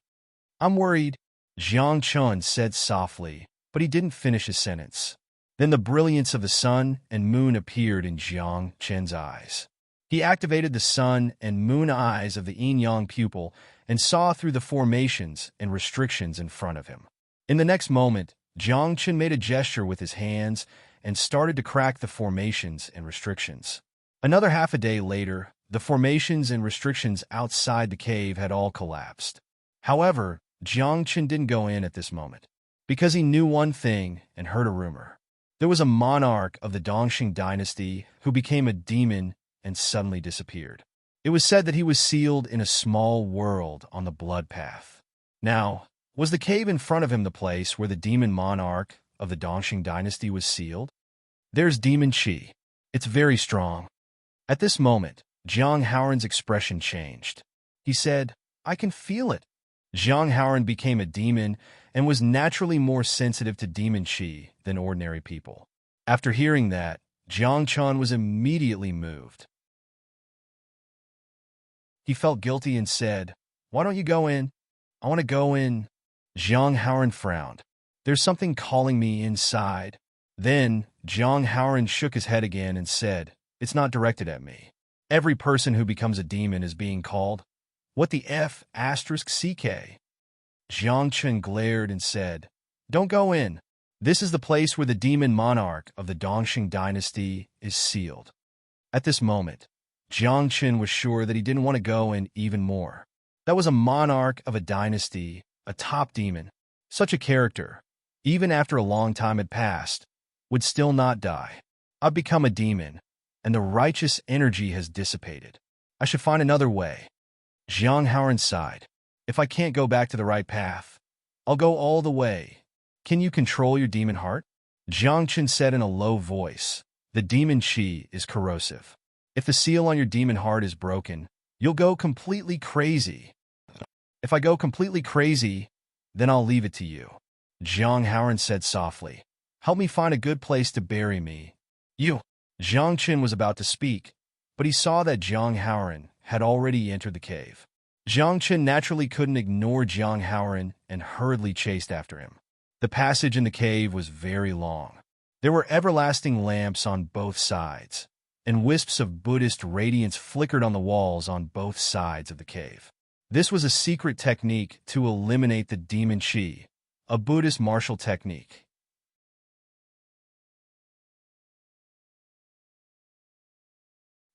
I'm worried, Jiang Qin said softly, but he didn't finish his sentence. Then the brilliance of the sun and moon appeared in Jiang Qin's eyes. He activated the sun and moon eyes of the yin-yang pupil and saw through the formations and restrictions in front of him. In the next moment, Jiang Qin made a gesture with his hands and started to crack the formations and restrictions. Another half a day later, the formations and restrictions outside the cave had all collapsed. However, Jiang Qin didn't go in at this moment, because he knew one thing and heard a rumor. There was a monarch of the Dongsheng dynasty who became a demon and suddenly disappeared. It was said that he was sealed in a small world on the blood path. Now, was the cave in front of him the place where the demon monarch of the Dongsheng dynasty was sealed? There's demon qi. It's very strong. At this moment, Zhang Haoran's expression changed. He said, I can feel it. Zhang Haoran became a demon and was naturally more sensitive to demon qi than ordinary people. After hearing that, Jiang Qin was immediately moved. He felt guilty and said, why don't you go in? I want to go in. Zhang Haoran frowned. There's something calling me inside. Then, Zhang Haoran shook his head again and said, it's not directed at me. Every person who becomes a demon is being called. What the F***? Jiang Qin glared and said, don't go in. This is the place where the demon monarch of the Dongsheng dynasty is sealed. At this moment, Jiang Qin was sure that he didn't want to go in even more. That was a monarch of a dynasty, a top demon. Such a character, even after a long time had passed, would still not die. I've become a demon, and the righteous energy has dissipated. I should find another way. Zhang Haoran sighed. If I can't go back to the right path, I'll go all the way. Can you control your demon heart? Jiang Qin said in a low voice. The demon qi is corrosive. If the seal on your demon heart is broken, you'll go completely crazy. If I go completely crazy, then I'll leave it to you. Zhang Haoran said softly. Help me find a good place to bury me. You. Jiang Qin was about to speak, but he saw that Zhang Haoran had already entered the cave. Jiang Qin naturally couldn't ignore Zhang Haoran and hurriedly chased after him. The passage in the cave was very long. There were everlasting lamps on both sides, and wisps of Buddhist radiance flickered on the walls on both sides of the cave. This was a secret technique to eliminate the demon qi, a Buddhist martial technique.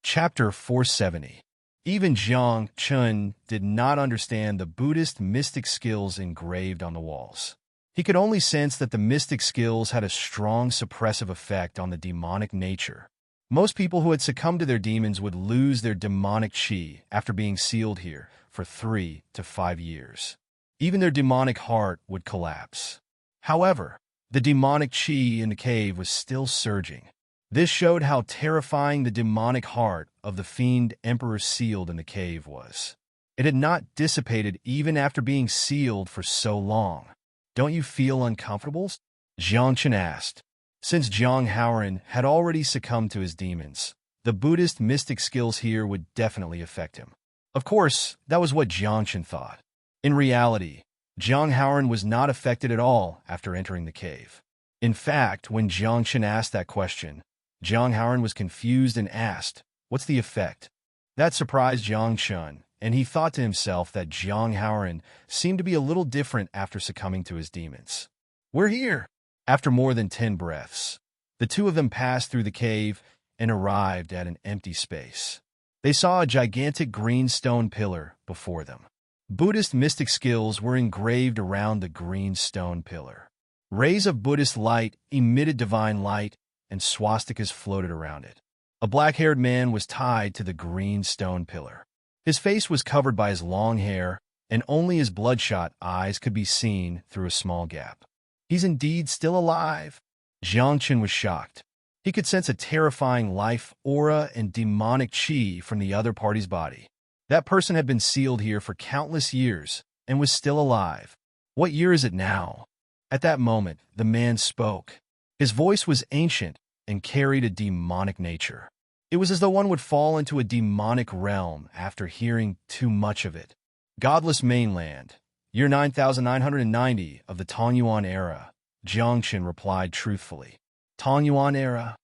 Chapter 470. Even Jiang Qin did not understand the Buddhist mystic skills engraved on the walls. He could only sense that the mystic skills had a strong suppressive effect on the demonic nature. Most people who had succumbed to their demons would lose their demonic qi after being sealed here for 3 to 5 years. Even their demonic heart would collapse. However, the demonic chi in the cave was still surging. This showed how terrifying the demonic heart of the fiend emperor sealed in the cave was. It had not dissipated even after being sealed for so long. "Don't you feel uncomfortable?" Jiangchen asked. Since Zhang Haoran had already succumbed to his demons, the Buddhist mystic skills here would definitely affect him. Of course, that was what Jiangchen thought. In reality, Zhang Haoran was not affected at all after entering the cave. In fact, when Jiangchen asked that question, Zhang Haoran was confused and asked, "What's the effect?" That surprised Jiangchen, and he thought to himself that Zhang Haoran seemed to be a little different after succumbing to his demons. "We're here." After more than 10 breaths, the two of them passed through the cave and arrived at an empty space. They saw a gigantic green stone pillar before them. Buddhist mystic skills were engraved around the green stone pillar. Rays of Buddhist light emitted divine light, and swastikas floated around it. A black-haired man was tied to the green stone pillar. His face was covered by his long hair, and only his bloodshot eyes could be seen through a small gap. "He's indeed still alive." Jiangchen was shocked. He could sense a terrifying life aura and demonic chi from the other party's body. That person had been sealed here for countless years and was still alive. "What year is it now?" At that moment, the man spoke. His voice was ancient and carried a demonic nature. It was as though one would fall into a demonic realm after hearing too much of it. "Godless mainland, year 9990 of the Tongyuan era," Jiangchen replied truthfully. "Tongyuan era?"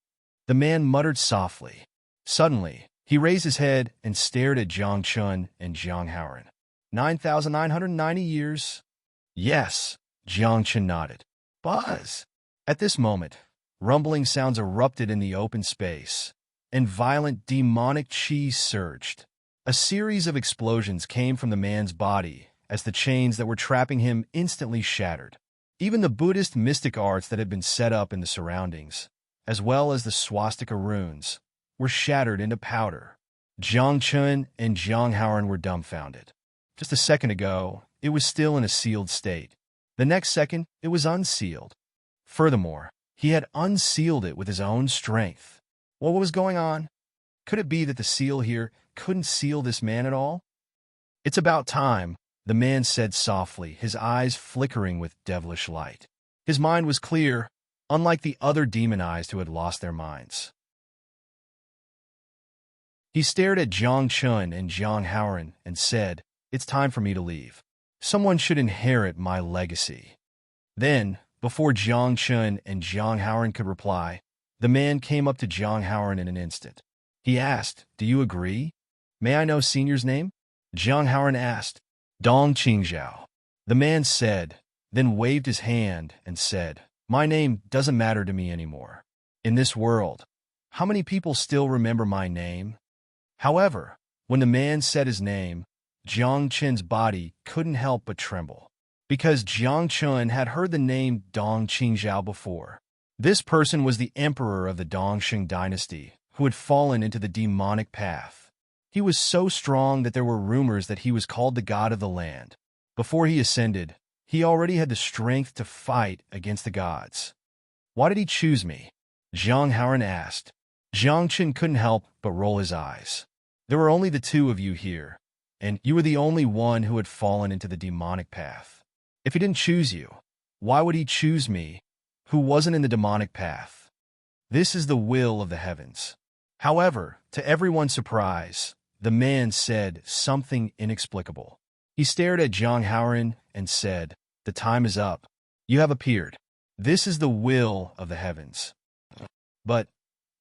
The man muttered softly. Suddenly, he raised his head and stared at Jiangchen and Zhang Haoran. 9,990 years? "Yes," Jiangchen nodded. "Buzz." At this moment, rumbling sounds erupted in the open space, and violent demonic chi surged. A series of explosions came from the man's body as the chains that were trapping him instantly shattered. Even the Buddhist mystic arts that had been set up in the surroundings, as well as the swastika runes, were shattered into powder. Jiangchen and Zhang Haoran were dumbfounded. Just a second ago, it was still in a sealed state. The next second, it was unsealed. Furthermore, he had unsealed it with his own strength. What was going on? Could it be that the seal here couldn't seal this man at all? "It's about time," the man said softly, his eyes flickering with devilish light. His mind was clear, unlike the other demonized who had lost their minds. He stared at Jiangchen and Zhang Haoran and said, "It's time for me to leave. Someone should inherit my legacy." Then, before Jiangchen and Zhang Haoran could reply, the man came up to Zhang Haoran in an instant. He asked, "Do you agree? May I know Senior's name?" Zhang Haoran asked, "Dong Qingzhao." The man said, then waved his hand and said, "My name doesn't matter to me anymore. In this world, how many people still remember my name?" However, when the man said his name, Jiangchen's body couldn't help but tremble, because Jiangchen had heard the name Dong Qingzhao before. This person was the emperor of the Dongxing dynasty, who had fallen into the demonic path. He was so strong that there were rumors that he was called the god of the land. Before he ascended, he already had the strength to fight against the gods. "Why did he choose me?" Zhang Haoran asked. Jiangchen couldn't help but roll his eyes. "There were only the two of you here, and you were the only one who had fallen into the demonic path. If he didn't choose you, why would he choose me, who wasn't in the demonic path? This is the will of the heavens." However, to everyone's surprise, the man said something inexplicable. He stared at Zhang Haoran and said, "The time is up. You have appeared. This is the will of the heavens." "But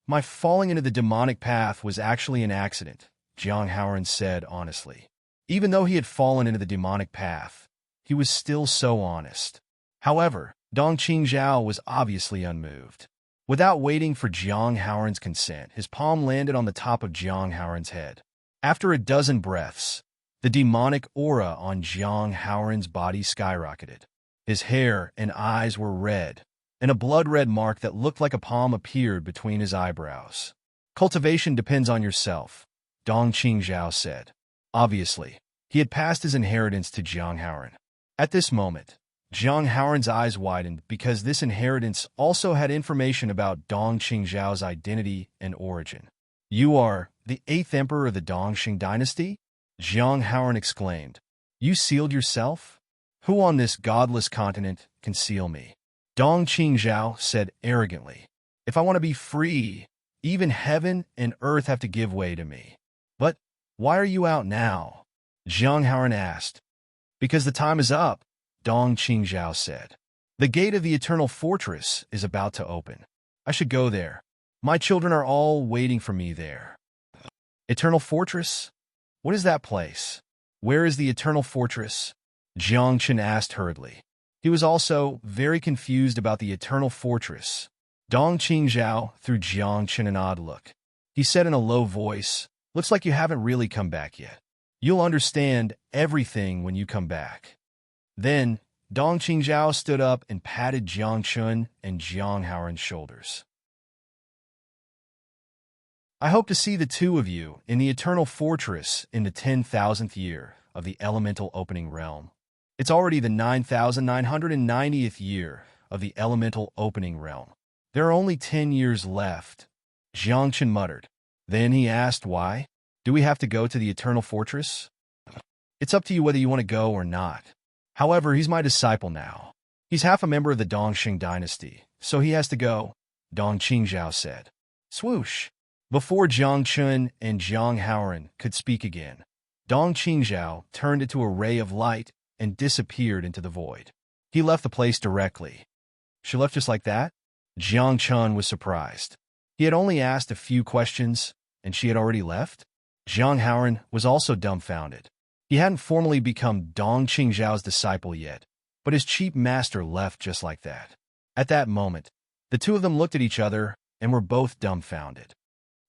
my falling into the demonic path was actually an accident," Zhang Haoran said honestly. Even though he had fallen into the demonic path, he was still so honest. However, Dong Qingzhao was obviously unmoved. Without waiting for Zhang Haoran's consent, his palm landed on the top of Zhang Haoran's head. After a dozen breaths, the demonic aura on Zhang Haoran's body skyrocketed. His hair and eyes were red, and a blood-red mark that looked like a palm appeared between his eyebrows. "Cultivation depends on yourself," Dong Qingzhao said. Obviously, he had passed his inheritance to Zhang Haoran. At this moment, Jiang Haoran's eyes widened because this inheritance also had information about Dong Qingzhao's identity and origin. You are the 8th emperor of the Dongxing dynasty? Jiang Haoran exclaimed. You sealed yourself? Who on this godless continent can seal me? Dong Qingzhao said arrogantly. If I want to be free, even heaven and earth have to give way to me. But why are you out now? Jiang Haoran asked. Because the time is up, Dong Qingzhao said. The gate of the Eternal Fortress is about to open. I should go there. My children are all waiting for me there. Eternal Fortress? What is that place? Where is the Eternal Fortress? Jiang Chen asked hurriedly. He was also very confused about the Eternal Fortress. Dong Qingzhao threw Jiang Chen an odd look. He said in a low voice, Looks like you haven't really come back yet. You'll understand everything when you come back. Then, Dong Qingzhao stood up and patted Jiang Chen and Jiang Haoran's shoulders. I hope to see the two of you in the Eternal Fortress in the 10,000th year of the Elemental Opening Realm. It's already the 9,990th year of the Elemental Opening Realm. There are only 10 years left, Jiang Chen muttered. Then he asked why. Do we have to go to the Eternal Fortress? It's up to you whether you want to go or not. However, he's my disciple now. He's half a member of the Dongxing dynasty, so he has to go, Dong Qingzhao said. Swoosh! Before Jiang Chen and Jiang Haoran could speak again, Dong Qingzhao turned into a ray of light and disappeared into the void. He left the place directly. She left just like that? Jiang Chen was surprised. He had only asked a few questions, and she had already left? Jiang Haoran was also dumbfounded. He hadn't formally become Dong Qingzhao's disciple yet, but his cheap master left just like that. At that moment, the two of them looked at each other and were both dumbfounded.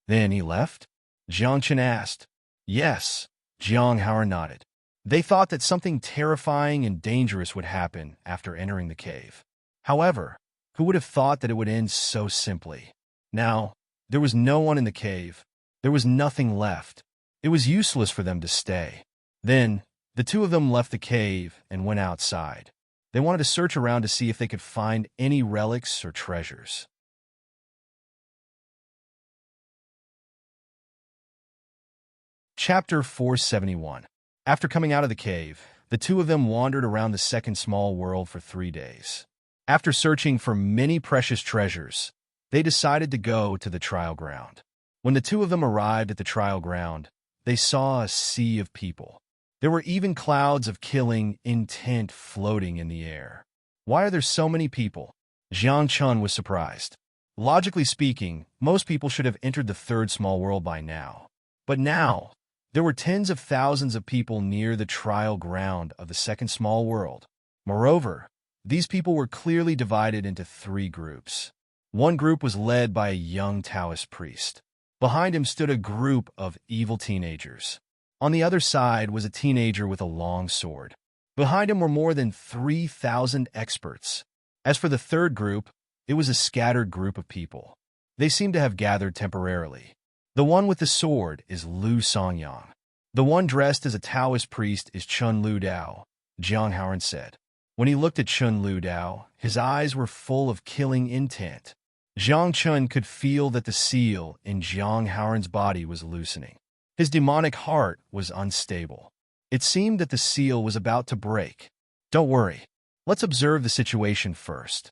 Then he left? Jiang Chen asked. Yes, Jiang Haoran nodded. They thought that something terrifying and dangerous would happen after entering the cave. However, who would have thought that it would end so simply? Now, there was no one in the cave. There was nothing left. It was useless for them to stay. Then, the two of them left the cave and went outside. They wanted to search around to see if they could find any relics or treasures. Chapter 471. After coming out of the cave, the two of them wandered around the second small world for 3 days. After searching for many precious treasures, they decided to go to the trial ground. When the two of them arrived at the trial ground, they saw a sea of people. There were even clouds of killing intent floating in the air. Why are there so many people? Jiang Chen was surprised. Logically speaking, most people should have entered the third small world by now. But now, there were tens of thousands of people near the trial ground of the second small world. Moreover, these people were clearly divided into 3 groups. One group was led by a young Taoist priest. Behind him stood a group of evil teenagers. On the other side was a teenager with a long sword. Behind him were more than 3,000 experts. As for the third group, it was a scattered group of people. They seemed to have gathered temporarily. The one with the sword is Lu Songyang. The one dressed as a Taoist priest is Chun Lu Dao, Jiang Haoran said. When he looked at Chun Lu Dao, his eyes were full of killing intent. Jiang Chen could feel that the seal in Jiang Haoran's body was loosening. His demonic heart was unstable. It seemed that the seal was about to break. Don't worry. Let's observe the situation first.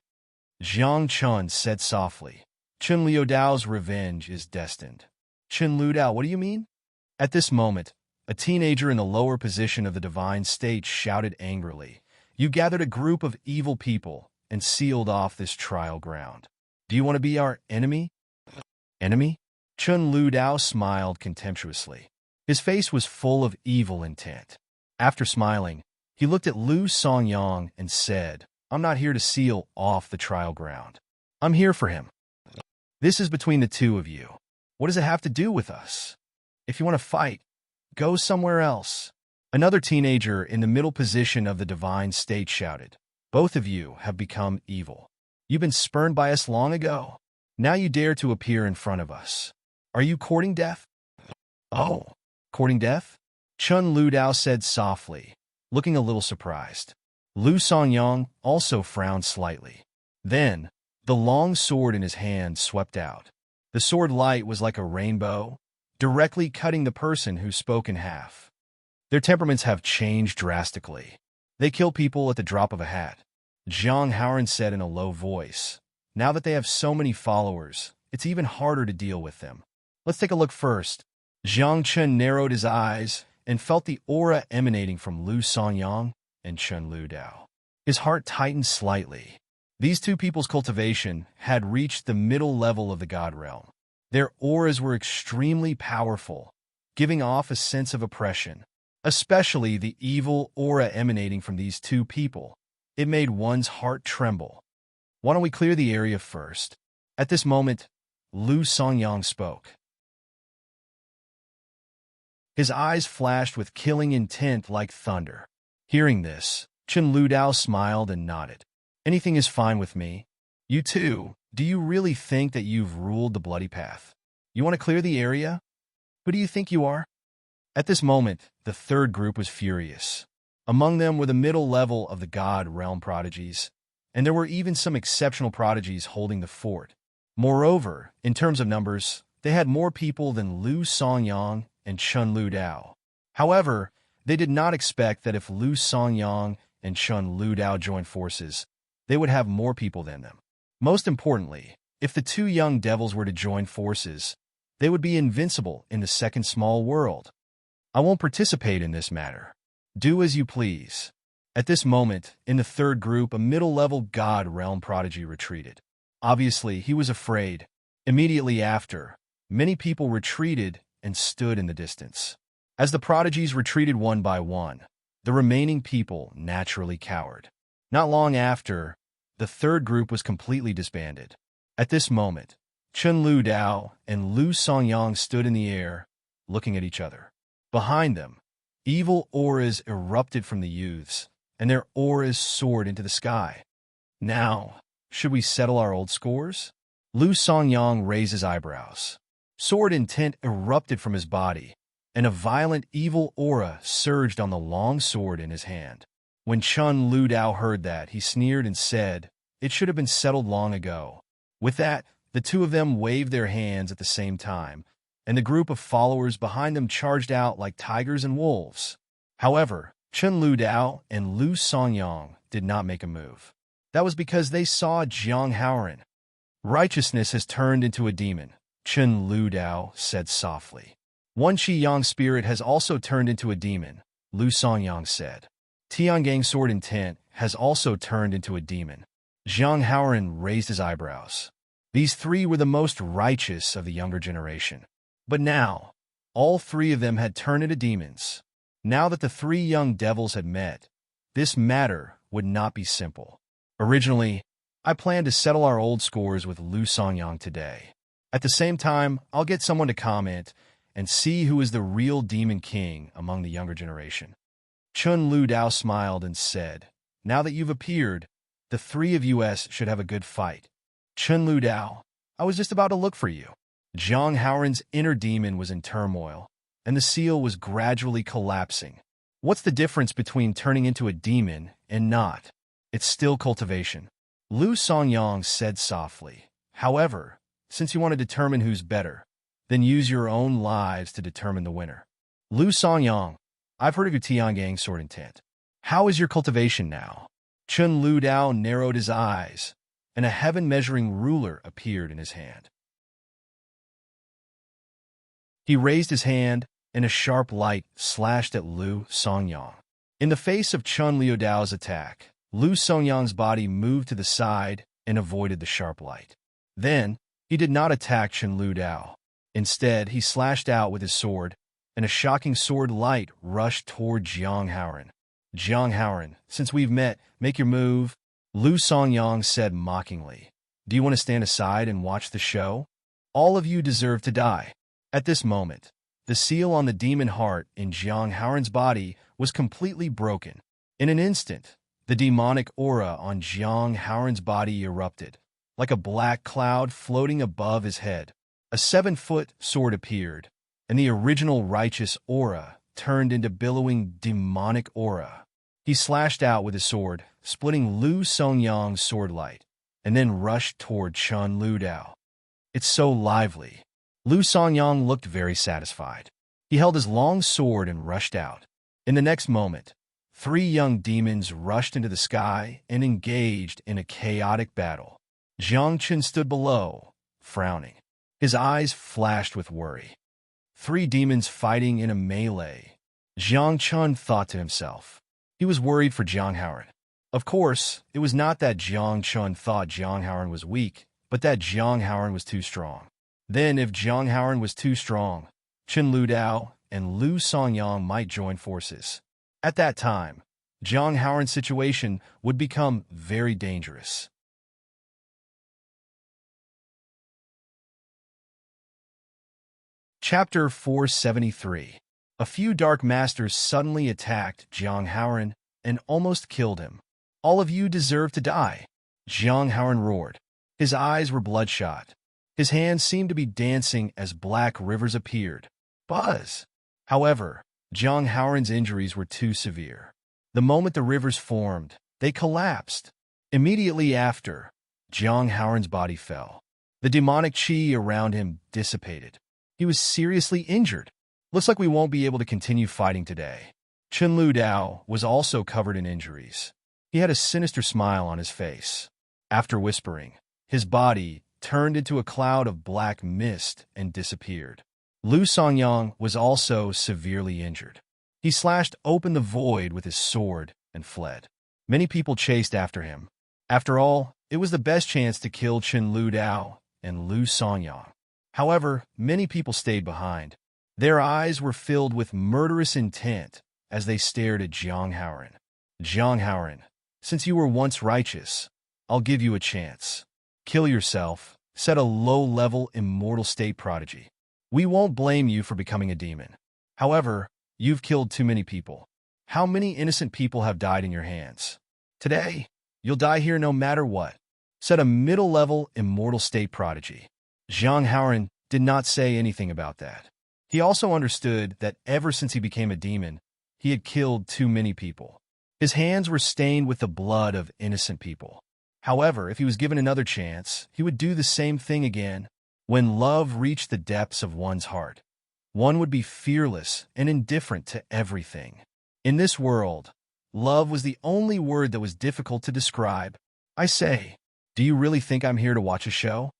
Jiang Chen said softly. Chun Liu Dao's revenge is destined. Chun Lu Dao, what do you mean? At this moment, a teenager in the lower position of the divine state shouted angrily. You gathered a group of evil people and sealed off this trial ground. Do you want to be our enemy? Enemy? Chun Lu Dao smiled contemptuously. His face was full of evil intent. After smiling, he looked at Lu Songyang and said, I'm not here to seal off the trial ground. I'm here for him. This is between the two of you. What does it have to do with us? If you want to fight, go somewhere else. Another teenager in the middle position of the divine state shouted, Both of you have become evil. You've been spurned by us long ago. Now you dare to appear in front of us. Are you courting death? Oh, courting death? Chun Lu Dao said softly, looking a little surprised. Lu Songyang also frowned slightly. Then, the long sword in his hand swept out. The sword light was like a rainbow, directly cutting the person who spoke in half. Their temperaments have changed drastically. They kill people at the drop of a hat. Zhang Haoran said in a low voice. Now that they have so many followers, it's even harder to deal with them. Let's take a look first. Zhang Chen narrowed his eyes and felt the aura emanating from Lu Songyang and Chen Lu Dao. His heart tightened slightly. These two people's cultivation had reached the middle level of the God realm. Their auras were extremely powerful, giving off a sense of oppression, especially the evil aura emanating from these two people. It made one's heart tremble. Why don't we clear the area first? At this moment, Lu Songyang spoke. His eyes flashed with killing intent like thunder. Hearing this, Chen Lu Dao smiled and nodded. Anything is fine with me. You too, do you really think that you've ruled the bloody path? You want to clear the area? Who do you think you are? At this moment, the third group was furious. Among them were the middle level of the God realm prodigies, and there were even some exceptional prodigies holding the fort. Moreover, in terms of numbers, they had more people than Lu Songyang and Chen Lu Dao. However, they did not expect that if Lu Songyang and Chen Lu Dao joined forces, they would have more people than them. Most importantly, if the two young devils were to join forces, they would be invincible in the second small world. I won't participate in this matter. Do as you please. At this moment, in the third group, a middle-level God realm prodigy retreated. Obviously, he was afraid. Immediately after, many people retreated and stood in the distance. As the prodigies retreated one by one, the remaining people naturally cowered. Not long after, the third group was completely disbanded. At this moment, Chen Lu Dao and Lu Songyang stood in the air, looking at each other. Behind them, evil auras erupted from the youths, and their auras soared into the sky. Now, should we settle our old scores? Lu Songyang raised his eyebrows. Sword intent erupted from his body, and a violent evil aura surged on the long sword in his hand. When Chen Lu Dao heard that, he sneered and said, "It should have been settled long ago." With that, the two of them waved their hands at the same time, and the group of followers behind them charged out like tigers and wolves. However, Chen Lu Dao and Lu Songyang did not make a move. That was because they saw Zhang Haoran. Righteousness has turned into a demon, Chen Lu Dao said softly. One Qi Yang spirit has also turned into a demon, Lu Songyang said. Tiangang sword intent has also turned into a demon. Zhang Haoran raised his eyebrows. These three were the most righteous of the younger generation. But now, all three of them had turned into demons. Now that the three young devils had met, this matter would not be simple. Originally, I planned to settle our old scores with Lu Songyang today. At the same time, I'll get someone to comment and see who is the real demon king among the younger generation. Chen Lu Dao smiled and said, "Now that you've appeared, the three of us should have a good fight." Chen Lu Dao, I was just about to look for you. Zhang Haoran's inner demon was in turmoil, and the seal was gradually collapsing. What's the difference between turning into a demon and not? It's still cultivation. Lu Songyang said softly. However, since you want to determine who's better, then use your own lives to determine the winner. Lu Songyang, I've heard of your Tiangang sword intent. How is your cultivation now? Chen Lu Dao narrowed his eyes, and a heaven-measuring ruler appeared in his hand. He raised his hand, and a sharp light slashed at Lu Songyang. In the face of Chen Liu Dao's attack, Lu Songyang's body moved to the side and avoided the sharp light. Then, he did not attack Chen Lu Dao. Instead, he slashed out with his sword, and a shocking sword light rushed toward Zhang Haoran. Zhang Haoran, since we've met, make your move, Lu Songyang said mockingly. Do you want to stand aside and watch the show? All of you deserve to die. At this moment, the seal on the demon heart in Zhang Haoran's body was completely broken. In an instant, the demonic aura on Zhang Haoran's body erupted, like a black cloud floating above his head. A 7-foot sword appeared, and the original righteous aura turned into billowing demonic aura. He slashed out with his sword, splitting Lu Songyang's sword light, and then rushed toward Chun Lu Dao. It's so lively. Lu Songyang looked very satisfied. He held his long sword and rushed out. In the next moment, 3 young demons rushed into the sky and engaged in a chaotic battle. Jiang Qin stood below, frowning. His eyes flashed with worry. 3 demons fighting in a melee. Jiang Chun thought to himself. He was worried for Jiang Haoran. Of course, it was not that Jiang Chun thought Jiang Haoran was weak, but that Jiang Haoran was too strong. Then, if Jiang Haoran was too strong, Chun Lu Dao and Lu Songyang might join forces. At that time, Jiang Haoran's situation would become very dangerous. Chapter 473. A few Dark Masters suddenly attacked Jiang Haoran and almost killed him. All of you deserve to die, Jiang Haoran roared. His eyes were bloodshot. His hands seemed to be dancing as black rivers appeared. Buzz! However, Jiang Haoran's injuries were too severe. The moment the rivers formed, they collapsed. Immediately after, Jiang Haoran's body fell. The demonic qi around him dissipated. He was seriously injured. Looks like we won't be able to continue fighting today. Chun Lu Dao was also covered in injuries. He had a sinister smile on his face. After whispering, his body turned into a cloud of black mist and disappeared. Lu Songyang was also severely injured. He slashed open the void with his sword and fled. Many people chased after him. After all, it was the best chance to kill Chun Lu Dao and Lu Songyang. However, many people stayed behind. Their eyes were filled with murderous intent as they stared at Jiang Haoran. Jiang Haoran, since you were once righteous, I'll give you a chance. Kill yourself, said a low-level immortal state prodigy. We won't blame you for becoming a demon. However, you've killed too many people. How many innocent people have died in your hands? Today, you'll die here no matter what, said a middle-level immortal state prodigy. Jiang Haoran did not say anything about that. He also understood that ever since he became a demon, he had killed too many people. His hands were stained with the blood of innocent people. However, if he was given another chance, he would do the same thing again. When love reached the depths of one's heart, one would be fearless and indifferent to everything. In this world, love was the only word that was difficult to describe. I say, do you really think I'm here to watch a show?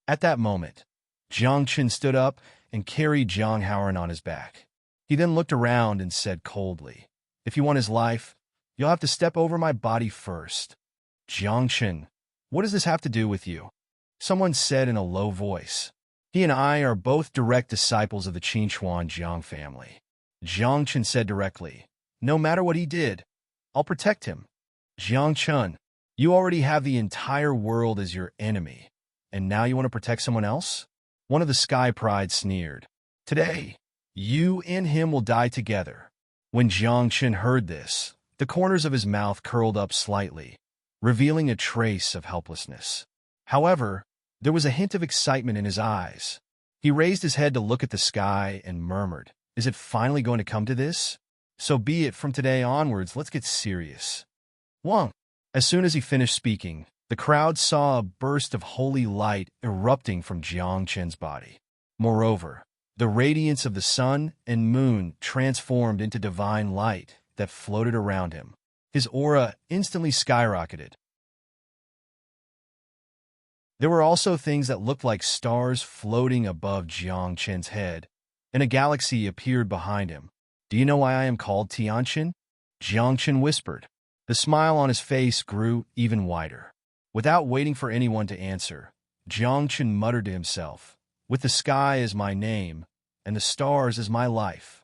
At that moment, Jiang Qin stood up and carried Jiang Haoran on his back. He then looked around and said coldly, if you want his life, you'll have to step over my body first. Jiang Qin, what does this have to do with you? Someone said in a low voice. He and I are both direct disciples of the Qinchuan Jiang family. Jiang Qin said directly, no matter what he did, I'll protect him. Jiang Qin, you already have the entire world as your enemy, and now you want to protect someone else? One of the Sky Pride sneered. Today, you and him will die together. When Jiang Qin heard this, the corners of his mouth curled up slightly, revealing a trace of helplessness. However, there was a hint of excitement in his eyes. He raised his head to look at the sky and murmured, is it finally going to come to this? So be it. From today onwards, let's get serious. Wang. As soon as he finished speaking, the crowd saw a burst of holy light erupting from Jiang Qin's body. Moreover, the radiance of the sun and moon transformed into divine light that floated around him. His aura instantly skyrocketed. There were also things that looked like stars floating above Jiang Qin's head, and a galaxy appeared behind him. Do you know why I am called Tianqin? Jiang Qin whispered. The smile on his face grew even wider. Without waiting for anyone to answer, Jiang Qin muttered to himself, with the sky as my name, and the stars as my life.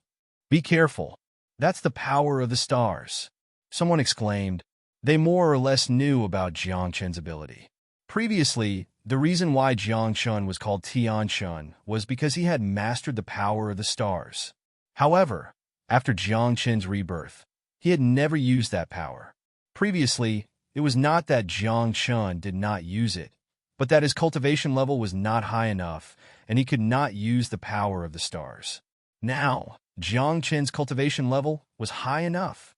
Be careful. That's the power of the stars. Someone exclaimed. They more or less knew about Jiang Qin's ability. Previously, the reason why Jiang Qin was called Tianqin was because he had mastered the power of the stars. However, after Jiang Qin's rebirth, he had never used that power. Previously, it was not that Jiang Qin did not use it, but that his cultivation level was not high enough, and he could not use the power of the stars. Now, Jiang Qin's cultivation level was high enough.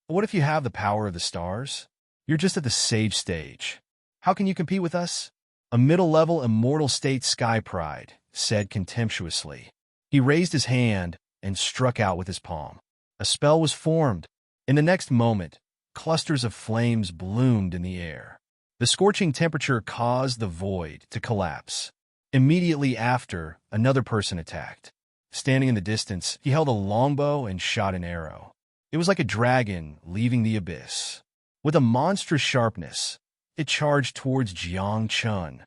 What if you have the power of the stars? You're just at the sage stage. How can you compete with us? A middle-level immortal state sky pride said contemptuously. He raised his hand and struck out with his palm. A spell was formed. In the next moment, clusters of flames bloomed in the air. The scorching temperature caused the void to collapse. Immediately after, another person attacked. Standing in the distance, he held a longbow and shot an arrow. It was like a dragon leaving the abyss. With a monstrous sharpness, it charged towards Jiang Chun.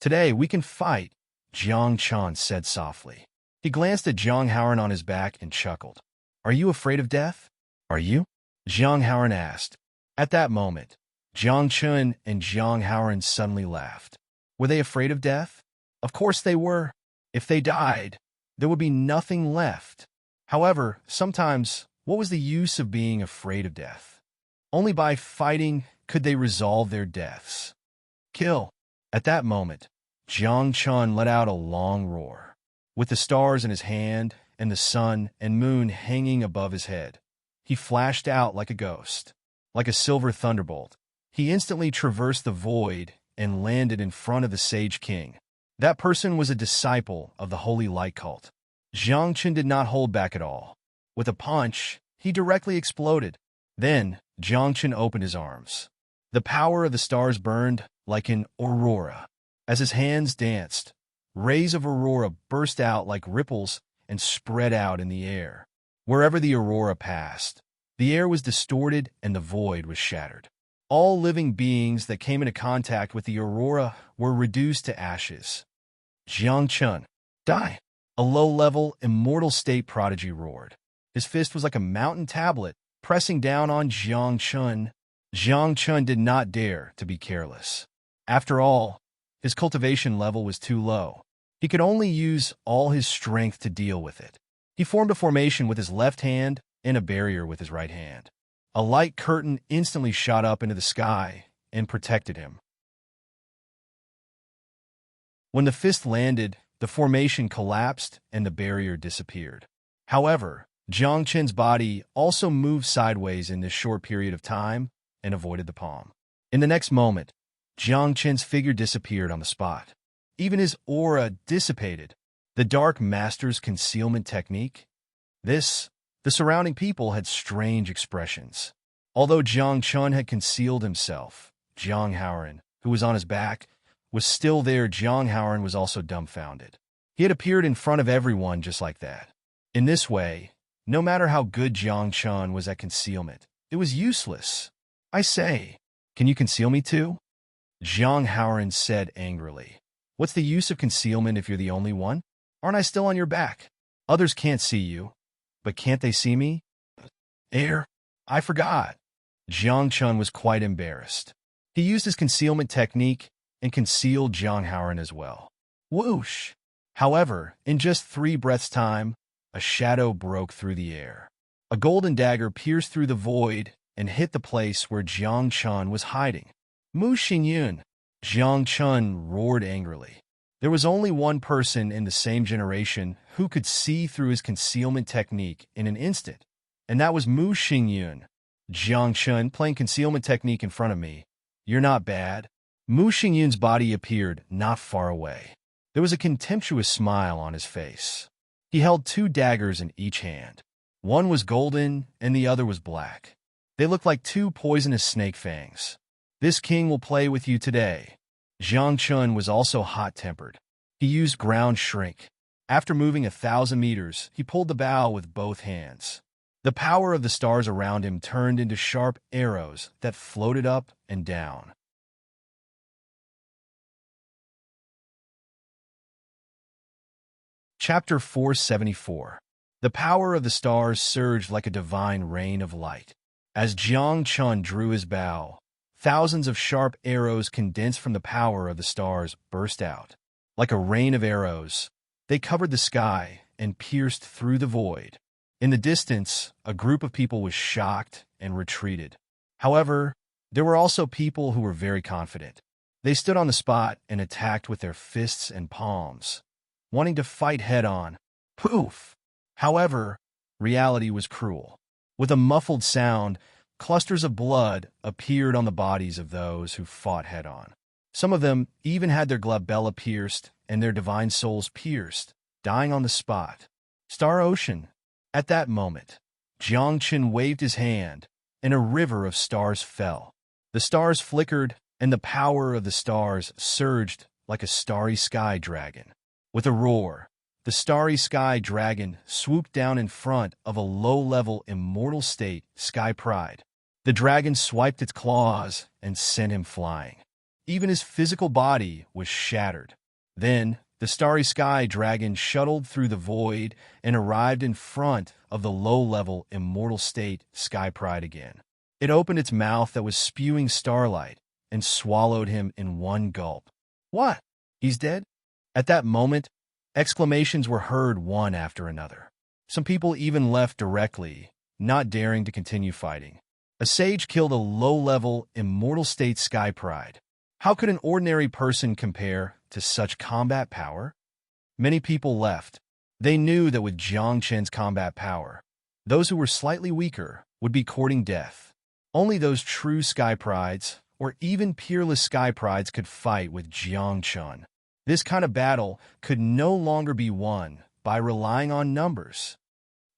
"Today we can fight," Jiang Chun said softly. He glanced at Jiang Haoran on his back and chuckled. "Are you afraid of death?" "Are you?" Jiang Haoran asked. At that moment, Jiang Chun and Jiang Haoran suddenly laughed. Were they afraid of death? Of course they were. If they died, there would be nothing left. However, sometimes, what was the use of being afraid of death? Only by fighting could they resolve their deaths. Kill. At that moment, Jiang Chun let out a long roar. With the stars in his hand and the sun and moon hanging above his head, he flashed out like a ghost. Like a silver thunderbolt, he instantly traversed the void and landed in front of the Sage King. That person was a disciple of the Holy Light Cult. Jiang Chun did not hold back at all. With a punch, he directly exploded. Then, Jiang Chun opened his arms. The power of the stars burned like an aurora. As his hands danced, rays of aurora burst out like ripples and spread out in the air. Wherever the aurora passed, the air was distorted and the void was shattered. All living beings that came into contact with the aurora were reduced to ashes. Jiang Chun, die! A low-level, immortal state prodigy roared. His fist was like a mountain tablet, pressing down on Jiang Chun. Jiang Chun did not dare to be careless. After all, his cultivation level was too low. He could only use all his strength to deal with it. He formed a formation with his left hand and a barrier with his right hand. A light curtain instantly shot up into the sky and protected him. When the fist landed, the formation collapsed and the barrier disappeared. However, Jiang Chun's body also moved sideways in this short period of time and avoided the palm. In the next moment, Jiang Chun's figure disappeared on the spot. Even his aura dissipated. The Dark Master's concealment technique? The surrounding people had strange expressions. Although Jiang Chun had concealed himself, Jiang Haoran, who was on his back, was still there. Jiang Haoran was also dumbfounded. He had appeared in front of everyone just like that. In this way, no matter how good Jiang Chun was at concealment, it was useless. "I say, can you conceal me too?" Jiang Haoran said angrily. "What's the use of concealment if you're the only one? Aren't I still on your back? Others can't see you, but can't they see me?" I forgot." Jiang Chun was quite embarrassed. He used his concealment technique and concealed Jiang Haoran as well. Whoosh! However, in just 3 breaths' time, a shadow broke through the air. A golden dagger pierced through the void and hit the place where Jiang Chun was hiding. "Mu Xingyun!" Jiang Chun roared angrily. There was only one person in the same generation who could see through his concealment technique in an instant, and that was Mu Xingyun. "Jiang Chun playing concealment technique in front of me. You're not bad." Mu Xingyun's body appeared not far away. There was a contemptuous smile on his face. He held 2 daggers in each hand. One was golden and the other was black. They looked like 2 poisonous snake fangs. "This king will play with you today." Jiang Chun was also hot-tempered. He used ground shrink. After moving 1,000 meters, he pulled the bow with both hands. The power of the stars around him turned into sharp arrows that floated up and down. Chapter 474. The power of the stars surged like a divine rain of light. As Jiang Chun drew his bow, thousands of sharp arrows condensed from the power of the stars burst out. Like a rain of arrows, they covered the sky and pierced through the void. In the distance, a group of people was shocked and retreated. However, there were also people who were very confident. They stood on the spot and attacked with their fists and palms, wanting to fight head-on. Poof! However, reality was cruel. With a muffled sound, clusters of blood appeared on the bodies of those who fought head-on. Some of them even had their glabella pierced and their divine souls pierced, dying on the spot. Star Ocean. At that moment, Jiang Qin waved his hand, and a river of stars fell. The stars flickered, and the power of the stars surged like a starry sky dragon. With a roar, the starry sky dragon swooped down in front of a low-level immortal state, Sky Pride. The dragon swiped its claws and sent him flying. Even his physical body was shattered. Then, the starry sky dragon shuttled through the void and arrived in front of the low-level immortal state, Sky Pride again. It opened its mouth that was spewing starlight and swallowed him in one gulp. What? He's dead? At that moment, exclamations were heard one after another. Some people even left directly, not daring to continue fighting. A sage killed a low-level, immortal state Sky Pride. How could an ordinary person compare to such combat power? Many people left. They knew that with Jiang Qin's combat power, those who were slightly weaker would be courting death. Only those true Sky Prides, or even peerless Sky Prides, could fight with Jiang Qin. This kind of battle could no longer be won by relying on numbers.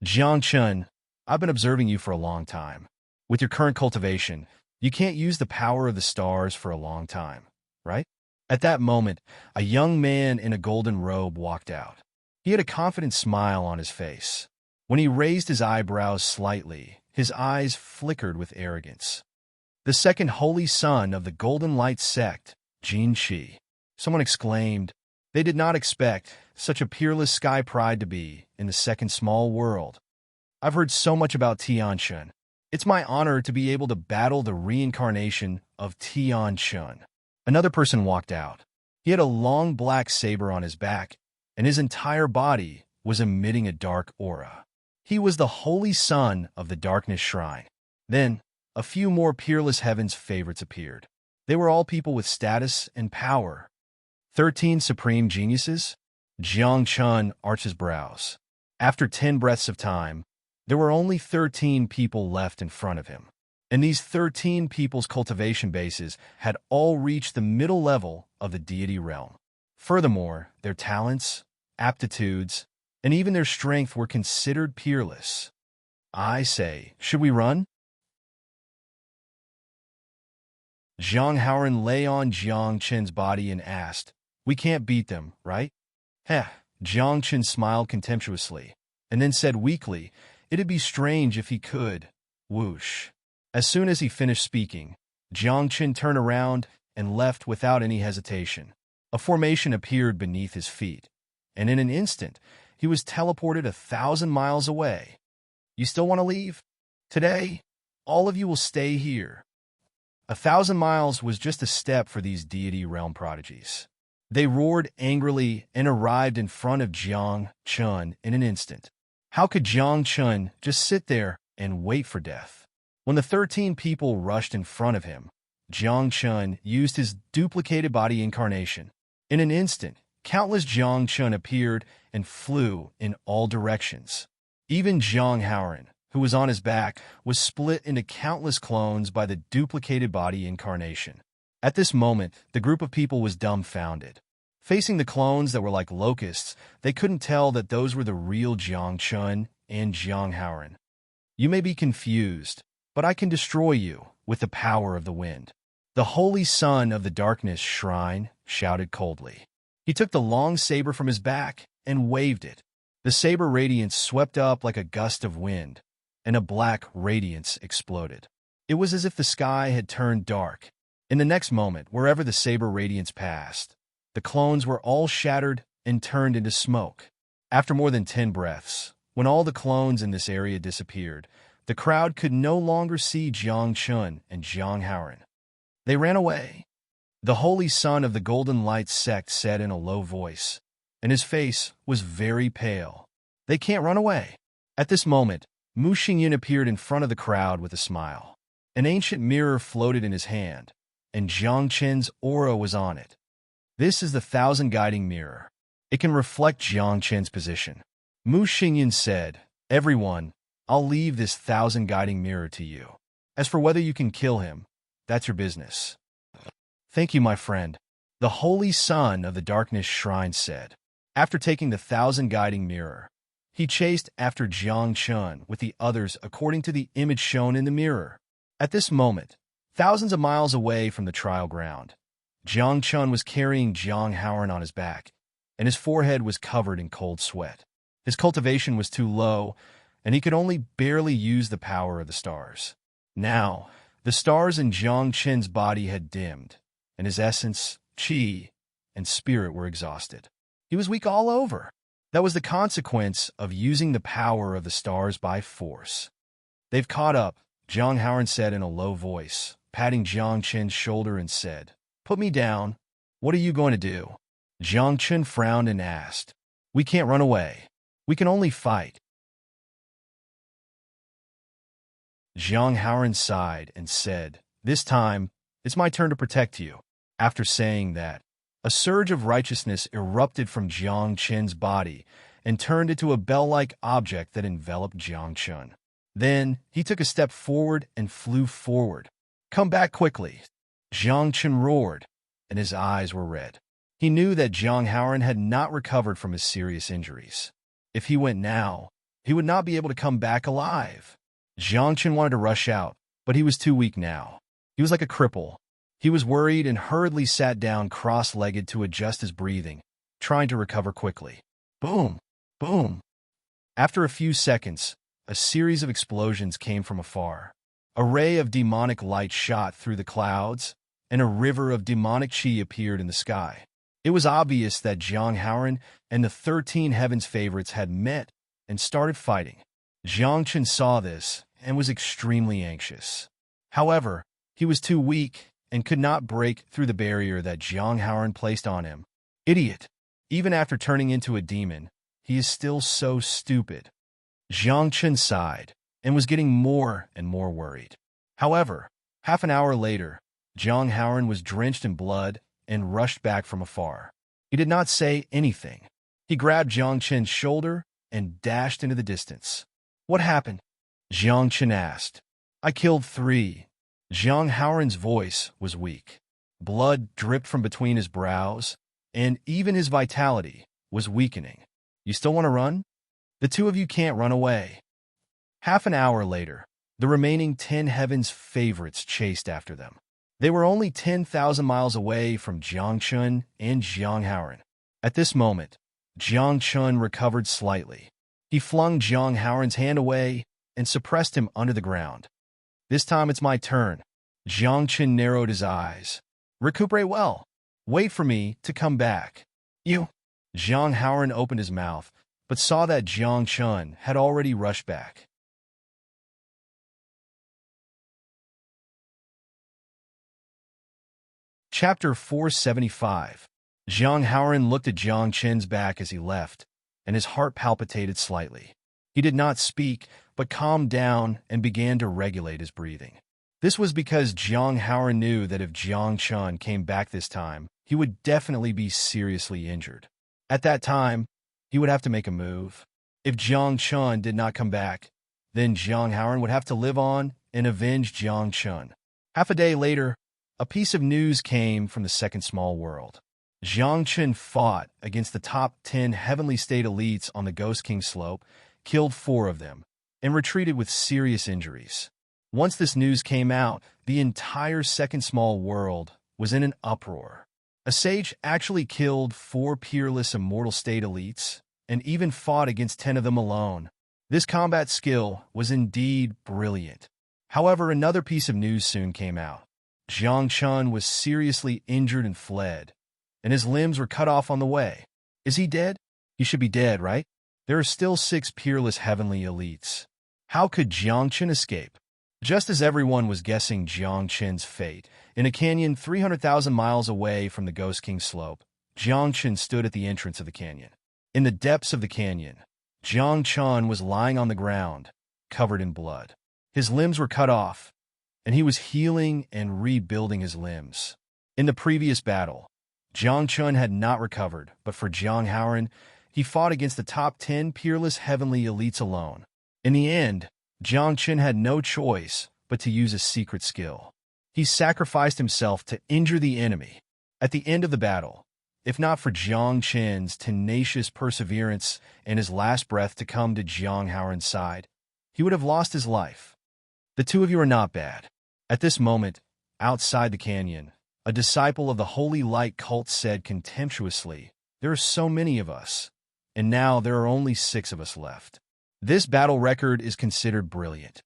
Jiang Qin, I've been observing you for a long time. With your current cultivation, you can't use the power of the stars for a long time, right? At that moment, a young man in a golden robe walked out. He had a confident smile on his face. When he raised his eyebrows slightly, his eyes flickered with arrogance. The second holy son of the Golden Light sect, Jin Qi. Someone exclaimed. They did not expect such a peerless Sky Pride to be in the second small world. I've heard so much about Tianquan. It's my honor to be able to battle the reincarnation of Tianquan. Another person walked out. He had a long black saber on his back, and his entire body was emitting a dark aura. He was the holy son of the Darkness Shrine. Then, a few more peerless heaven's favorites appeared. They were all people with status and power. 13 supreme geniuses? Jiang Qin arched his brows. After 10 breaths of time, there were only 13 people left in front of him. And these 13 people's cultivation bases had all reached the middle level of the deity realm. Furthermore, their talents, aptitudes, and even their strength were considered peerless. I say, should we run? Zhang Haoran lay on Jiang Qin's body and asked, We can't beat them, right? Heh, Jiang Qin smiled contemptuously, and then said weakly, It'd be strange if he could. Whoosh. As soon as he finished speaking, Jiang Qin turned around and left without any hesitation. A formation appeared beneath his feet, and in an instant, he was teleported 1,000 miles away. You still want to leave? Today, all of you will stay here. 1,000 miles was just a step for these deity realm prodigies. They roared angrily and arrived in front of Jiang Qin in an instant. How could Jiang Qin just sit there and wait for death? When the 13 people rushed in front of him, Jiang Qin used his duplicated body incarnation. In an instant, countless Jiang Qin appeared and flew in all directions. Even Zhang Haoran, who was on his back, was split into countless clones by the duplicated body incarnation. At this moment, the group of people was dumbfounded. Facing the clones that were like locusts, they couldn't tell that those were the real Jiang Qin and Zhang Haoran. You may be confused, but I can destroy you with the power of the wind. The holy son of the Darkness Shrine shouted coldly. He took the long saber from his back and waved it. The saber radiance swept up like a gust of wind, and a black radiance exploded. It was as if the sky had turned dark. In the next moment, wherever the saber radiance passed, the clones were all shattered and turned into smoke. After more than 10 breaths, when all the clones in this area disappeared, the crowd could no longer see Jiang Qin and Zhang Haoran. They ran away. The holy son of the Golden Light sect said in a low voice, and his face was very pale. They can't run away. At this moment, Mu Xingyan appeared in front of the crowd with a smile. An ancient mirror floated in his hand, and Jiang Qin's aura was on it. This is the 1,000 guiding mirror. It can reflect Jiang Qin's position. Mu Xingyan said, Everyone, I'll leave this 1,000 guiding mirror to you. As for whether you can kill him, that's your business. Thank you, my friend, the Holy Son of the Darkness Shrine said. After taking the 1,000 guiding mirror, he chased after Jiang Chun with the others according to the image shown in the mirror. At this moment, thousands of miles away from the trial ground, Jiang Chun was carrying Jiang Haoran on his back, and his forehead was covered in cold sweat. His cultivation was too low, and he could only barely use the power of the stars. Now, the stars in Jiang Chen's body had dimmed, and his essence, qi, and spirit were exhausted. He was weak all over. That was the consequence of using the power of the stars by force. They've caught up, Jiang Haoran said in a low voice, patting Jiang Chen's shoulder and said, "Put me down. What are you going to do?" Jiang Chen frowned and asked, "We can't run away. We can only fight." Jiang Haoran sighed and said, "This time, it's my turn to protect you." After saying that, a surge of righteousness erupted from Jiang Chen's body and turned into a bell-like object that enveloped Jiang Chen. Then, he took a step forward and flew forward. "Come back quickly!" Jiang Chen roared, and his eyes were red. He knew that Jiang Haoran had not recovered from his serious injuries. If he went now, he would not be able to come back alive. Jiang Chen wanted to rush out, but he was too weak now. He was like a cripple. He was worried and hurriedly sat down cross-legged to adjust his breathing, trying to recover quickly. Boom! Boom! After a few seconds, a series of explosions came from afar. A ray of demonic light shot through the clouds, and a river of demonic qi appeared in the sky. It was obvious that Jiang Haoran and the 13 Heavens favorites had met and started fighting. Jiang Chen saw this and was extremely anxious. However, he was too weak and could not break through the barrier that Jiang Haoran placed on him. Idiot! Even after turning into a demon, he is still so stupid. Jiang Chen sighed and was getting more and more worried. However, half an hour later, Jiang Haoran was drenched in blood and rushed back from afar. He did not say anything. He grabbed Jiang Chen's shoulder and dashed into the distance. "What happened?" Jiang Chen asked. "I killed 3. Jiang Haoran's voice was weak. Blood dripped from between his brows, and even his vitality was weakening. "You still want to run? The 2 of you can't run away." Half an hour later, the remaining 10 Heavens favorites chased after them. They were only 10,000 miles away from Jiang Chun and Jiang Haoran. At this moment, Jiang Chun recovered slightly. He flung Jiang Haoran's hand away and suppressed him under the ground. "This time it's my turn." Jiang Chun narrowed his eyes. "Recuperate well. Wait for me to come back." "You?" Jiang Haoran opened his mouth, but saw that Jiang Chun had already rushed back. Chapter 475. Jiang Haoran looked at Jiang Chen's back as he left, and his heart palpitated slightly. He did not speak, but calmed down and began to regulate his breathing. This was because Jiang Haoran knew that if Jiang Chun came back this time, he would definitely be seriously injured. At that time, he would have to make a move. If Jiang Chun did not come back, then Jiang Haoran would have to live on and avenge Jiang Chun. Half a day later, a piece of news came from the second small world. Jiang Chun fought against the top 10 heavenly state elites on the Ghost King slope, killed 4 of them, and retreated with serious injuries. Once this news came out, the entire second small world was in an uproar. A sage actually killed 4 peerless immortal state elites, and even fought against 10 of them alone. This combat skill was indeed brilliant. However, another piece of news soon came out. Jiang Chun was seriously injured and fled, and his limbs were cut off on the way. Is he dead? He should be dead, right? There are still 6 peerless heavenly elites. How could Jiang Chun escape? Just as everyone was guessing Jiang Chun's fate, in a canyon 300,000 miles away from the Ghost King slope, Jiang Chun stood at the entrance of the canyon. In the depths of the canyon, Jiang Chun was lying on the ground, covered in blood. His limbs were cut off, and he was healing and rebuilding his limbs. In the previous battle, Jiang Chun had not recovered, but for Jiang Haoran, he fought against the top 10 peerless heavenly elites alone. In the end, Jiang Qin had no choice but to use a secret skill. He sacrificed himself to injure the enemy. At the end of the battle, if not for Jiang Qin's tenacious perseverance and his last breath to come to Jiang Haoran's side, he would have lost his life. The two of you are not bad. At this moment, outside the canyon, a disciple of the Holy Light cult said contemptuously, "There are so many of us, and now there are only 6 of us left. This battle record is considered brilliant.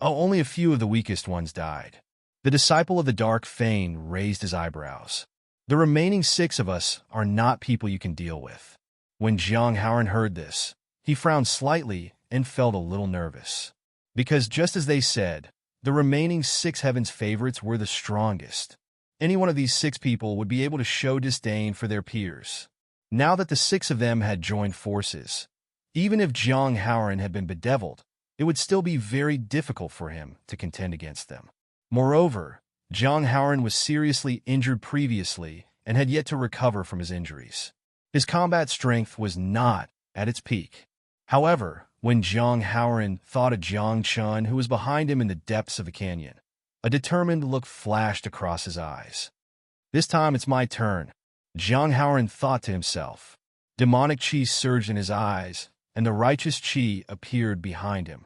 Oh, only a few of the weakest ones died." The disciple of the Dark Fane raised his eyebrows. "The remaining 6 of us are not people you can deal with." When Jiang Haoran heard this, he frowned slightly and felt a little nervous. Because just as they said, the remaining 6 heaven's favorites were the strongest. Any one of these 6 people would be able to show disdain for their peers. Now that the 6 of them had joined forces, even if Jiang Haoran had been bedeviled, it would still be very difficult for him to contend against them. Moreover, Jiang Haoran was seriously injured previously and had yet to recover from his injuries. His combat strength was not at its peak. However, when Jiang Haoran thought of Jiang Chun, who was behind him in the depths of the canyon, a determined look flashed across his eyes. "This time it's my turn," Jiang Haoran thought to himself. Demonic chi surged in his eyes, and the righteous chi appeared behind him.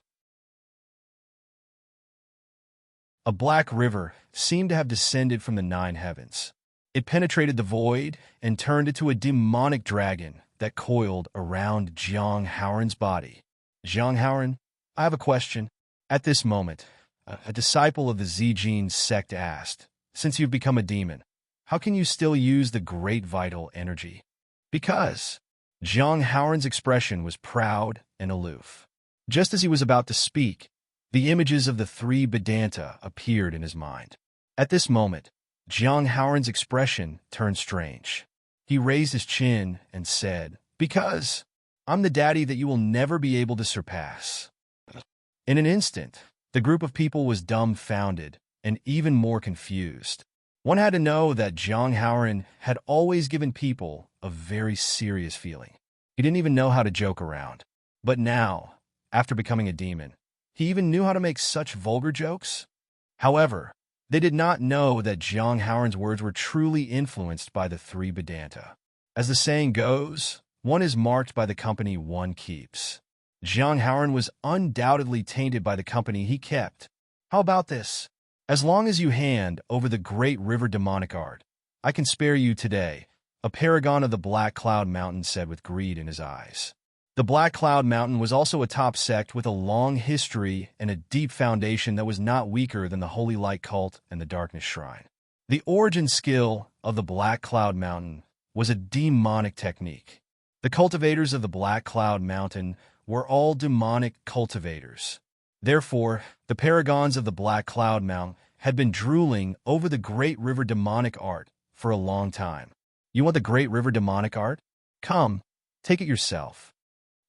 A black river seemed to have descended from the 9 heavens. It penetrated the void and turned into a demonic dragon that coiled around Jiang Haoran's body. "Jiang Haoran, I have a question." At this moment, a disciple of the Zijin sect asked, "Since you've become a demon, how can you still use the great vital energy?" "Because." Jiang Haoran's expression was proud and aloof. Just as he was about to speak, the images of the 3 Vedanta appeared in his mind. At this moment, Jiang Haoran's expression turned strange. He raised his chin and said, "Because I'm the daddy that you will never be able to surpass." In an instant, the group of people was dumbfounded and even more confused. One had to know that Jiang Haoran had always given people a very serious feeling. He didn't even know how to joke around. But now, after becoming a demon, he even knew how to make such vulgar jokes. However, they did not know that Jiang Haoran's words were truly influenced by the 3 Vedanta. As the saying goes, one is marked by the company one keeps. Jiang Haoran was undoubtedly tainted by the company he kept. "How about this? As long as you hand over the great river demonic art, I can spare you today," a paragon of the Black Cloud Mountain said with greed in his eyes. The Black Cloud Mountain was also a top sect with a long history and a deep foundation that was not weaker than the Holy Light Cult and the Darkness Shrine. The origin skill of the Black Cloud Mountain was a demonic technique. The cultivators of the Black Cloud Mountain were all demonic cultivators. Therefore, the paragons of the Black Cloud Mountain had been drooling over the Great River demonic art for a long time. "You want the Great River demonic art? Come, take it yourself."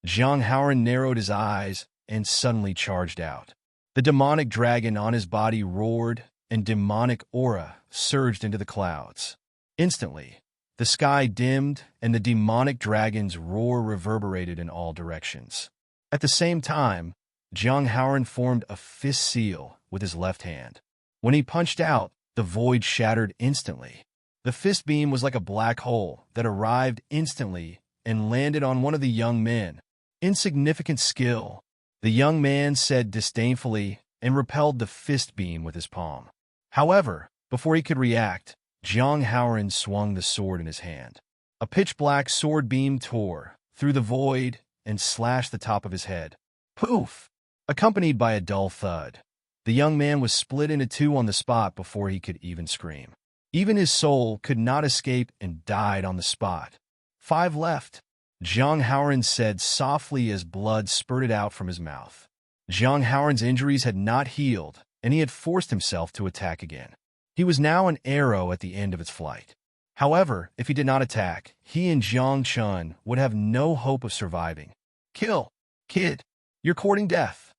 Jiang Haoran narrowed his eyes and suddenly charged out. The demonic dragon on his body roared, and demonic aura surged into the clouds. Instantly, the sky dimmed, and the demonic dragon's roar reverberated in all directions. At the same time, Jiang Haoran formed a fist seal with his left hand. When he punched out, the void shattered instantly. The fist beam was like a black hole that arrived instantly and landed on one of the young men. "Insignificant skill," the young man said disdainfully and repelled the fist beam with his palm. However, before he could react, Jiang Haoran swung the sword in his hand. A pitch-black sword beam tore through the void and slashed the top of his head. Poof! Accompanied by a dull thud, the young man was split into 2 on the spot before he could even scream. Even his soul could not escape and died on the spot. 5 left, Jiang Haoran said softly as blood spurted out from his mouth. Jiang Haoran's injuries had not healed, and he had forced himself to attack again. He was now an arrow at the end of its flight. However, if he did not attack, he and Jiang Chun would have no hope of surviving. "Kill, kid! You're courting death!"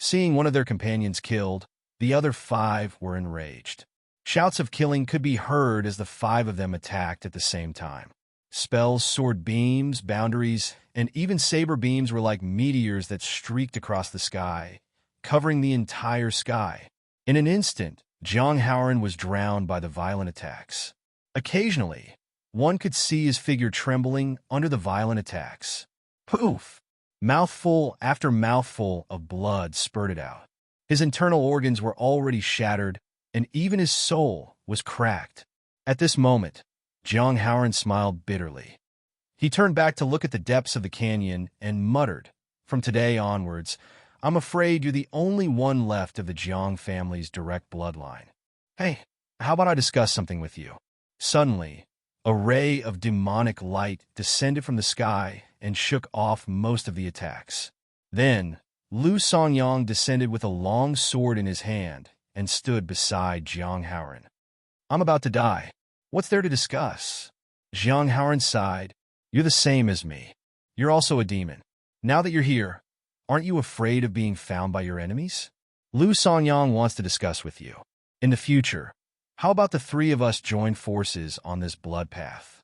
Seeing one of their companions killed, the other 5 were enraged. Shouts of killing could be heard as the 5 of them attacked at the same time. Spells, sword beams, boundaries, and even saber beams were like meteors that streaked across the sky, covering the entire sky. In an instant, Zhang Haoran was drowned by the violent attacks. Occasionally, one could see his figure trembling under the violent attacks. Poof! Mouthful after mouthful of blood spurted out. His internal organs were already shattered, and even his soul was cracked. At this moment, Zhang Haoran smiled bitterly. He turned back to look at the depths of the canyon and muttered, "From today onwards, I'm afraid you're the only one left of the Jiang family's direct bloodline. Hey, how about I discuss something with you?" Suddenly, a ray of demonic light descended from the sky and shook off most of the attacks. Then, Lu Songyang descended with a long sword in his hand and stood beside Zhang Haoran. "I'm about to die. What's there to discuss?" Zhang Haoran sighed. "You're the same as me. You're also a demon. Now that you're here, aren't you afraid of being found by your enemies? Lu Songyang wants to discuss with you. In the future, how about the three of us join forces on this blood path?"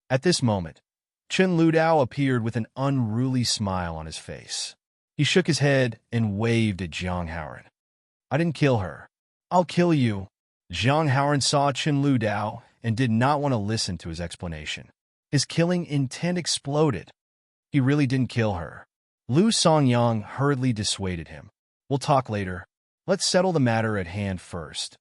At this moment, Chen Ludao appeared with an unruly smile on his face. He shook his head and waved at Zhang Haoran. "I didn't kill her. I'll kill you." Zhang Haoran saw Chen Ludao and did not want to listen to his explanation. His killing intent exploded. He really didn't kill her. Lu Songyang hurriedly dissuaded him. "We'll talk later. Let's settle the matter at hand first."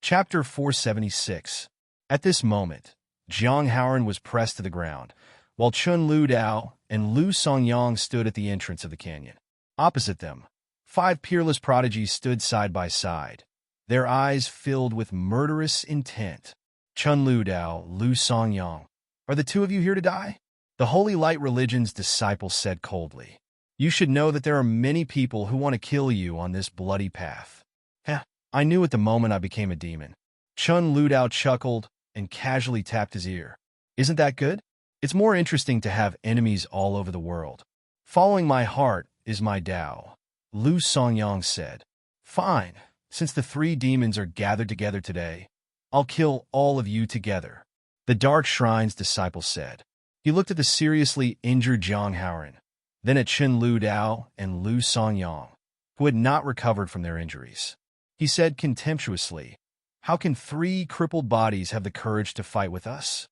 Chapter 476. At this moment, Zhang Haoran was pressed to the ground, while Chen Ludao and Lu Songyang stood at the entrance of the canyon. Opposite them, 5 peerless prodigies stood side by side, their eyes filled with murderous intent. "Chen Ludao, Lu Songyang, are the two of you here to die?" The Holy Light Religion's disciple said coldly. "You should know that there are many people who want to kill you on this bloody path." "Heh, I knew at the moment I became a demon." Chen Ludao chuckled and casually tapped his ear. "Isn't that good? It's more interesting to have enemies all over the world. Following my heart is my Tao," Lu Songyang said. "Fine, since the 3 demons are gathered together today, I'll kill all of you together," the Dark Shrine's disciple said. He looked at the seriously injured Zhang Haoran, then at Chen Ludao and Lu Songyang, who had not recovered from their injuries. He said contemptuously, "How can 3 crippled bodies have the courage to fight with us?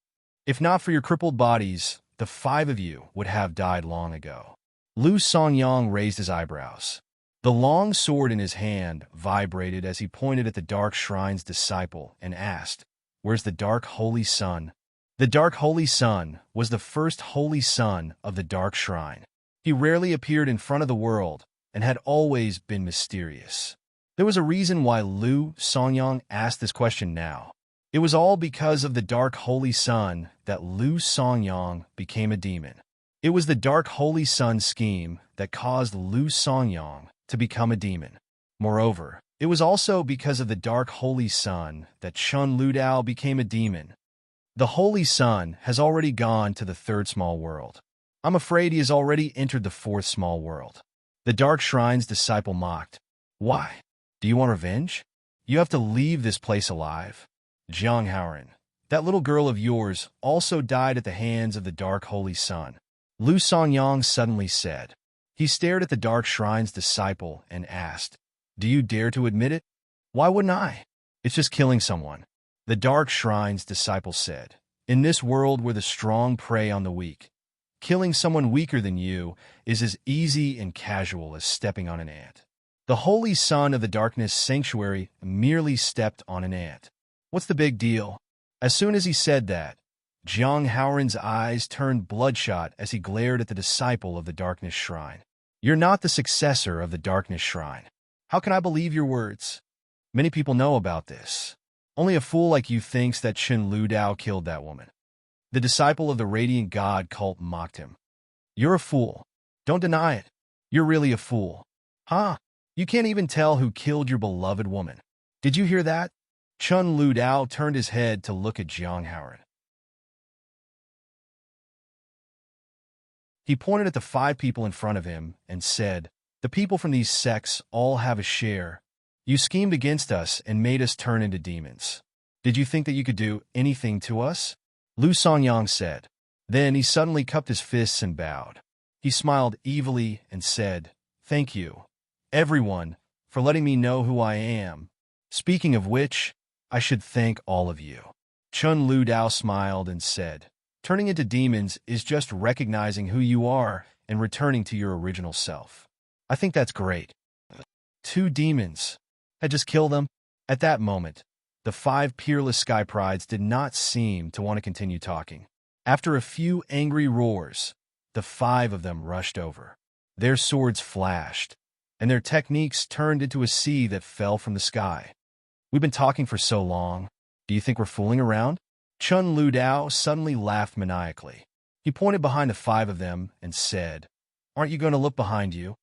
If not for your crippled bodies, the 5 of you would have died long ago." Lu Songyang raised his eyebrows. The long sword in his hand vibrated as he pointed at the Dark Shrine's disciple and asked, "Where's the Dark Holy Sun?" The Dark Holy Sun was the first Holy Sun of the Dark Shrine. He rarely appeared in front of the world and had always been mysterious. There was a reason why Lu Songyang asked this question now. It was all because of the Dark Holy Sun that Lu Songyang became a demon. It was the Dark Holy Sun scheme that caused Lu Songyang to become a demon. Moreover, it was also because of the Dark Holy Sun that Chen Ludao became a demon. The Holy Sun has already gone to the 3rd small world. I'm afraid he has already entered the 4th small world. The Dark Shrine's disciple mocked. "Why? Do you want revenge? You have to leave this place alive." "Zhang Haoran, that little girl of yours also died at the hands of the Dark Holy Sun," Lu Songyang suddenly said. He stared at the Dark Shrine's disciple and asked, "Do you dare to admit it?" "Why wouldn't I? It's just killing someone," the Dark Shrine's disciple said. "In this world where the strong prey on the weak, killing someone weaker than you is as easy and casual as stepping on an ant." The Holy Sun of the Darkness Sanctuary merely stepped on an ant. What's the big deal? As soon as he said that, Zhang Haoran's eyes turned bloodshot as he glared at the disciple of the Darkness Shrine. "You're not the successor of the Darkness Shrine. How can I believe your words? Many people know about this. Only a fool like you thinks that Chen Ludao killed that woman." The disciple of the Radiant God cult mocked him. "You're a fool. Don't deny it. You're really a fool. Huh? You can't even tell who killed your beloved woman. Did you hear that?" Chen Ludao turned his head to look at Zhang Haoran. He pointed at the 5 people in front of him and said, "The people from these sects all have a share You schemed against us and made us turn into demons. Did you think that you could do anything to us? Lu Songyang said. Then he suddenly cupped his fists and bowed. He smiled evilly and said, "Thank you, everyone, for letting me know who I am. Speaking of which, I should thank all of you." Chun Lu Dao smiled and said, "Turning into demons is just recognizing who you are and returning to your original self. I think that's great." 2 demons. I just killed them? At that moment, the 5 peerless sky prides did not seem to want to continue talking. After a few angry roars, the 5 of them rushed over. Their swords flashed, and their techniques turned into a sea that fell from the sky. "We've been talking for so long. Do you think we're fooling around?" Chun Lu Dao suddenly laughed maniacally. He pointed behind the 5 of them and said, "Aren't you going to look behind you?"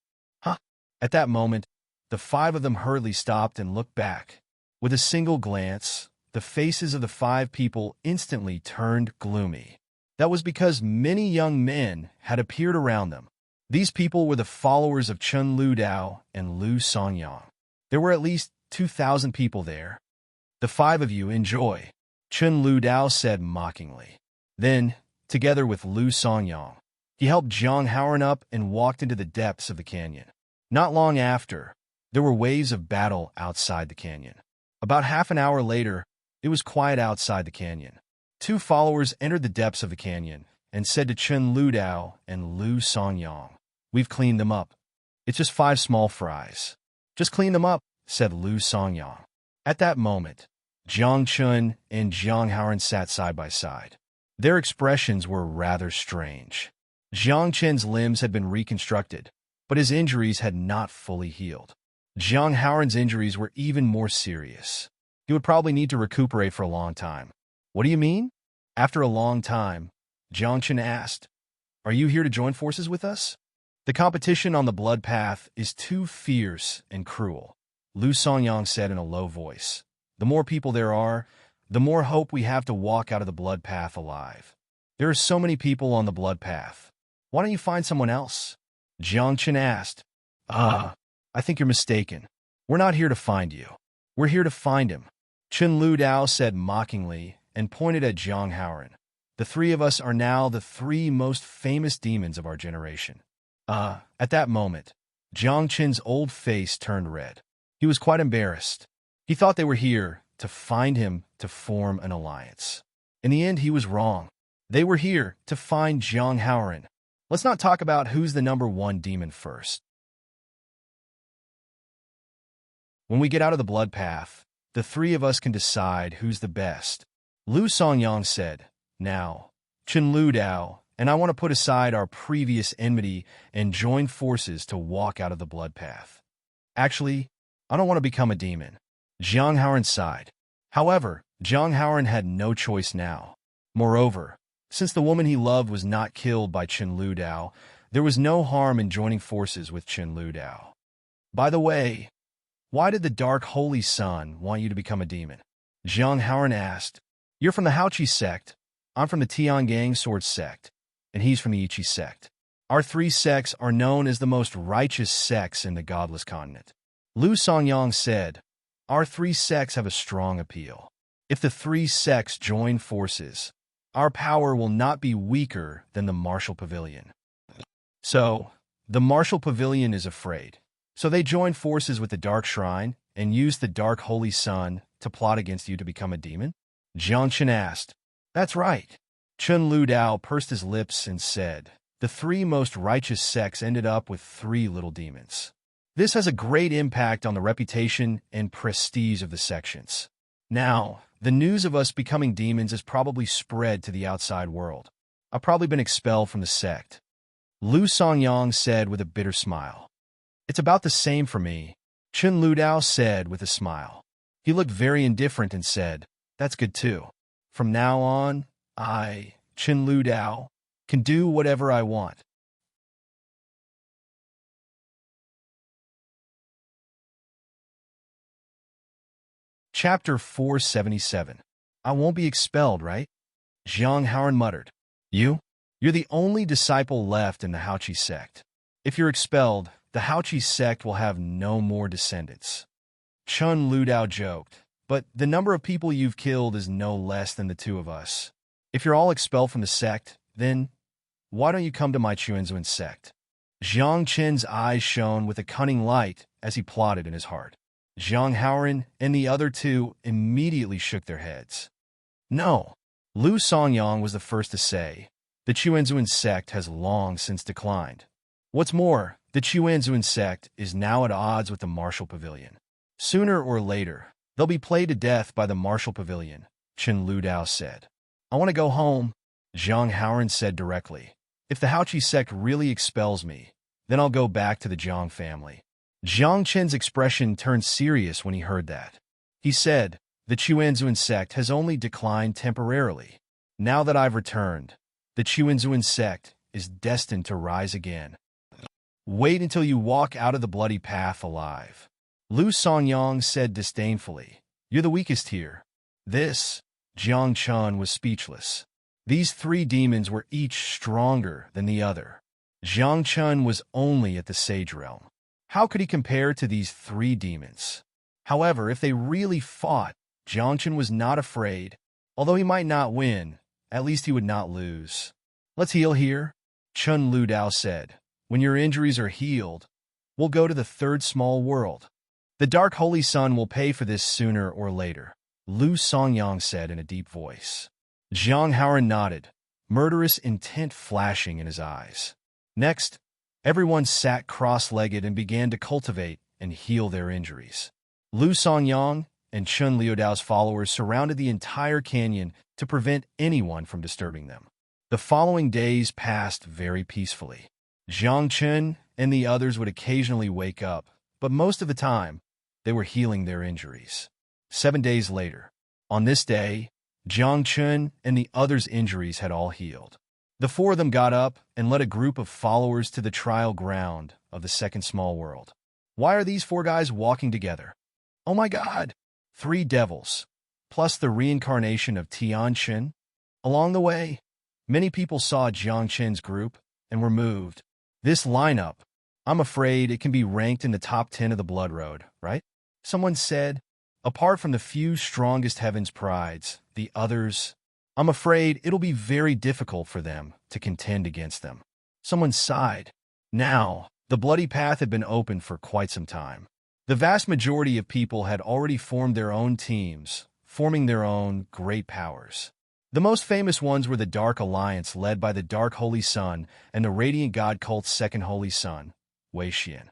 Huh? At that moment, the 5 of them hurriedly stopped and looked back. With a single glance, the faces of the 5 people instantly turned gloomy. That was because many young men had appeared around them. These people were the followers of Chun Lu Dao and Lu Songyang. There were at least 2,000 people there. "The 5 of you enjoy," Chun Lu Dao said mockingly. Then, together with Lu Songyang, he helped Zhang Haoran up and walked into the depths of the canyon. Not long after, there were waves of battle outside the canyon. About half an hour later, it was quiet outside the canyon. 2 followers entered the depths of the canyon and said to Chun Lu Dao and Lu Songyang, "We've cleaned them up. It's just 5 small fries." "Just clean them up," said Lu Songyang. At that moment, Jiang Chun and Zhang Haoran sat side by side. Their expressions were rather strange. Jiang Chen's limbs had been reconstructed, but his injuries had not fully healed. Zhang Haoran's injuries were even more serious. He would probably need to recuperate for a long time. "What do you mean?" After a long time, Jiang Chen asked, "Are you here to join forces with us?" "The competition on the blood path is too fierce and cruel," Lu Songyang said in a low voice. "The more people there are, the more hope we have to walk out of the blood path alive. There are so many people on the blood path. Why don't you find someone else?" Jiang Chen asked. I think you're mistaken. We're not here to find you. We're here to find him," Chun Lu Dao said mockingly and pointed at Zhang Haoran. "The 3 of us are now the 3 most famous demons of our generation." At that moment, Jiang Chen's old face turned red. He was quite embarrassed. He thought they were here to find him to form an alliance. In the end, he was wrong. They were here to find Zhang Haoran. Let's not talk about who's the number 1 demon first. When we get out of the blood path, the 3 of us can decide who's the best," Lu Songyang said. "Now, Chun Lu Dao and I want to put aside our previous enmity and join forces to walk out of the blood path." "Actually, I don't want to become a demon," Zhang Haoran sighed. However, Zhang Haoran had no choice now. Moreover, since the woman he loved was not killed by Chun Lu Dao, there was no harm in joining forces with Chun Lu Dao. "By the way, why did the Dark Holy Sun want you to become a demon?" Zhang Haoran asked. "You're from the Haoqi sect, I'm from the Tiangang Sword sect, and he's from the Ichi sect. Our 3 sects are known as the most righteous sects in the godless continent." Lu Songyang said, "Our 3 sects have a strong appeal. If the 3 sects join forces, our power will not be weaker than the Martial Pavilion." "So, the Martial Pavilion is afraid. So they joined forces with the Dark Shrine and used the Dark Holy Sun to plot against you to become a demon?" Jiang Chen asked. "That's right." Chun Lu Dao pursed his lips and said, "The 3 most righteous sects ended up with 3 little demons. This has a great impact on the reputation and prestige of the sections. Now, the news of us becoming demons has probably spread to the outside world. I've probably been expelled from the sect." Lu Songyang said with a bitter smile. "It's about the same for me," Chun Lu Dao said with a smile. He looked very indifferent and said, "That's good too. From now on, I, Chun Lu Dao, can do whatever I want." Chapter 477. "I won't be expelled, right?" Zhang Haoran muttered. You're the only disciple left in the Haoqi sect. If you're expelled, the Haoqi sect will have no more descendants." Chun Ludao joked. But the number of people you've killed is no less than the two of us. If you're all expelled from the sect, then why don't you come to my Chuanzuan sect? Zhang Qin's eyes shone with a cunning light as he plotted in his heart. Zhang Haoran and the other two immediately shook their heads. No. Lu Songyang was the first to say, the Chuanzuan sect has long since declined. What's more, the Chuanzuan sect is now at odds with the Martial Pavilion. Sooner or later, they'll be played to death by the Martial Pavilion, Chen Ludao said. I want to go home, Zhang Haoran said directly. If the Haoqi sect really expels me, then I'll go back to the Zhang family. Zhang Qin's expression turned serious when he heard that. He said, the Chuanzuan sect has only declined temporarily. Now that I've returned, the Chuanzuan sect is destined to rise again. Wait until you walk out of the bloody path alive. Lu Songyang said disdainfully, you're the weakest here. This, Jiang Chun was speechless. These three demons were each stronger than the other. Jiang Chun was only at the sage realm. How could he compare to these three demons? However, if they really fought, Jiang Chun was not afraid. Although he might not win, at least he would not lose. Let's heal here, Chun Ludao said. When your injuries are healed, we'll go to the third small world. The Dark Holy Sun will pay for this sooner or later, Lu Songyang said in a deep voice. Zhang Haoran nodded, murderous intent flashing in his eyes. Next, everyone sat cross-legged and began to cultivate and heal their injuries. Lu Songyang and Chun Liudao's followers surrounded the entire canyon to prevent anyone from disturbing them. The following days passed very peacefully. Zhang Chun and the others would occasionally wake up, but most of the time, they were healing their injuries. 7 days later, on this day, Zhang Chun and the others' injuries had all healed. The four of them got up and led a group of followers to the trial ground of the second small world. Why are these four guys walking together? Oh my God! 3 devils, plus the reincarnation of Tian Chen. Along the way, many people saw Jiang Chen's group and were moved. This lineup, I'm afraid it can be ranked in the top 10 of the Blood Road, right? Someone said, apart from the few strongest heaven's prides, the others, I'm afraid it'll be very difficult for them to contend against them. Someone sighed. Now, the bloody path had been open for quite some time. The vast majority of people had already formed their own teams, forming their own great powers. The most famous ones were the Dark Alliance led by the Dark Holy Sun and the Radiant God Cult's second Holy Son, Wei Xian.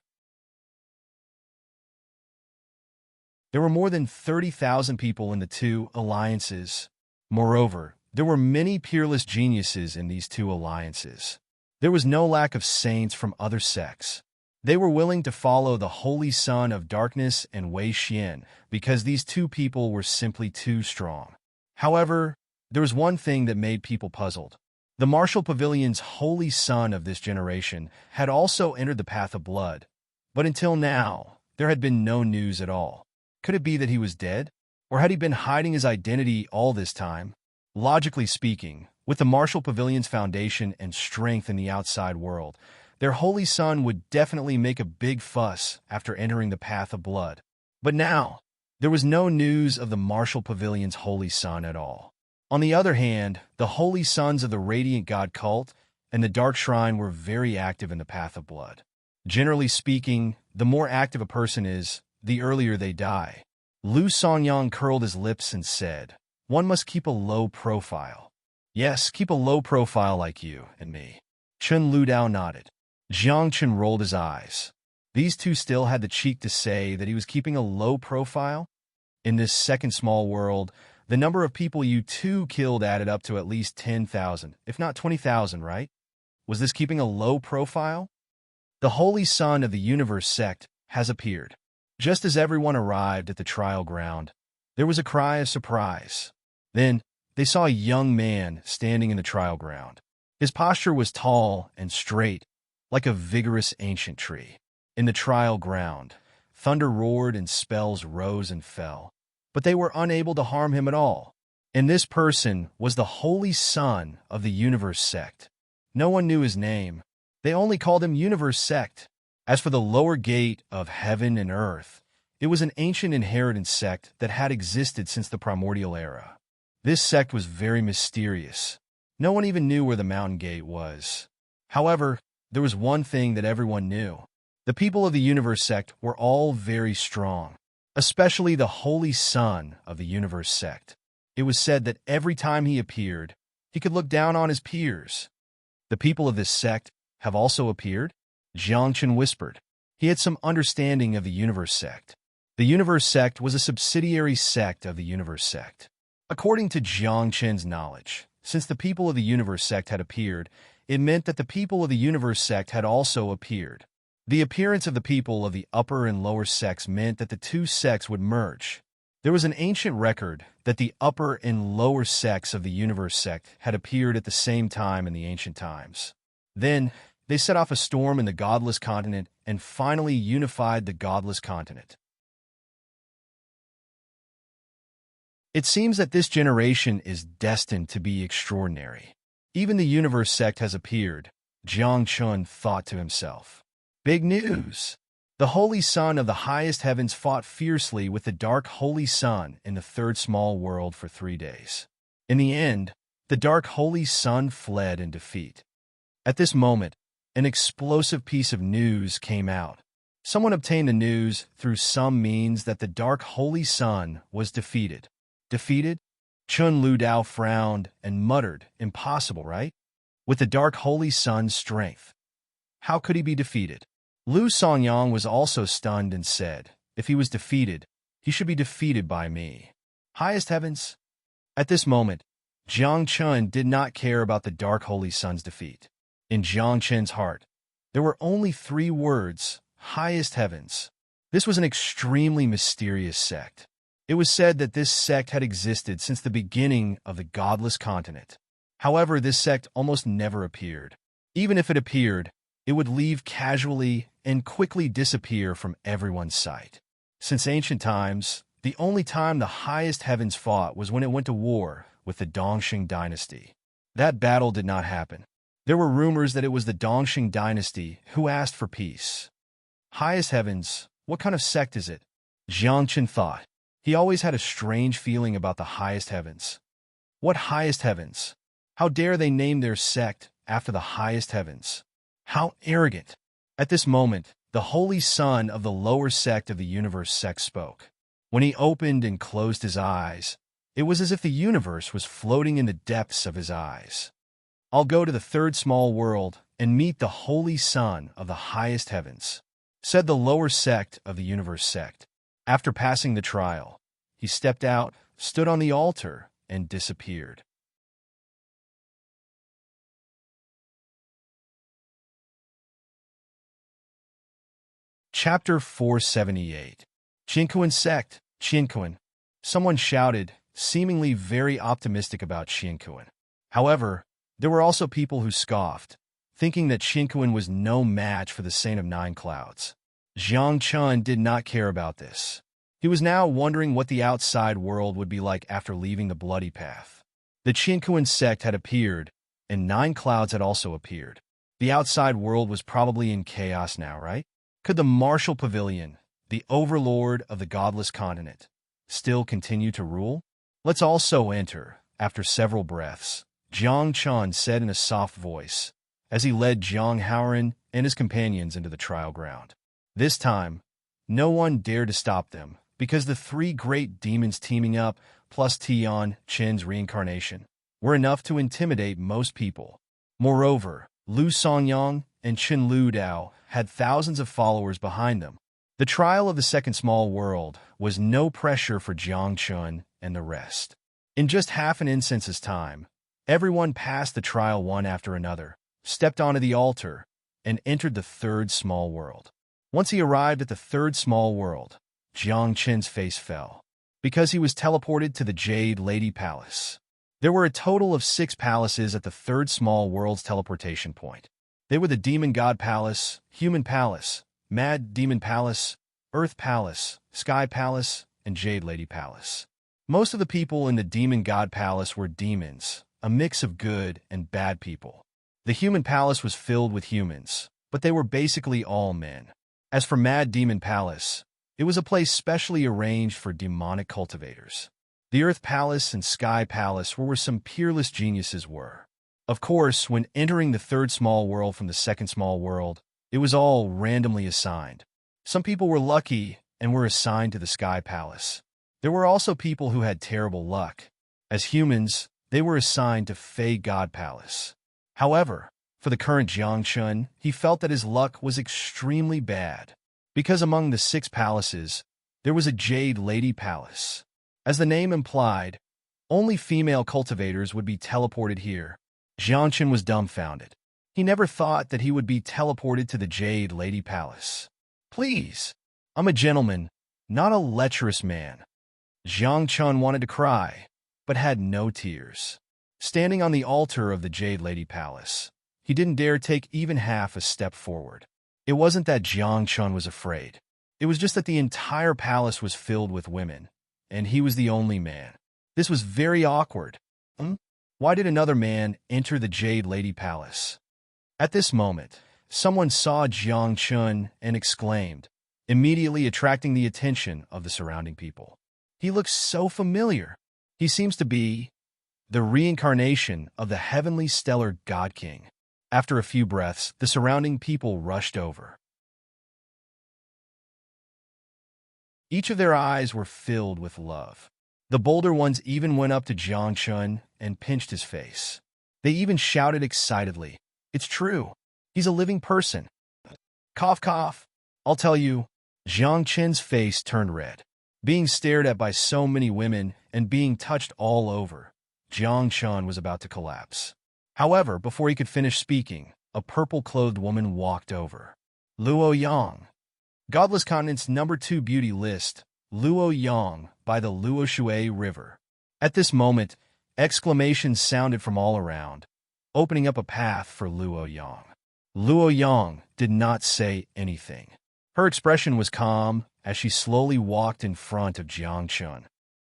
There were more than 30,000 people in the two alliances. Moreover, there were many peerless geniuses in these two alliances. There was no lack of saints from other sects. They were willing to follow the Holy Son of Darkness and Wei Xian because these two people were simply too strong. However, there was one thing that made people puzzled. The Martial Pavilion's Holy Son of this generation had also entered the path of blood, but until now, there had been no news at all. Could it be that he was dead? Or had he been hiding his identity all this time? Logically speaking, with the Martial Pavilion's foundation and strength in the outside world, their Holy Son would definitely make a big fuss after entering the path of blood. But now, there was no news of the Martial Pavilion's Holy Son at all. On the other hand, the Holy Sons of the Radiant God Cult and the Dark Shrine were very active in the path of blood. Generally speaking, the more active a person is, the earlier they die. Lu Songyang curled his lips and said, one must keep a low profile. Yes, keep a low profile like you and me. Chun Ludao nodded. Jiang Chun rolled his eyes. These two still had the cheek to say that he was keeping a low profile? In this second small world, the number of people you two killed added up to at least 10,000, if not 20,000, right? Was this keeping a low profile? The Holy Son of the Universe sect has appeared. Just as everyone arrived at the trial ground, there was a cry of surprise. Then, they saw a young man standing in the trial ground. His posture was tall and straight, like a vigorous ancient tree. In the trial ground, thunder roared and spells rose and fell, but they were unable to harm him at all. And this person was the Holy Son of the Universe sect. No one knew his name. They only called him Universe sect. As for the lower gate of heaven and earth, It was an ancient inheritance sect that had existed since the primordial era. This sect was very mysterious. No one even knew where the mountain gate was. However, there was one thing that everyone knew. The people of the universe sect were all very strong, especially the Holy Son of the universe sect. It was said that every time he appeared, he could look down on his peers. The people of this sect have also appeared? Jiangchen whispered. He had some understanding of the universe sect. The universe sect was a subsidiary sect of the universe sect. According to Jiangchen's knowledge, since the people of the universe sect had appeared, it meant that the people of the universe sect had also appeared. The appearance of the people of the upper and lower sects meant that the two sects would merge. There was an ancient record that the upper and lower sects of the universe sect had appeared at the same time in the ancient times. Then, they set off a storm in the godless continent and finally unified the godless continent. It seems that this generation is destined to be extraordinary. Even the universe sect has appeared, Jiang Chun thought to himself. Big news! The Holy Son of the highest heavens fought fiercely with the dark Holy Sun in the third small world for 3 days. In the end, the dark Holy Sun fled in defeat. At this moment, an explosive piece of news came out. Someone obtained the news through some means that the dark Holy Sun was defeated. Defeated? Chun Lu Dao frowned and muttered, impossible, right? With the dark Holy Sun's strength. How could he be defeated? Lu Songyang was also stunned and said, if he was defeated, he should be defeated by me. Highest heavens? At this moment, Jiang Chun did not care about the dark Holy Sun's defeat. In Jiang Chen's heart, there were only 3 words, highest heavens. This was an extremely mysterious sect. It was said that this sect had existed since the beginning of the godless continent. However, this sect almost never appeared. Even if it appeared, it would leave casually and quickly disappear from everyone's sight. Since ancient times, the only time the highest heavens fought was when it went to war with the Dongxing dynasty. That battle did not happen. There were rumors that it was the Dongxing dynasty who asked for peace. Highest heavens, what kind of sect is it? Jiang Chen thought. He always had a strange feeling about the highest heavens. What highest heavens? How dare they name their sect after the highest heavens? How arrogant! At this moment, the Holy Son of the lower sect of the universe sect spoke. When he opened and closed his eyes, it was as if the universe was floating in the depths of his eyes. I'll go to the third small world and meet the Holy Son of the highest heavens, said the lower sect of the universe sect. After passing the trial, he stepped out, stood on the altar, and disappeared. Chapter 478. Qinkuan Sect, Qinkuan. Someone shouted, seemingly very optimistic about Qinkuan. However, there were also people who scoffed, thinking that Qinkuan was no match for the Saint of Nine Clouds. Jiang Chun did not care about this. He was now wondering what the outside world would be like after leaving the bloody path. The Qinkuan sect had appeared, and 9 clouds had also appeared. The outside world was probably in chaos now, right? Could the martial pavilion, the overlord of the godless continent, still continue to rule? Let's also enter, after several breaths, Jiang Chun said in a soft voice, as he led Jiang Haoran and his companions into the trial ground. This time, no one dared to stop them, because the 3 great demons teaming up, plus Tian Chen's reincarnation, were enough to intimidate most people. Moreover, Lu Songyang and Chen Lu Dao had thousands of followers behind them. The trial of the second small world was no pressure for Jiang Chun and the rest. In just half an instance's time, everyone passed the trial one after another, stepped onto the altar, and entered the third small world. Once he arrived at the third small world, Jiang Chen's face fell, because he was teleported to the Jade Lady Palace. There were a total of 6 palaces at the third small world's teleportation point. They were the Demon God Palace, Human Palace, Mad Demon Palace, Earth Palace, Sky Palace, and Jade Lady Palace. Most of the people in the Demon God Palace were demons, a mix of good and bad people. The Human Palace was filled with humans, but they were basically all men. As for Mad Demon Palace, It was a place specially arranged for demonic cultivators. The Earth Palace and Sky Palace were where some peerless geniuses were. Of course, when entering the third small world from the second small world, it was all randomly assigned. Some people were lucky and were assigned to the Sky Palace. There were also people who had terrible luck. As humans, they were assigned to Fey God Palace. However, for the current Jiangchun, he felt that his luck was extremely bad, because among the 6 palaces, there was a Jade Lady Palace. As the name implied, only female cultivators would be teleported here. Jiangchun was dumbfounded. He never thought that he would be teleported to the Jade Lady Palace. Please, I'm a gentleman, not a lecherous man. Jiangchun wanted to cry, but had no tears. Standing on the altar of the Jade Lady Palace, he didn't dare take even half a step forward. It wasn't that Jiangchun was afraid. It was just that the entire palace was filled with women, and he was the only man. This was very awkward. Why did another man enter the Jade Lady Palace? At this moment, someone saw Jiangchun and exclaimed, immediately attracting the attention of the surrounding people. He looks so familiar. He seems to be the reincarnation of the heavenly stellar God King. After a few breaths, the surrounding people rushed over. Each of their eyes were filled with love. The bolder ones even went up to Jiangchun and pinched his face. They even shouted excitedly, "It's true. He's a living person." Cough, cough. I'll tell you, Jiangchun's face turned red. Being stared at by so many women and being touched all over, Jiangchun was about to collapse. However, before he could finish speaking, a purple-clothed woman walked over. Luo Yang. Godless Continent's #2 beauty list, Luo Yang by the Luoshui River. At this moment, exclamations sounded from all around, opening up a path for Luo Yang. Luo Yang did not say anything. Her expression was calm as she slowly walked in front of Jiangchun.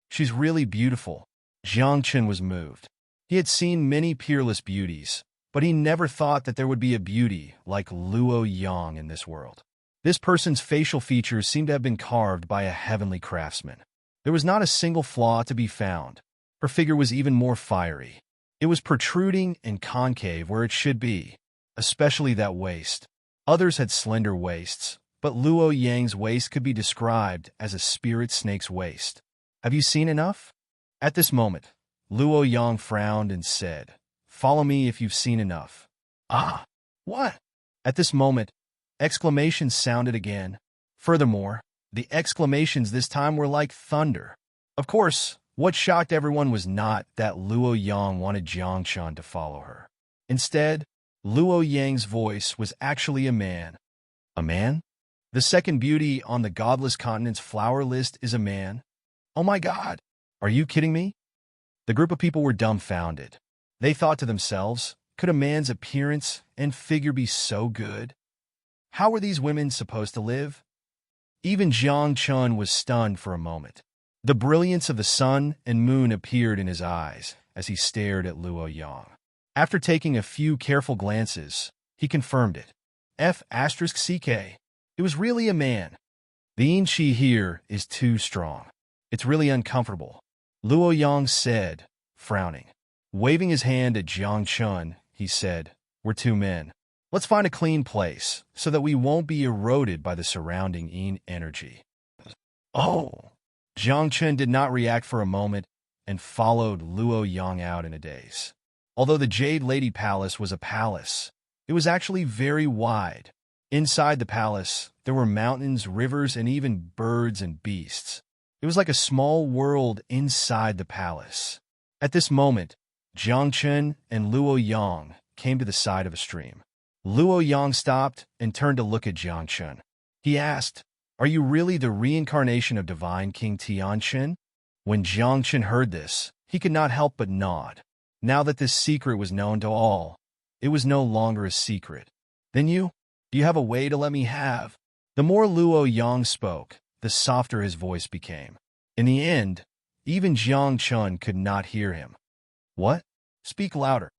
She's really beautiful. Jiangchun was moved. He had seen many peerless beauties, but he never thought that there would be a beauty like Luo Yang in this world. This person's facial features seemed to have been carved by a heavenly craftsman. There was not a single flaw to be found. Her figure was even more fiery. It was protruding and concave where it should be, especially that waist. Others had slender waists, but Luo Yang's waist could be described as a spirit snake's waist. Have you seen enough? At this moment, Luo Yang frowned and said, "Follow me if you've seen enough." Ah, what? At this moment, exclamations sounded again. Furthermore, the exclamations this time were like thunder. Of course, what shocked everyone was not that Luo Yang wanted Jiangchun to follow her. Instead, Luo Yang's voice was actually a man. A man? The second beauty on the Godless Continent's flower list is a man? Oh my God, are you kidding me? The group of people were dumbfounded. They thought to themselves, could a man's appearance and figure be so good? How were these women supposed to live? Even Jiangchun was stunned for a moment. The brilliance of the sun and moon appeared in his eyes as he stared at Luo Yang. After taking a few careful glances, he confirmed it. F*CK. It was really a man. The Yin-Chi here is too strong. It's really uncomfortable, Luo Yang said, frowning. Waving his hand at Jiangchun, he said, "We're 2 men. Let's find a clean place so that we won't be eroded by the surrounding Yin energy." Oh! Jiangchun did not react for a moment and followed Luo Yang out in a daze. Although the Jade Lady Palace was a palace, it was actually very wide. Inside the palace, there were mountains, rivers, and even birds and beasts. It was like a small world inside the palace. At this moment, Jiangchun and Luo Yang came to the side of a stream. Luo Yang stopped and turned to look at Jiangchun. He asked, "Are you really the reincarnation of Divine King Tianqin?" When Jiangchun heard this, he could not help but nod. Now that this secret was known to all, it was no longer a secret. "Then do you have a way to let me have?" The more Luo Yang spoke, the softer his voice became. In the end, even Jiangchun could not hear him. "What? Speak louder."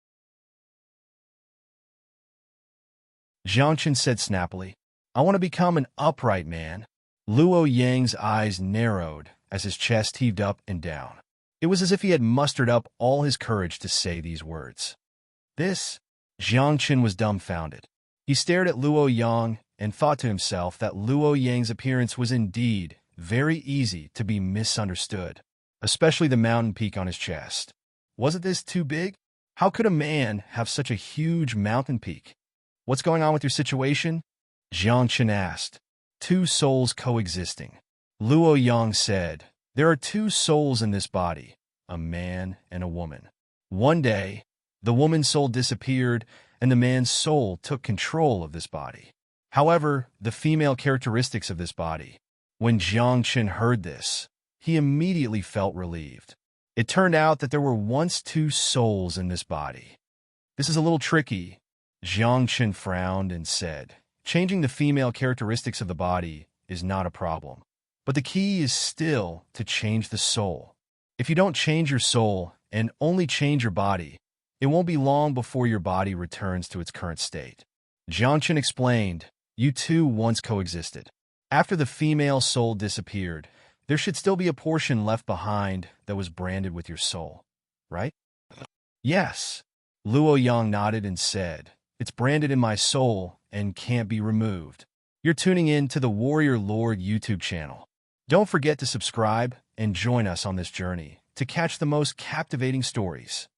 Jiangchun said snappily, "I want to become an upright man. Luo Yang's eyes narrowed as his chest heaved up and down. It was as if he had mustered up all his courage to say these words. This? Jiang Qin was dumbfounded. He stared at Luo Yang and thought to himself that Luo Yang's appearance was indeed very easy to be misunderstood, especially the mountain peak on his chest. Wasn't this too big? How could a man have such a huge mountain peak? What's going on with your situation? Jiang Qin asked. Two souls coexisting. Luo Yang said, there are two souls in this body, a man and a woman. One day, the woman's soul disappeared and the man's soul took control of this body. However, the female characteristics of this body. When Jiang Qin heard this, he immediately felt relieved. It turned out that there were once two souls in this body. This is a little tricky. Jiang Qin frowned and said, changing the female characteristics of the body is not a problem. But the key is still to change the soul. If you don't change your soul and only change your body, it won't be long before your body returns to its current state. Jiang Qin explained, you two once coexisted. After the female soul disappeared, there should still be a portion left behind that was branded with your soul, right? Yes. Luo Yang nodded and said, it's branded in my soul and can't be removed. You're tuning in to the Warrior Lord YouTube channel. Don't forget to subscribe and join us on this journey to catch the most captivating stories.